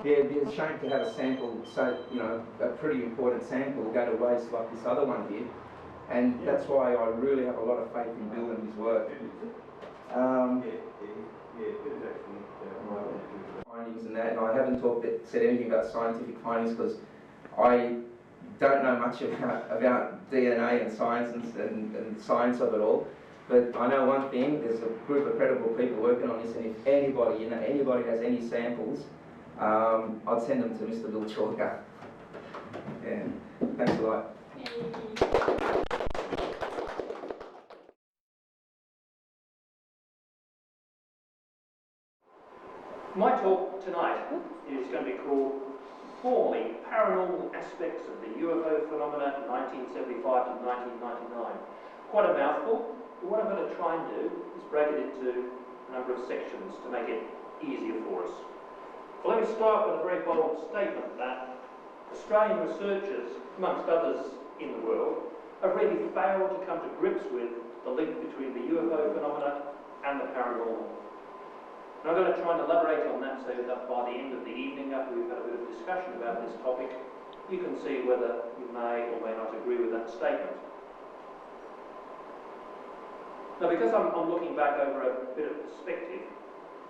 Yeah, it'd be a shame to have a sample, so, you know, a pretty important sample go to waste like this other one did. And that's why I really have a lot of faith in Bill and his work. Findings and that, and I haven't said anything about scientific findings because I don't know much about DNA and science and science of it all. But I know one thing: there's a group of credible people working on this, and if anybody, anybody has any samples, I'd send them to Mr. Bill Chalker. Yeah, thanks a lot. My talk tonight is going to be called formally paranormal aspects of the UFO phenomena 1975 to 1999. Quite a mouthful, but what I'm going to try and do is break it into a number of sections to make it easier for us. Well, let me start with a very bold statement that Australian researchers, amongst others in the world, have really failed to come to grips with the link between the UFO phenomena and the paranormal. And I'm going to try and elaborate on that so that by the end of the evening, after we've had a bit of discussion about this topic, you can see whether you may or may not agree with that statement. Now, because I'm looking back over a bit of perspective,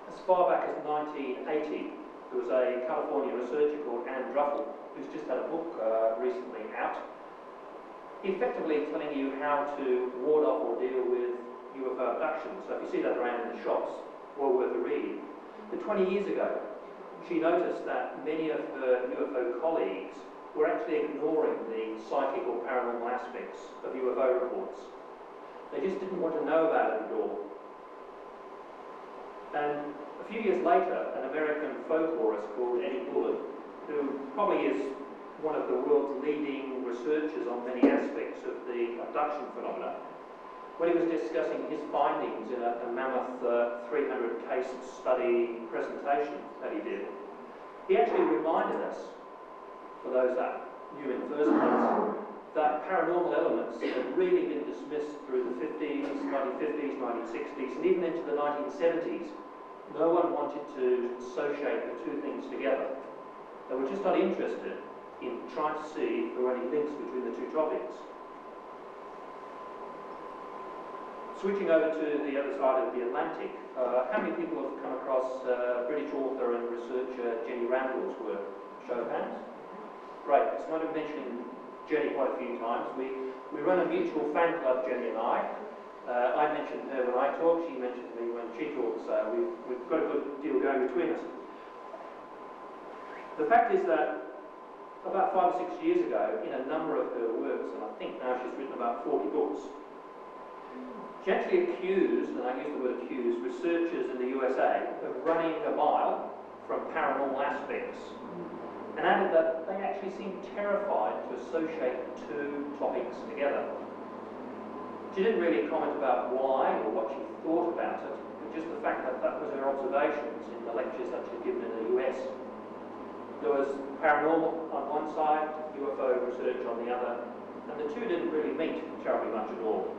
as far back as 1980, there was a California researcher called Anne Druffel, who's just had a book recently out, effectively telling you how to ward off or deal with UFO abductions. So if you see that around in the shops, well worth a read. But 20 years ago, she noticed that many of her UFO colleagues were actually ignoring the psychic or paranormal aspects of UFO reports. They just didn't want to know about it at all. And a few years later, an American folklorist called Eddie Bullard, who probably is one of the world's leading researchers on many aspects of the abduction phenomena, when he was discussing his findings in a mammoth 300 case study presentation that he did, he actually reminded us, for those that knew in the first place, that paranormal elements had really been dismissed through the 50s, 1950s, 1960s, and even into the 1970s. No one wanted to associate the two things together. They were just not interested in trying to see if there were any links between the two topics. Switching over to the other side of the Atlantic, how many people have come across British author and researcher Jenny Randall's work? Show of hands? Great, it's not mentioning Jenny quite a few times. We run a mutual fan club, Jenny and I. I mentioned her when I talk, she mentioned me when she talks, so we've got a good deal going between us. The fact is that about 5 or 6 years ago, in a number of her works, and I think now she's written about 40 books, she actually accused, and I use the word accused, researchers in the USA of running a mile from paranormal aspects, and added that they actually seemed terrified to associate the two topics together. She didn't really comment about why or what she thought about it, but just the fact that that was her observations in the lectures that she'd given in the US. There was paranormal on one side, UFO research on the other, and the two didn't really meet terribly much at all.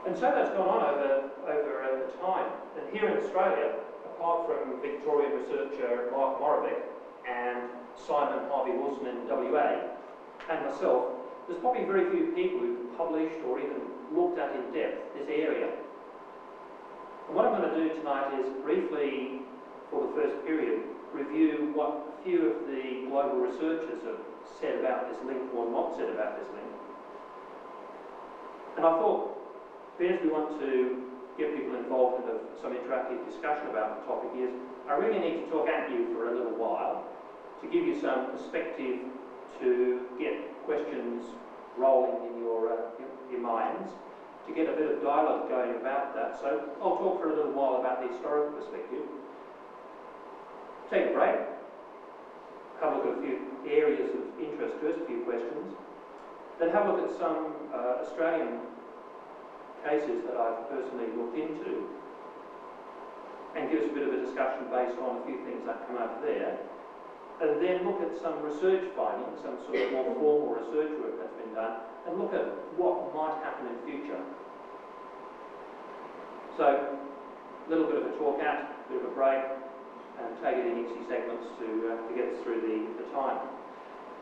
And so that's gone on over the time. And here in Australia, apart from Victorian researcher Mark Moravec and Simon Harvey Wilson in WA, and myself, there's probably very few people who've published or even looked at in depth this area. And what I'm going to do tonight is briefly, for the first period, review what a few of the global researchers have said about this link or not said about this link. And I thought, being as we want to get people involved in some interactive discussion about the topic, is I really need to talk at you for a little while to give you some perspective, to get questions rolling in your minds, to get a bit of dialogue going about that. So I'll talk for a little while about the historical perspective, take a break, have a look at a few areas of interest to us, a few questions, then have a look at some Australian cases that I've personally looked into, and give us a bit of a discussion based on a few things that come out there, and then look at some research findings, some sort of more formal research work that's been done, and look at what might happen in future. So, a little bit of a talk out, a bit of a break, and take it in easy segments to get us through the time.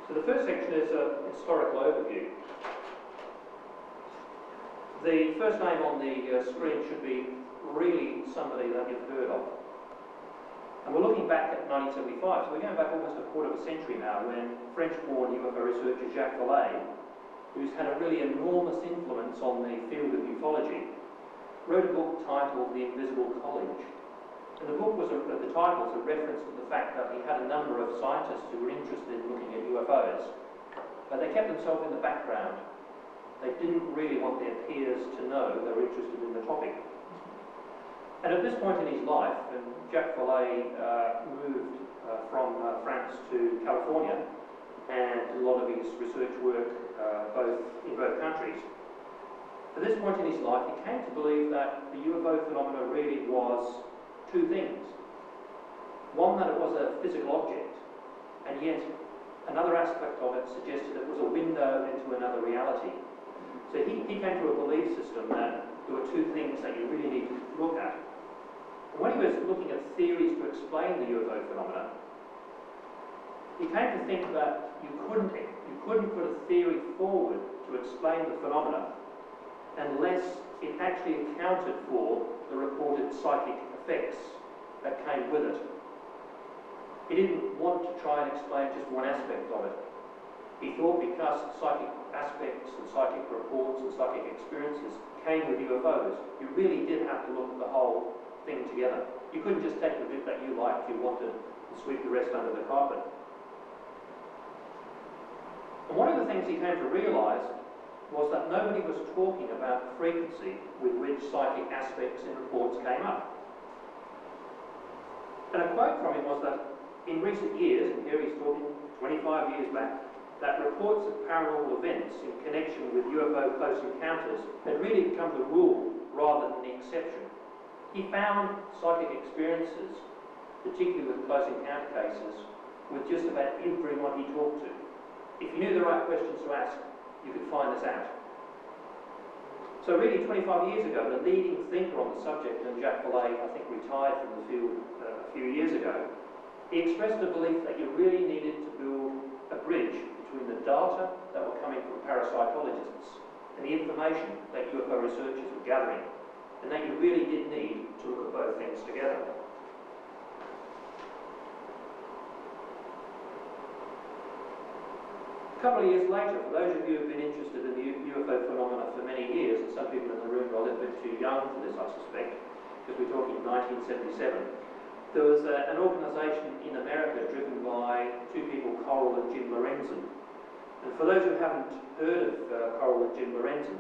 So the first section is a historical overview. The first name on the screen should be really somebody that you've heard of. And we're looking back at 1975, so we're going back almost a quarter of a century now, when French-born UFO researcher Jacques Vallée, who's had a really enormous influence on the field of ufology, wrote a book titled The Invisible College. And the book was, the title was a reference to the fact that he had a number of scientists who were interested in looking at UFOs, but they kept themselves in the background. They didn't really want their peers to know they were interested in the topic. And at this point in his life, and Jacques Vallée moved from France to California, and a lot of his research work in both countries. At this point in his life, he came to believe that the UFO phenomena really was two things. One, that it was a physical object, and yet another aspect of it suggested it was a window into another reality. So he came to a belief system that there were two things that you really need to look at. And when he was looking at theories to explain the UFO phenomena, he came to think that you couldn't put a theory forward to explain the phenomena unless it actually accounted for the reported psychic effects that came with it. He didn't want to try and explain just one aspect of it. He thought because psychic aspects and psychic reports and psychic experiences came with UFOs, you really did have to look at the whole thing together. You couldn't just take the bit that you liked, you wanted, and sweep the rest under the carpet. And one of the things he came to realise was that nobody was talking about the frequency with which psychic aspects in reports came up. And a quote from him was that in recent years, and here he's talking 25 years back, that reports of paranormal events in connection with UFO close encounters had really become the rule rather than the exception. He found psychic experiences, particularly with close encounter cases, with just about everyone he talked to. If you knew the right questions to ask, you could find this out. So really 25 years ago, the leading thinker on the subject, and Jacques Vallée, I think, retired from the field a few years ago, he expressed the belief that you really needed to build a bridge between the data that were coming from parapsychologists and the information that UFO researchers were gathering, and that you really did need to look at both things together. A couple of years later, for those of you who have been interested in the UFO phenomena for many years, and some people in the room are a little bit too young for this, I suspect, because we're talking 1977, there was an organisation in America driven by two people, Coral and Jim Lorenzen. And for those who haven't heard of Coral and Jim Lorenzen,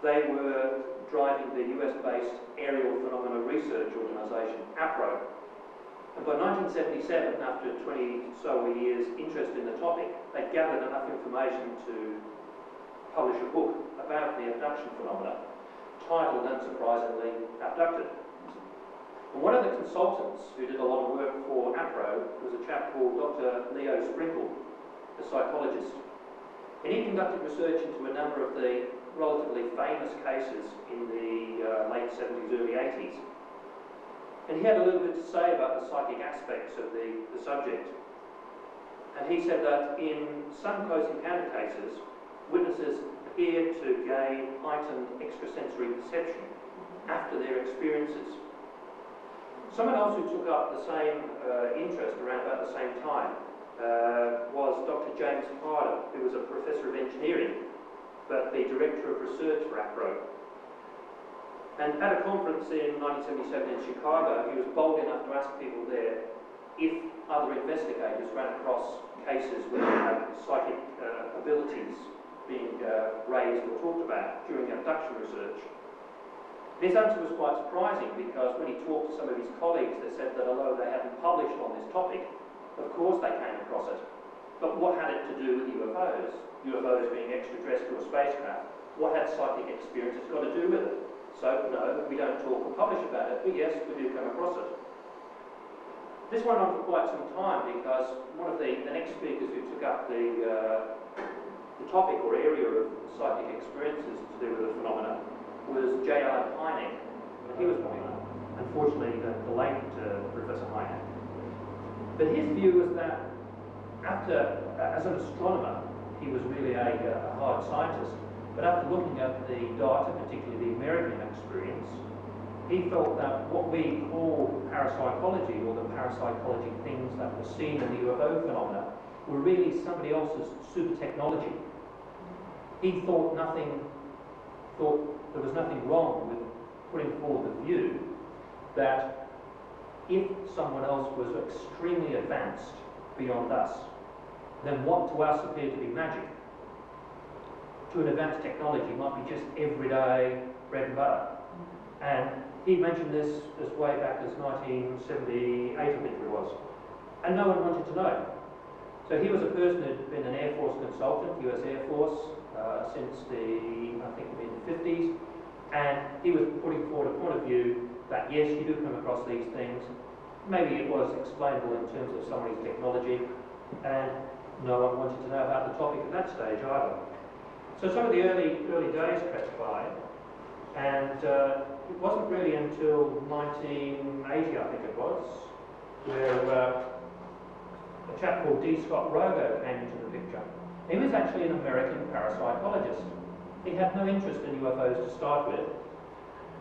they were driving the US-based Aerial Phenomena Research Organisation, APRO. And by 1977, after 20 so years interest in the topic, they gathered enough information to publish a book about the abduction phenomena, titled, unsurprisingly, Abducted. And one of the consultants who did a lot of work for APRO was a chap called Dr. Leo Sprinkle, a psychologist. And he conducted research into a number of the relatively famous cases in the late 70s, early 80s. And he had a little bit to say about the psychic aspects of the subject. And he said that in some close encounter cases, witnesses appeared to gain heightened extrasensory perception after their experiences. Someone else who took up the same interest around about the same time was Dr. James Carter, who was a professor of engineering, but the director of research for APRO. And at a conference in 1977 in Chicago, he was bold enough to ask people there if other investigators ran across cases where they had psychic abilities being raised or talked about during abduction research. And his answer was quite surprising, because when he talked to some of his colleagues, they said that although they hadn't published on this topic, of course they came across it. But what had it to do with UFOs? UFOs being extraterrestrial spacecraft. What had psychic experiences got to do with it? So, no, we don't talk or publish about it, but yes, we do come across it. This went on for quite some time, because one of the next speakers who took up the topic or area of psychic experiences to do with the phenomena was J. Allen Hynek, and he was unfortunately the late Professor Hynek. But his view was that as an astronomer, he was really a hard scientist. But after looking at the data, particularly the American experience, he felt that what we call parapsychology, or the parapsychology things that were seen in the UFO phenomena, were really somebody else's super technology. He thought there was nothing wrong with putting forward the view that if someone else was extremely advanced beyond us, then what to us appeared to be magic, to an advanced technology might be just everyday bread and butter. And he mentioned this as way back as 1978, I think it was. and no one wanted to know. So he was a person who'd been an Air Force consultant, US Air Force, since the, I think, mid-50s, and he was putting forward a point of view that yes, you do come across these things, maybe it was explainable in terms of somebody's technology, and no one wanted to know about the topic at that stage either. So some of the early days crept by, and it wasn't really until 1980, I think it was, where a chap called D. Scott Rogo came into the picture. He was actually an American parapsychologist. He had no interest in UFOs to start with.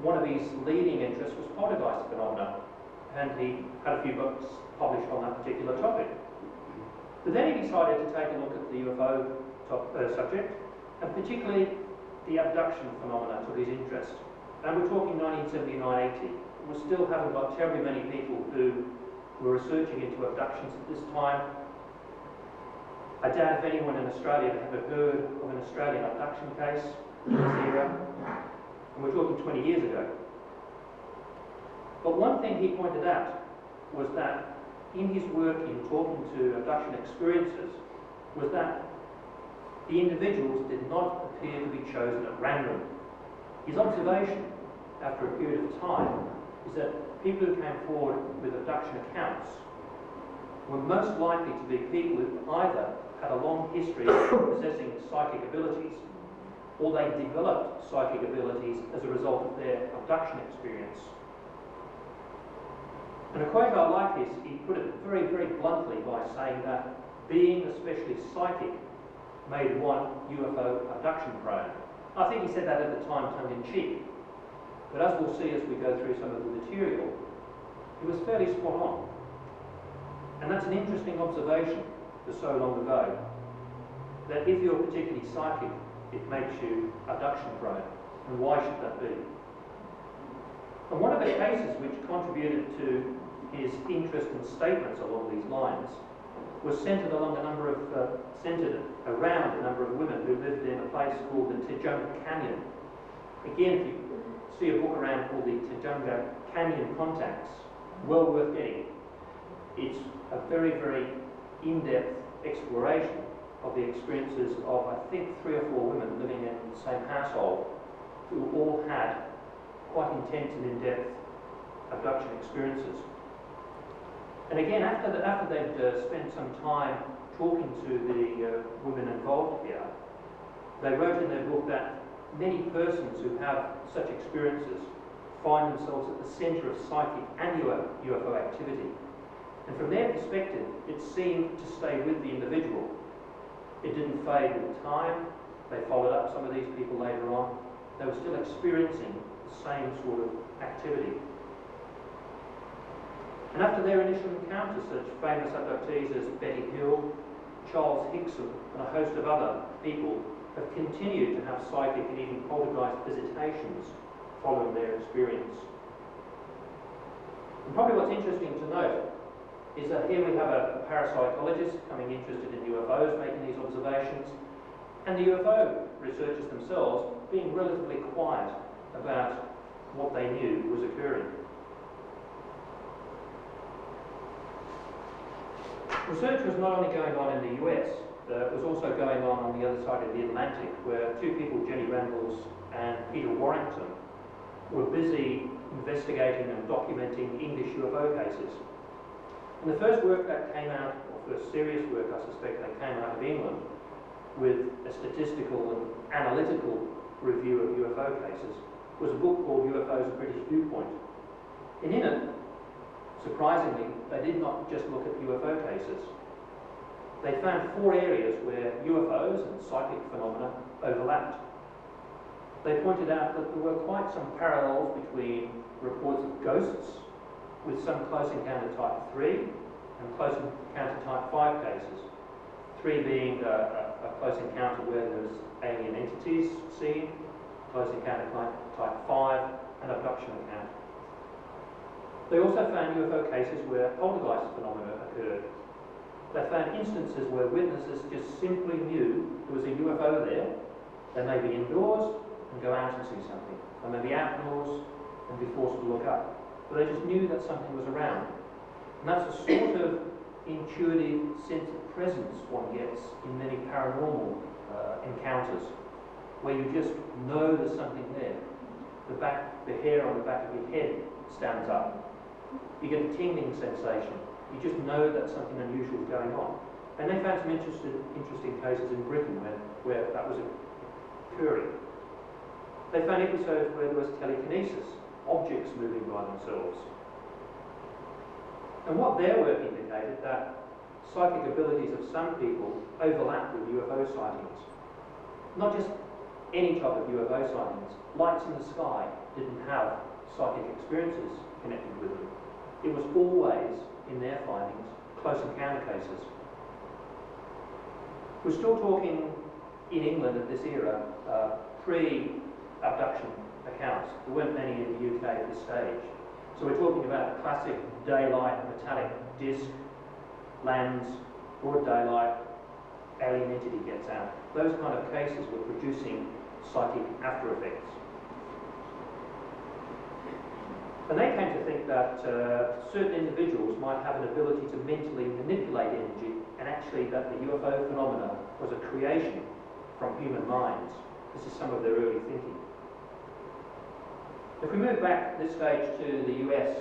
One of his leading interests was poltergeist phenomena, and he had a few books published on that particular topic. But then he decided to take a look at the UFO subject, and particularly the abduction phenomena took his interest. And we're talking 1979-80. We still haven't got terribly many people who were researching into abductions at this time. I doubt if anyone in Australia had ever heard of an Australian abduction case in this era. And we're talking 20 years ago. But one thing he pointed out was that in his work in talking to abduction experiences was that the individuals did not appear to be chosen at random. His observation after a period of time is that people who came forward with abduction accounts were most likely to be people who either had a long history of possessing psychic abilities, or they developed psychic abilities as a result of their abduction experience. And a quote I like is, he put it very, very bluntly by saying that being especially psychic made one UFO abduction prone. I think he said that at the time tongue-in-cheek, but as we'll see as we go through some of the material, it was fairly spot on. And that's an interesting observation for so long ago, that if you're particularly psychic, it makes you abduction prone. And why should that be? And one of the cases which contributed to his interest in statements along these lines was centered around a number of women who lived in a place called the Tujunga Canyon. Again, if you see a book around called the Tujunga Canyon Contactees, well worth getting. It's a very, very in-depth exploration of the experiences of, I think, 3 or 4 women living in the same household who all had quite intense and in-depth abduction experiences. And again, after they'd spent some time talking to the women involved here, they wrote in their book that many persons who have such experiences find themselves at the centre of psychic and UFO activity. And from their perspective, it seemed to stay with the individual. It didn't fade with time. They followed up some of these people later on. They were still experiencing the same sort of activity. And after their initial encounters, such famous abductees as Betty Hill, Charles Hickson, and a host of other people have continued to have psychic and even poltergeist visitations following their experience. And probably what's interesting to note is that here we have a parapsychologist becoming interested in UFOs, making these observations, and the UFO researchers themselves being relatively quiet about what they knew was occurring. Research was not only going on in the US, it was also going on the other side of the Atlantic, where 2 people, Jenny Randles and Peter Warrington, were busy investigating and documenting English UFO cases. And the first work that came out, or first serious work I suspect that came out of England, with a statistical and analytical review of UFO cases, was a book called UFOs: A British Viewpoint. And in it, surprisingly, they did not just look at UFO cases. They found 4 areas where UFOs and psychic phenomena overlapped. They pointed out that there were quite some parallels between reports of ghosts with some close encounter type 3 and close encounter type 5 cases. 3 being a close encounter where there was alien entities seen, close encounter type 5, and abduction account. They also found UFO cases where poltergeist phenomena occurred. They found instances where witnesses just simply knew there was a UFO there. They may be indoors and go out and see something. They may be outdoors and be forced to look up. But they just knew that something was around. And that's the sort of intuitive sense of presence one gets in many paranormal encounters, where you just know there's something there. The hair on the back of your head stands up. You get a tingling sensation. You just know that something unusual is going on. And they found some interesting cases in Britain where that was occurring. They found episodes where there was telekinesis, objects moving by themselves. And what their work indicated that psychic abilities of some people overlap with UFO sightings. Not just any type of UFO sightings. Lights in the sky didn't have psychic experiences connected with them. It was always, in their findings, close encounter cases. We're still talking in England at this era, pre-abduction accounts. There weren't many in the UK at this stage. So we're talking about a classic daylight metallic disc, lands, broad daylight, alien entity gets out. Those kind of cases were producing psychic after effects. And they came to think that certain individuals might have an ability to mentally manipulate energy, and actually that the UFO phenomena was a creation from human minds. This is some of their early thinking. If we move back at this stage to the US,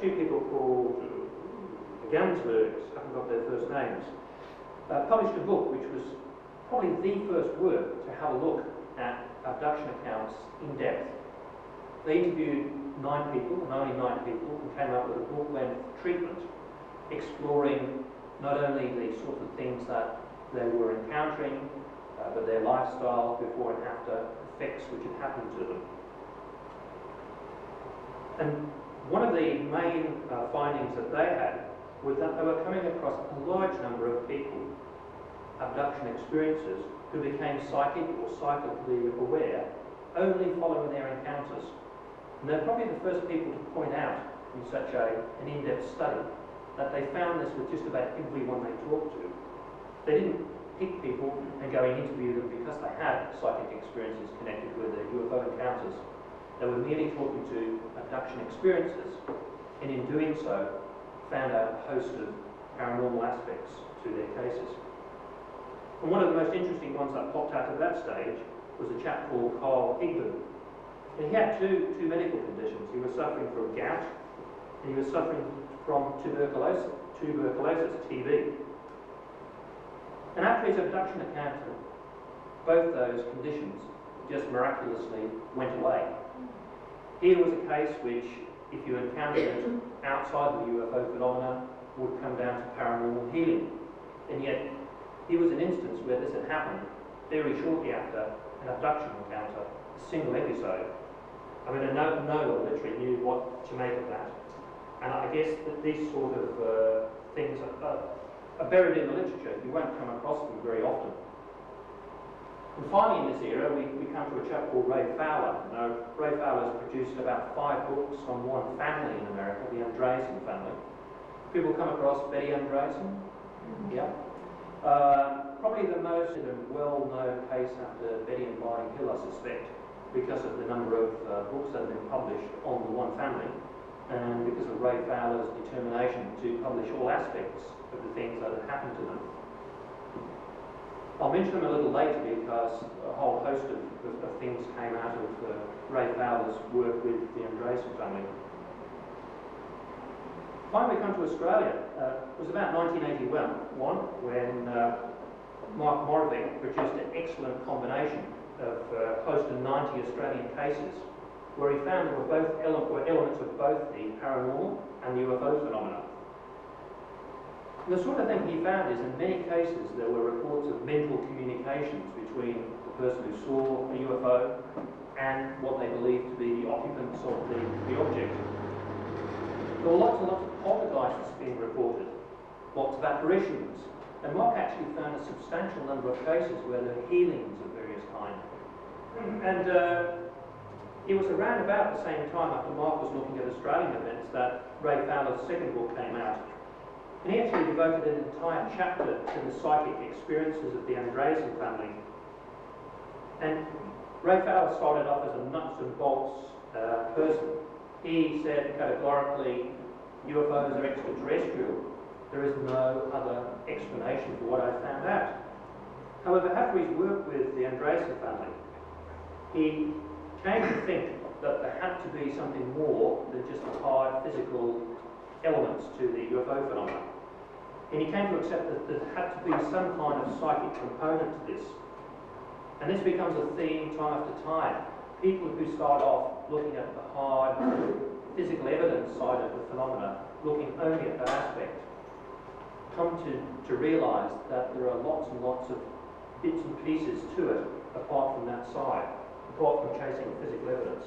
two people called the Gansbergs, I haven't got their first names, published a book which was probably the first work to have a look at abduction accounts in depth. They interviewed 9 people, and only 9 people, and came up with a book-length treatment exploring not only the sorts of things that they were encountering, but their lifestyles before and after, effects which had happened to them. And one of the main findings that they had was that they were coming across a large number of people, abduction experiences, who became psychic or psychically aware only following their encounters. And they're probably the first people to point out in such an in-depth study that they found this with just about everyone they talked to. They didn't pick people and go and interview them because they had psychic experiences connected with their UFO encounters. They were merely talking to abduction experiences, and in doing so, found out a host of paranormal aspects to their cases. And one of the most interesting ones that popped out at that stage was a chap called Carl Higben. And he had two medical conditions. He was suffering from gout, and he was suffering from tuberculosis, TB. And after his abduction encounter, both those conditions just miraculously went away. Here was a case which, if you encountered it outside the UFO phenomena, would come down to paranormal healing. And yet, here was an instance where this had happened very shortly after an abduction encounter, a single episode. I mean, no one literally knew what to make of that. And I guess that these sort of things are buried in the literature. You won't come across them very often. And finally, in this era, we come to a chap called Ray Fowler. Now, Ray Fowler has produced about 5 books on one family in America, the Andreessen family. People come across Betty Andreessen? Yeah. Probably the most well-known case after Betty and Barney Hill, I suspect, because of the number of books that have been published on the one family, and because of Ray Fowler's determination to publish all aspects of the things that had happened to them. I'll mention them a little later because a whole host of things came out of Ray Fowler's work with the Andreessen family. Finally, we come to Australia. It was about 1981 when Mark Moravec produced an excellent combination of close to 90 Australian cases where he found there were elements of both the paranormal and UFO phenomena. And the sort of thing he found is in many cases there were reports of mental communications between the person who saw a UFO and what they believed to be the occupants of the object. There were lots and lots of poltergeists being reported, lots of apparitions, and Mark actually found a substantial number of cases where there were healings of various kinds. And it was around about the same time after Mark was looking at Australian events that Ray Fowler's second book came out. And he actually devoted an entire chapter to the psychic experiences of the Andreessen family. And Ray Fowler started off as a nuts and bolts person. He said categorically UFOs are extraterrestrial. There is no other explanation for what I found out. However, after his work with the Andreasen family, he came to think that there had to be something more than just the hard physical elements to the UFO phenomena. And he came to accept that there had to be some kind of psychic component to this. And this becomes a theme time after time. People who start off looking at the hard physical evidence side of the phenomena, looking only at that aspect, come to realise that there are lots and lots of bits and pieces to it apart from that side, apart from chasing physical evidence.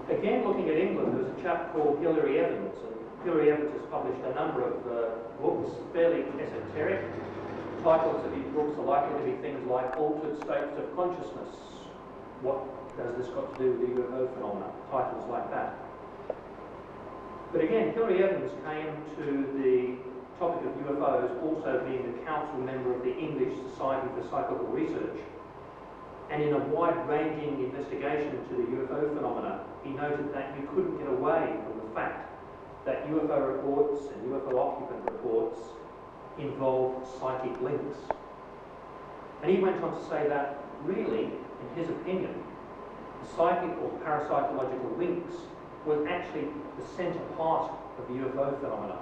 Again, looking at England, there was a chap called Hilary Evans, and Hilary Evans has published a number of books, fairly esoteric. Titles of his books are likely to be things like Altered States of Consciousness. What has this got to do with the UFO phenomena? Titles like that. But again, Hilary Evans came to the topic of UFOs also being a council member of the English Society for Psychical Research. And in a wide-ranging investigation into the UFO phenomena, he noted that you couldn't get away from the fact that UFO reports and UFO occupant reports involve psychic links. And he went on to say that really, in his opinion, the psychic or parapsychological links was actually the centre part of the UFO phenomena.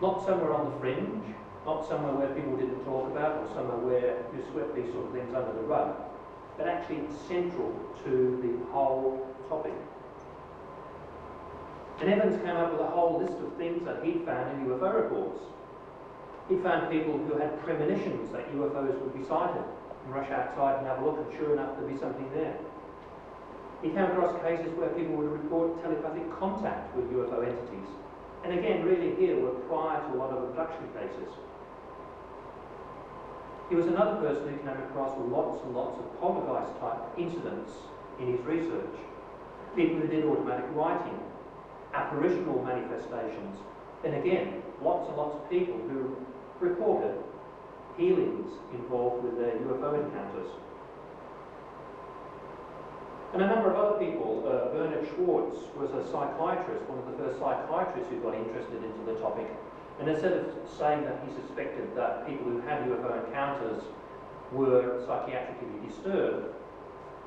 Not somewhere on the fringe, not somewhere where people didn't talk about, or somewhere where you swept these sort of things under the rug, but actually central to the whole topic. And Evans came up with a whole list of things that he found in UFO reports. He found people who had premonitions that UFOs would be sighted and rush outside and have a look, and sure enough there'd be something there. He came across cases where people would report telepathic contact with UFO entities. And again, really here were prior to a lot of abduction cases. He was another person who came across lots and lots of poltergeist type incidents in his research. People who did automatic writing, apparitional manifestations, and again, lots and lots of people who reported healings involved with their UFO encounters. And a number of other people, Bernard Schwartz was a psychiatrist, one of the first psychiatrists who got interested into the topic. And instead of saying that he suspected that people who had UFO encounters were psychiatrically disturbed,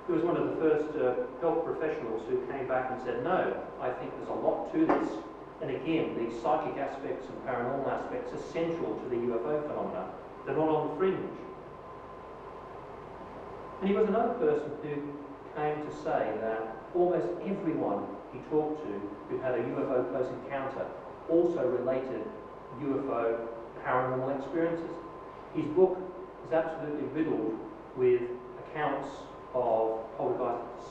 he was one of the first health professionals who came back and said, no, I think there's a lot to this. And again, the psychic aspects and paranormal aspects are central to the UFO phenomena. They're not on the fringe. And he was another person who came to say that almost everyone he talked to who had a UFO close encounter also related UFO paranormal experiences. His book is absolutely riddled with accounts of poltergeists,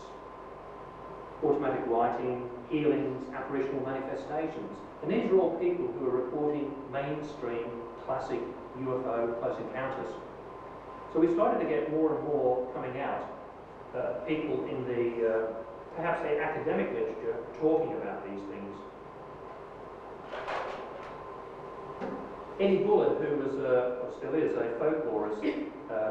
automatic writing, healings, apparitional manifestations. And these are all people who are reporting mainstream classic UFO close encounters. So we started to get more and more coming out, people in the, perhaps the academic literature talking about these things. Eddie Bullitt, who was, or still is, a folklorist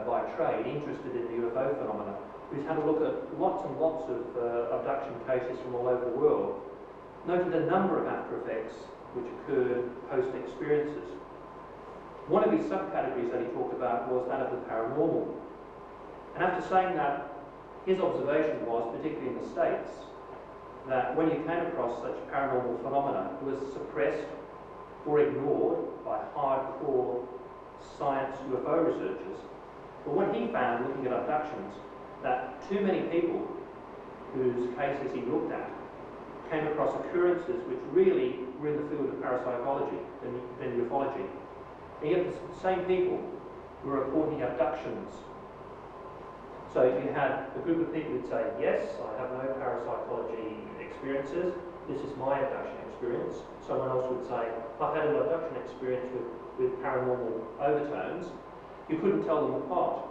by trade, interested in the UFO phenomena, who's had a look at lots and lots of abduction cases from all over the world, noted a number of after effects which occurred post-experiences. One of his subcategories that he talked about was that of the paranormal. And after saying that, his observation was, particularly in the States, that when you came across such paranormal phenomena, it was suppressed or ignored by hardcore science UFO researchers. But what he found looking at abductions, that too many people whose cases he looked at came across occurrences which really were in the field of parapsychology than ufology. And yet the same people were reporting abductions. So you had a group of people who'd say, yes, I have no parapsychology experiences, this is my abduction experience. Someone else would say, I've had an abduction experience with paranormal overtones. You couldn't tell them apart.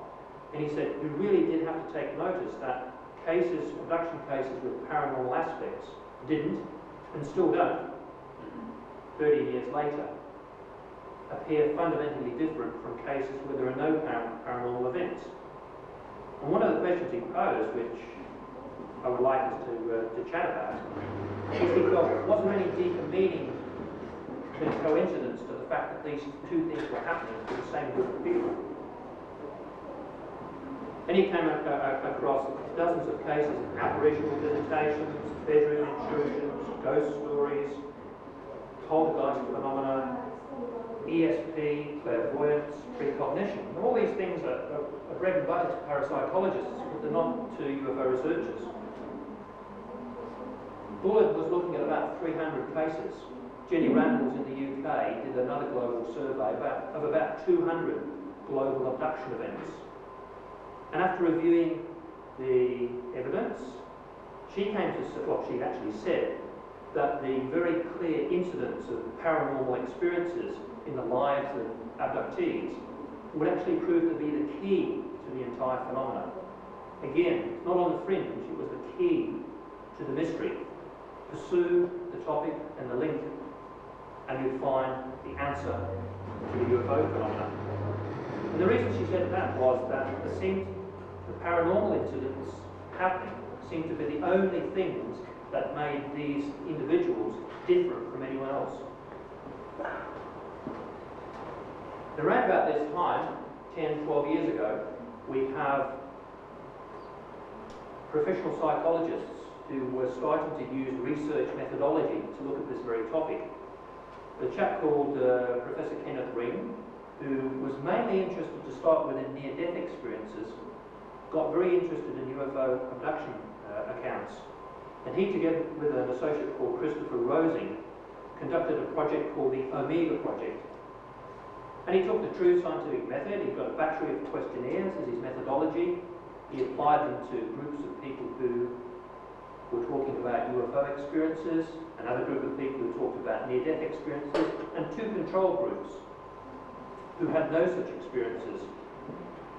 And he said, you really did have to take notice that cases, abduction cases with paranormal aspects didn't, and still don't, 30 years later, appear fundamentally different from cases where there are no paranormal events. And one of the questions he posed, which I would like us to chat about is because it wasn't any deeper meaning than coincidence to the fact that these two things were happening to the same group of people. And he came across dozens of cases of apparitional visitations, bedroom intrusions, ghost stories, poltergeist phenomena, ESP, clairvoyance, precognition. And all these things are bread and butter to parapsychologists, but they're not to UFO researchers. Bullard was looking at about 300 cases. Jenny Randalls in the UK did another global survey of about 200 global abduction events. And after reviewing the evidence, she came to, well, she actually said that the very clear incidents of paranormal experiences in the lives of abductees would actually prove to be the key to the entire phenomenon. Again, it's not on the fringe, it was the key to the mystery. Pursue the topic and the link, and you'd find the answer to the UFO phenomenon. And the reason she said that was that the paranormal incidents happening seemed to be the only things that made these individuals different from anyone else. Around about this time, 10, 12 years ago, we have professional psychologists who were starting to use research methodology to look at this very topic. A chap called Professor Kenneth Ring, who was mainly interested to start with in near-death experiences, got very interested in UFO abduction accounts. And he, together with an associate called Christopher Rosing, conducted a project called the Omega Project. And he took the true scientific method, he got a battery of questionnaires as his methodology, he applied them to groups of people who were talking about UFO experiences, another group of people who talked about near-death experiences, and two control groups who had no such experiences.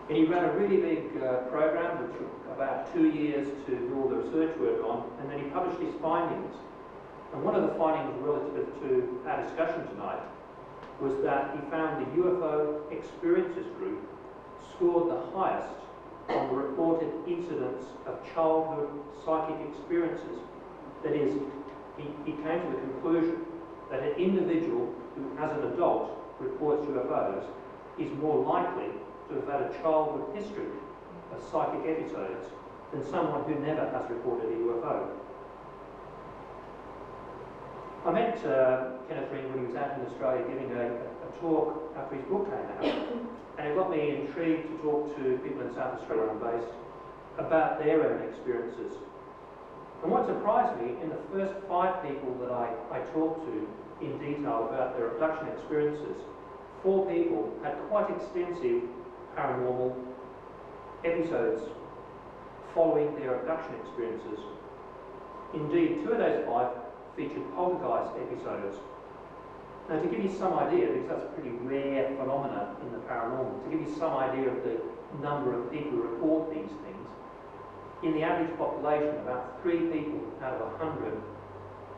And he ran a really big program that took about 2 years to do all the research work on, and then he published his findings. And one of the findings relative to our discussion tonight was that he found the UFO experiences group scored the highest on the reported incidents of childhood psychic experiences. That is, he came to the conclusion that an individual who, as an adult, reports UFOs is more likely to have had a childhood history of psychic episodes than someone who never has reported a UFO. I met Kenneth Ring when he was out in Australia giving a talk after his book came out, and it got me intrigued to talk to people in South Australia based about their own experiences. And what surprised me, in the first 5 people that I talked to in detail about their abduction experiences, 4 people had quite extensive paranormal episodes following their abduction experiences. Indeed, 2 of those 5 featured poltergeist episodes. Now, to give you some idea, because that's a pretty rare phenomenon in the paranormal, to give you some idea of the number of people who report these things, in the average population, about 3 people out of 100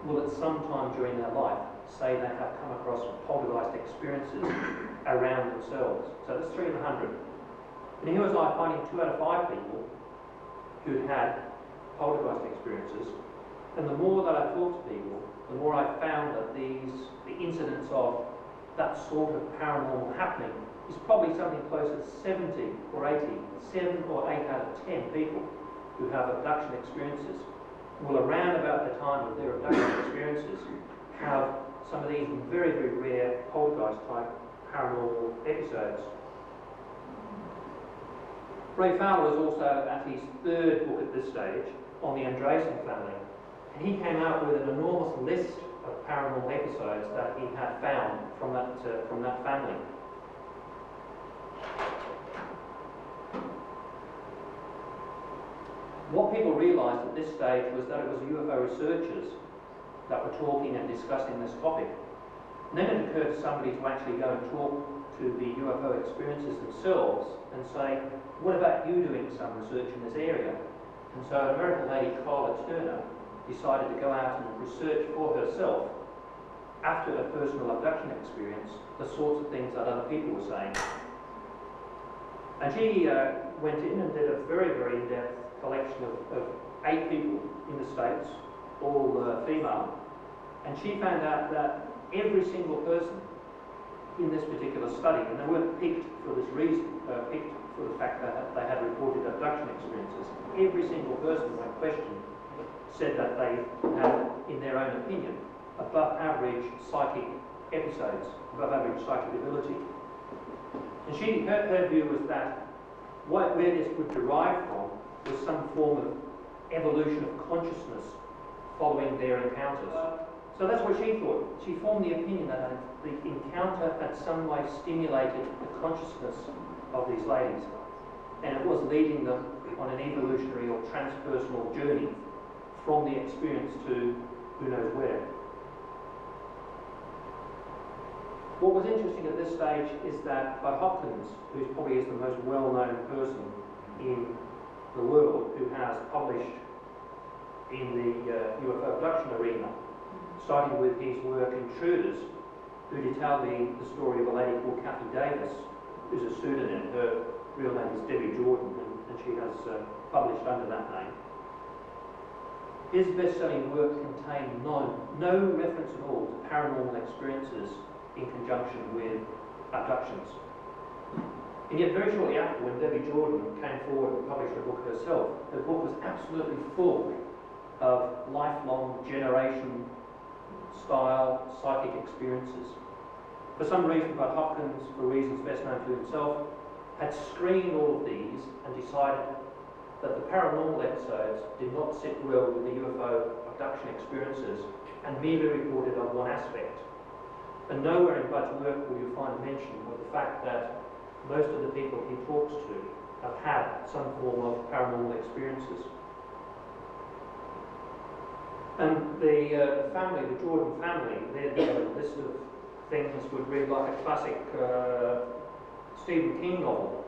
will at some time during their life say they have come across poltergeist experiences around themselves. So that's 3 in 100. And here was I finding 2 out of 5 people who'd had poltergeist experiences. And the more that I talked to people, the more I found that the incidence of that sort of paranormal happening is probably something closer to 70 or 80, 7 or 8 out of 10 people who have abduction experiences will, around about the time of their abduction experiences, have some of these very, very rare poltergeist type paranormal episodes. Ray Fowler was also at his 3rd book at this stage on the Andreessen family, and he came out with an enormous list of paranormal episodes that he had found from that family. What people realised at this stage was that it was UFO researchers that were talking and discussing this topic. And then it occurred to somebody to actually go and talk to the UFO experiences themselves and say, what about you doing some research in this area? And so an American lady, Carla Turner, decided to go out and research for herself, after a personal abduction experience, the sorts of things that other people were saying. And she went in and did a very, very in-depth collection of 8 people in the States, all female, and she found out that every single person in this particular study, and they weren't picked for this reason, picked for the fact that they had reported abduction experiences, every single person when questioned said that they had, in their own opinion, above average psychic episodes, above average psychic ability. And her view was that where this would derive from was some form of evolution of consciousness following their encounters. So that's what she thought. She formed the opinion that the encounter had some way stimulated the consciousness of these ladies, and it was leading them on an evolutionary or transpersonal journey from the experience to who knows where. What was interesting at this stage is that Bud Hopkins, who probably is the most well-known person in the world who has published in the UFO abduction arena, starting with his work Intruders, who detailed the story of a lady called Kathy Davis, who's a pseudonym. Her real name is Debbie Jordan, and she has published under that name. His best-selling work contained no reference at all to paranormal experiences in conjunction with abductions. And yet very shortly after, when Debbie Jordan came forward and published a book herself, her book was absolutely full of lifelong generation style psychic experiences. For some reason, Bud Hopkins, for reasons best known to himself, had screened all of these and decided that the paranormal episodes did not sit well with the UFO abduction experiences and merely reported on one aspect. And nowhere in Bud's work will you find mention of the fact that most of the people he talks to have had some form of paranormal experiences. And the family, the Jordan family, their list of things would read like a classic Stephen King novel.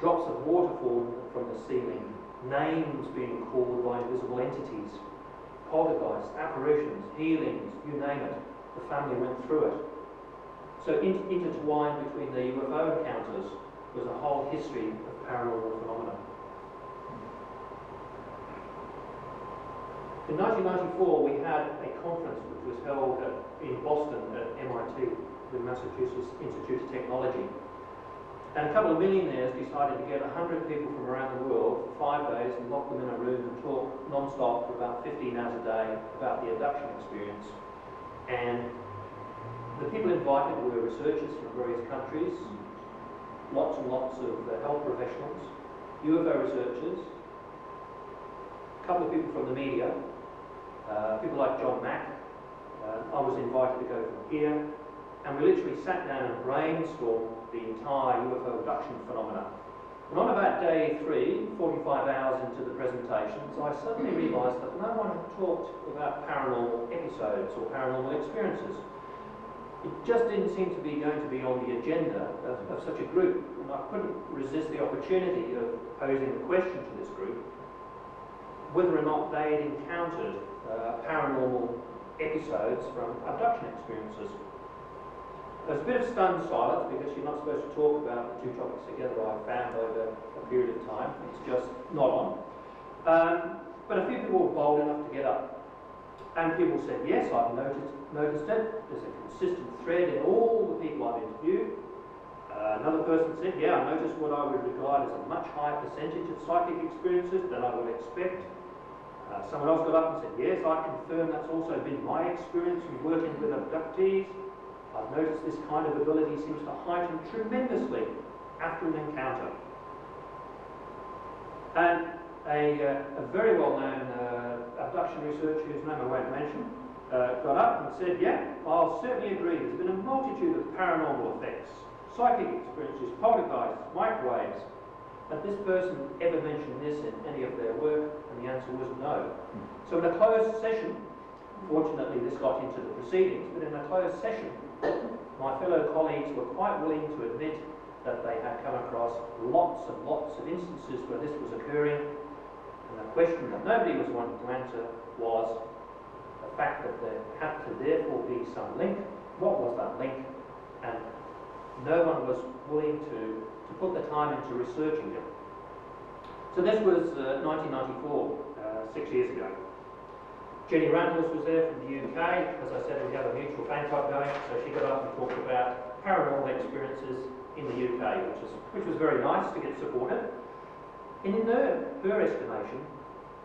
Drops of water falling from the ceiling, names being called by invisible entities, poltergeists, apparitions, healings, you name it. The family went through it. So intertwined between the UFO encounters was a whole history of paranormal phenomena. In 1994, we had a conference which was held in Boston at MIT, the Massachusetts Institute of Technology. And a couple of millionaires decided to get 100 people from around the world for 5 days and lock them in a room and talk non-stop for about 15 hours a day about the abduction experience. And the people invited were researchers from various countries, lots and lots of health professionals, UFO researchers, a couple of people from the media, people like John Mack. I was invited to go from here, and we literally sat down and brainstormed the entire UFO abduction phenomena. And on about day 3, 45 hours into the presentations, I suddenly realised that no one had talked about paranormal episodes or paranormal experiences. It just didn't seem to be going to be on the agenda of such a group, and I couldn't resist the opportunity of posing the question to this group whether or not they had encountered paranormal episodes from abduction experiences. There's a bit of stunned silence because you're not supposed to talk about the two topics together, I found over a period of time. It's just not on. But a few people were bold enough to get up. And people said, yes, I've noticed it. There's a consistent thread in all the people I've interviewed. Another person said, yeah, I noticed what I would regard as a much higher percentage of psychic experiences than I would expect. Someone else got up and said, yes, I confirm that's also been my experience in working with abductees. I've noticed this kind of ability seems to heighten tremendously after an encounter. And a very well-known abduction researcher, whose name I won't mention, got up and said, yeah, I'll certainly agree. There's been a multitude of paranormal effects, psychic experiences, poltergeists, microwaves. Had this person ever mentioned this in any of their work? And the answer was no. So in a closed session, fortunately this got into the proceedings, but in a closed session, my fellow colleagues were quite willing to admit that they had come across lots and lots of instances where this was occurring. And the question that nobody was wanting to answer was the fact that there had to therefore be some link. What was that link? And no one was willing to put the time into researching it. So this was 1994, 6 6 years ago. Jenny Randalls was there from the UK. As I said, we have a mutual fan club going, so she got up and talked about paranormal experiences in the UK, which was very nice to get supported. And in her estimation,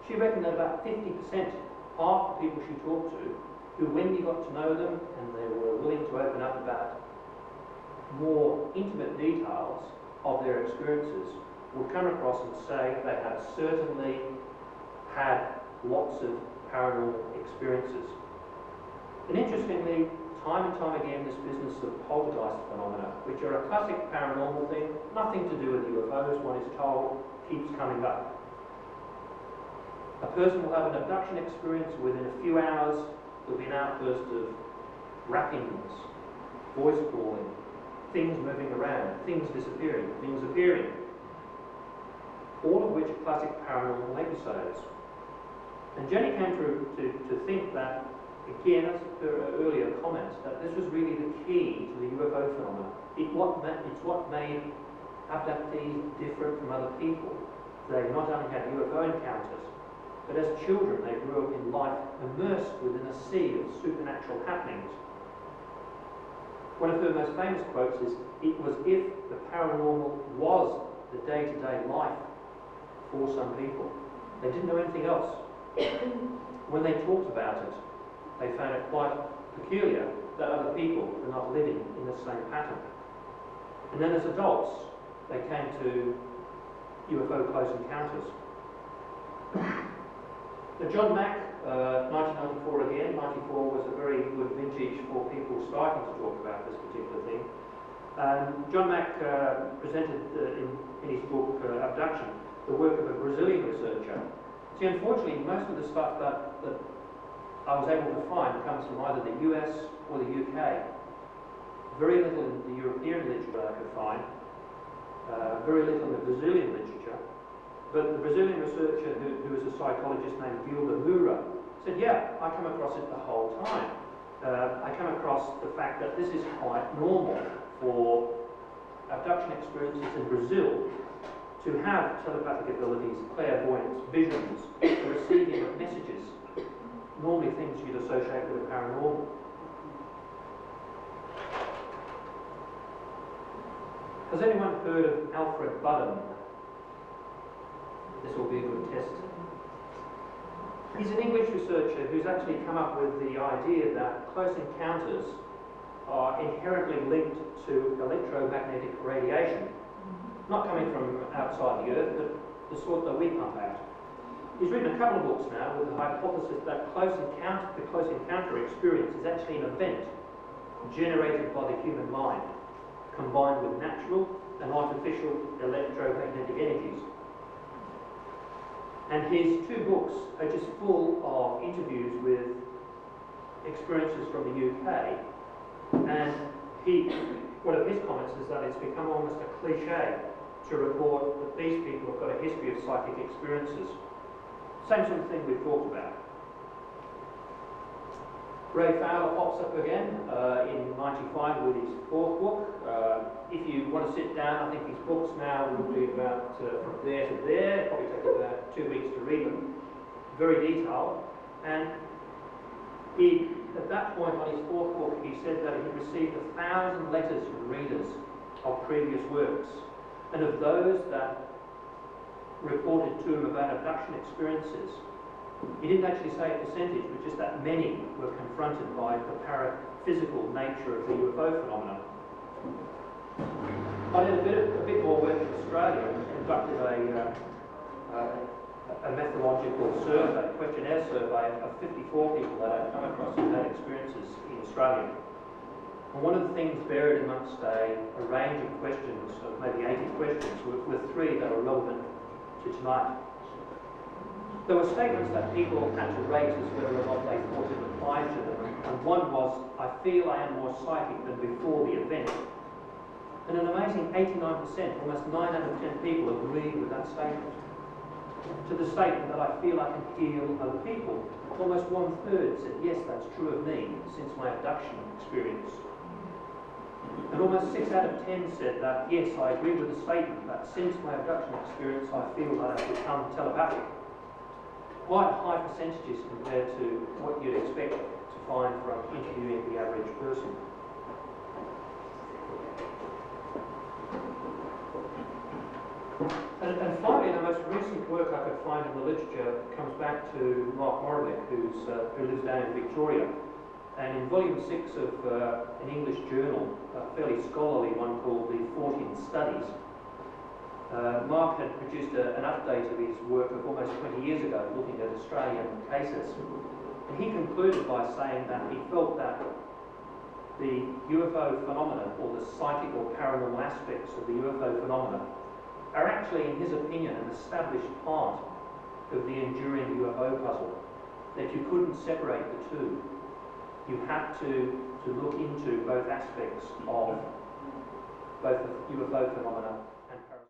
she reckoned that about 50%, half the people she talked to, who when you got to know them and they were willing to open up about more intimate details of their experiences, would come across and say they had certainly had lots of paranormal experiences. And interestingly, time and time again, this business of poltergeist phenomena, which are a classic paranormal thing, nothing to do with UFOs, one is told, keeps coming up. A person will have an abduction experience, within a few hours there'll be an outburst of rappings, voice calling, things moving around, things disappearing, things appearing, all of which are classic paranormal episodes. And Jenny came to think that, again, as per earlier comments, that this was really the key to the UFO phenomena. It's what made abductees different from other people. They not only had UFO encounters, but as children they grew up in life immersed within a sea of supernatural happenings. One of her most famous quotes is, "It was if the paranormal was the day-to-day life for some people. They didn't know anything else. When they talked about it, they found it quite peculiar that other people were not living in the same pattern." And then as adults, they came to UFO close encounters. Now, John Mack, 1994 again, 94 was a very good vintage for people starting to talk about this particular thing. John Mack presented in his book Abduction the work of a Brazilian researcher. See, unfortunately, most of the stuff that I was able to find comes from either the US or the UK. Very little in the European literature I could find, very little in the Brazilian literature. But the Brazilian researcher, who is a psychologist named Gilda Moura, said, yeah, I come across it the whole time. I come across the fact that this is quite normal for abduction experiences in Brazil to have telepathic abilities, clairvoyance, visions, the receiving of messages, normally things you'd associate with the paranormal. Has anyone heard of Alfred Budden? This will be a good test. He's an English researcher who's actually come up with the idea that close encounters are inherently linked to electromagnetic radiation, not coming from outside the Earth, but the sort that we pump out. He's written a couple of books now with the hypothesis that the close encounter experience is actually an event generated by the human mind, combined with natural and artificial electromagnetic energies. And his two books are just full of interviews with experiences from the UK. And one of his comments is that it's become almost a cliche to report that these people have got a history of psychic experiences. Same sort of thing we've talked about. Ray Fowler pops up again in '95 with his fourth book. If you want to sit down, I think his books now will be about from there to there. Probably take about 2 weeks to read them. Very detailed. And at that point on his fourth book, he said that he received 1,000 letters from readers of previous works. And of those that reported to him about abduction experiences, he didn't actually say a percentage, but just that many were confronted by the paraphysical nature of the UFO phenomena. I did a bit more work in Australia and conducted a methodological survey, questionnaire survey of 54 people that I'd come across who had experiences in Australia. And one of the things buried amongst a range of questions, of maybe 80 questions, were three that are relevant to tonight. There were statements that people had to rate as whether or not they thought it applied to them. And one was, I feel I am more psychic than before the event. And an amazing 89%, almost 9 out of 10 people agreed with that statement. To the statement that I feel I can heal other people, almost 1/3 said, yes, that's true of me since my abduction experience. And almost 6 out of 10 said that, yes, I agree with the statement that since my abduction experience I feel that I've become telepathic. quite high percentages compared to what you'd expect to find from interviewing the average person. And finally, the most recent work I could find in the literature comes back to Mark Moravec, who lives down in Victoria. And in volume 6 of an English journal, a fairly scholarly one called the 14 Studies, Mark had produced an update of his work of almost 20 years ago, looking at Australian cases. And he concluded by saying that he felt that the UFO phenomena, or the psychic or paranormal aspects of the UFO phenomena, are actually, in his opinion, an established part of the enduring UFO puzzle, that you couldn't separate the two. You had to look into both aspects of both the UFO phenomena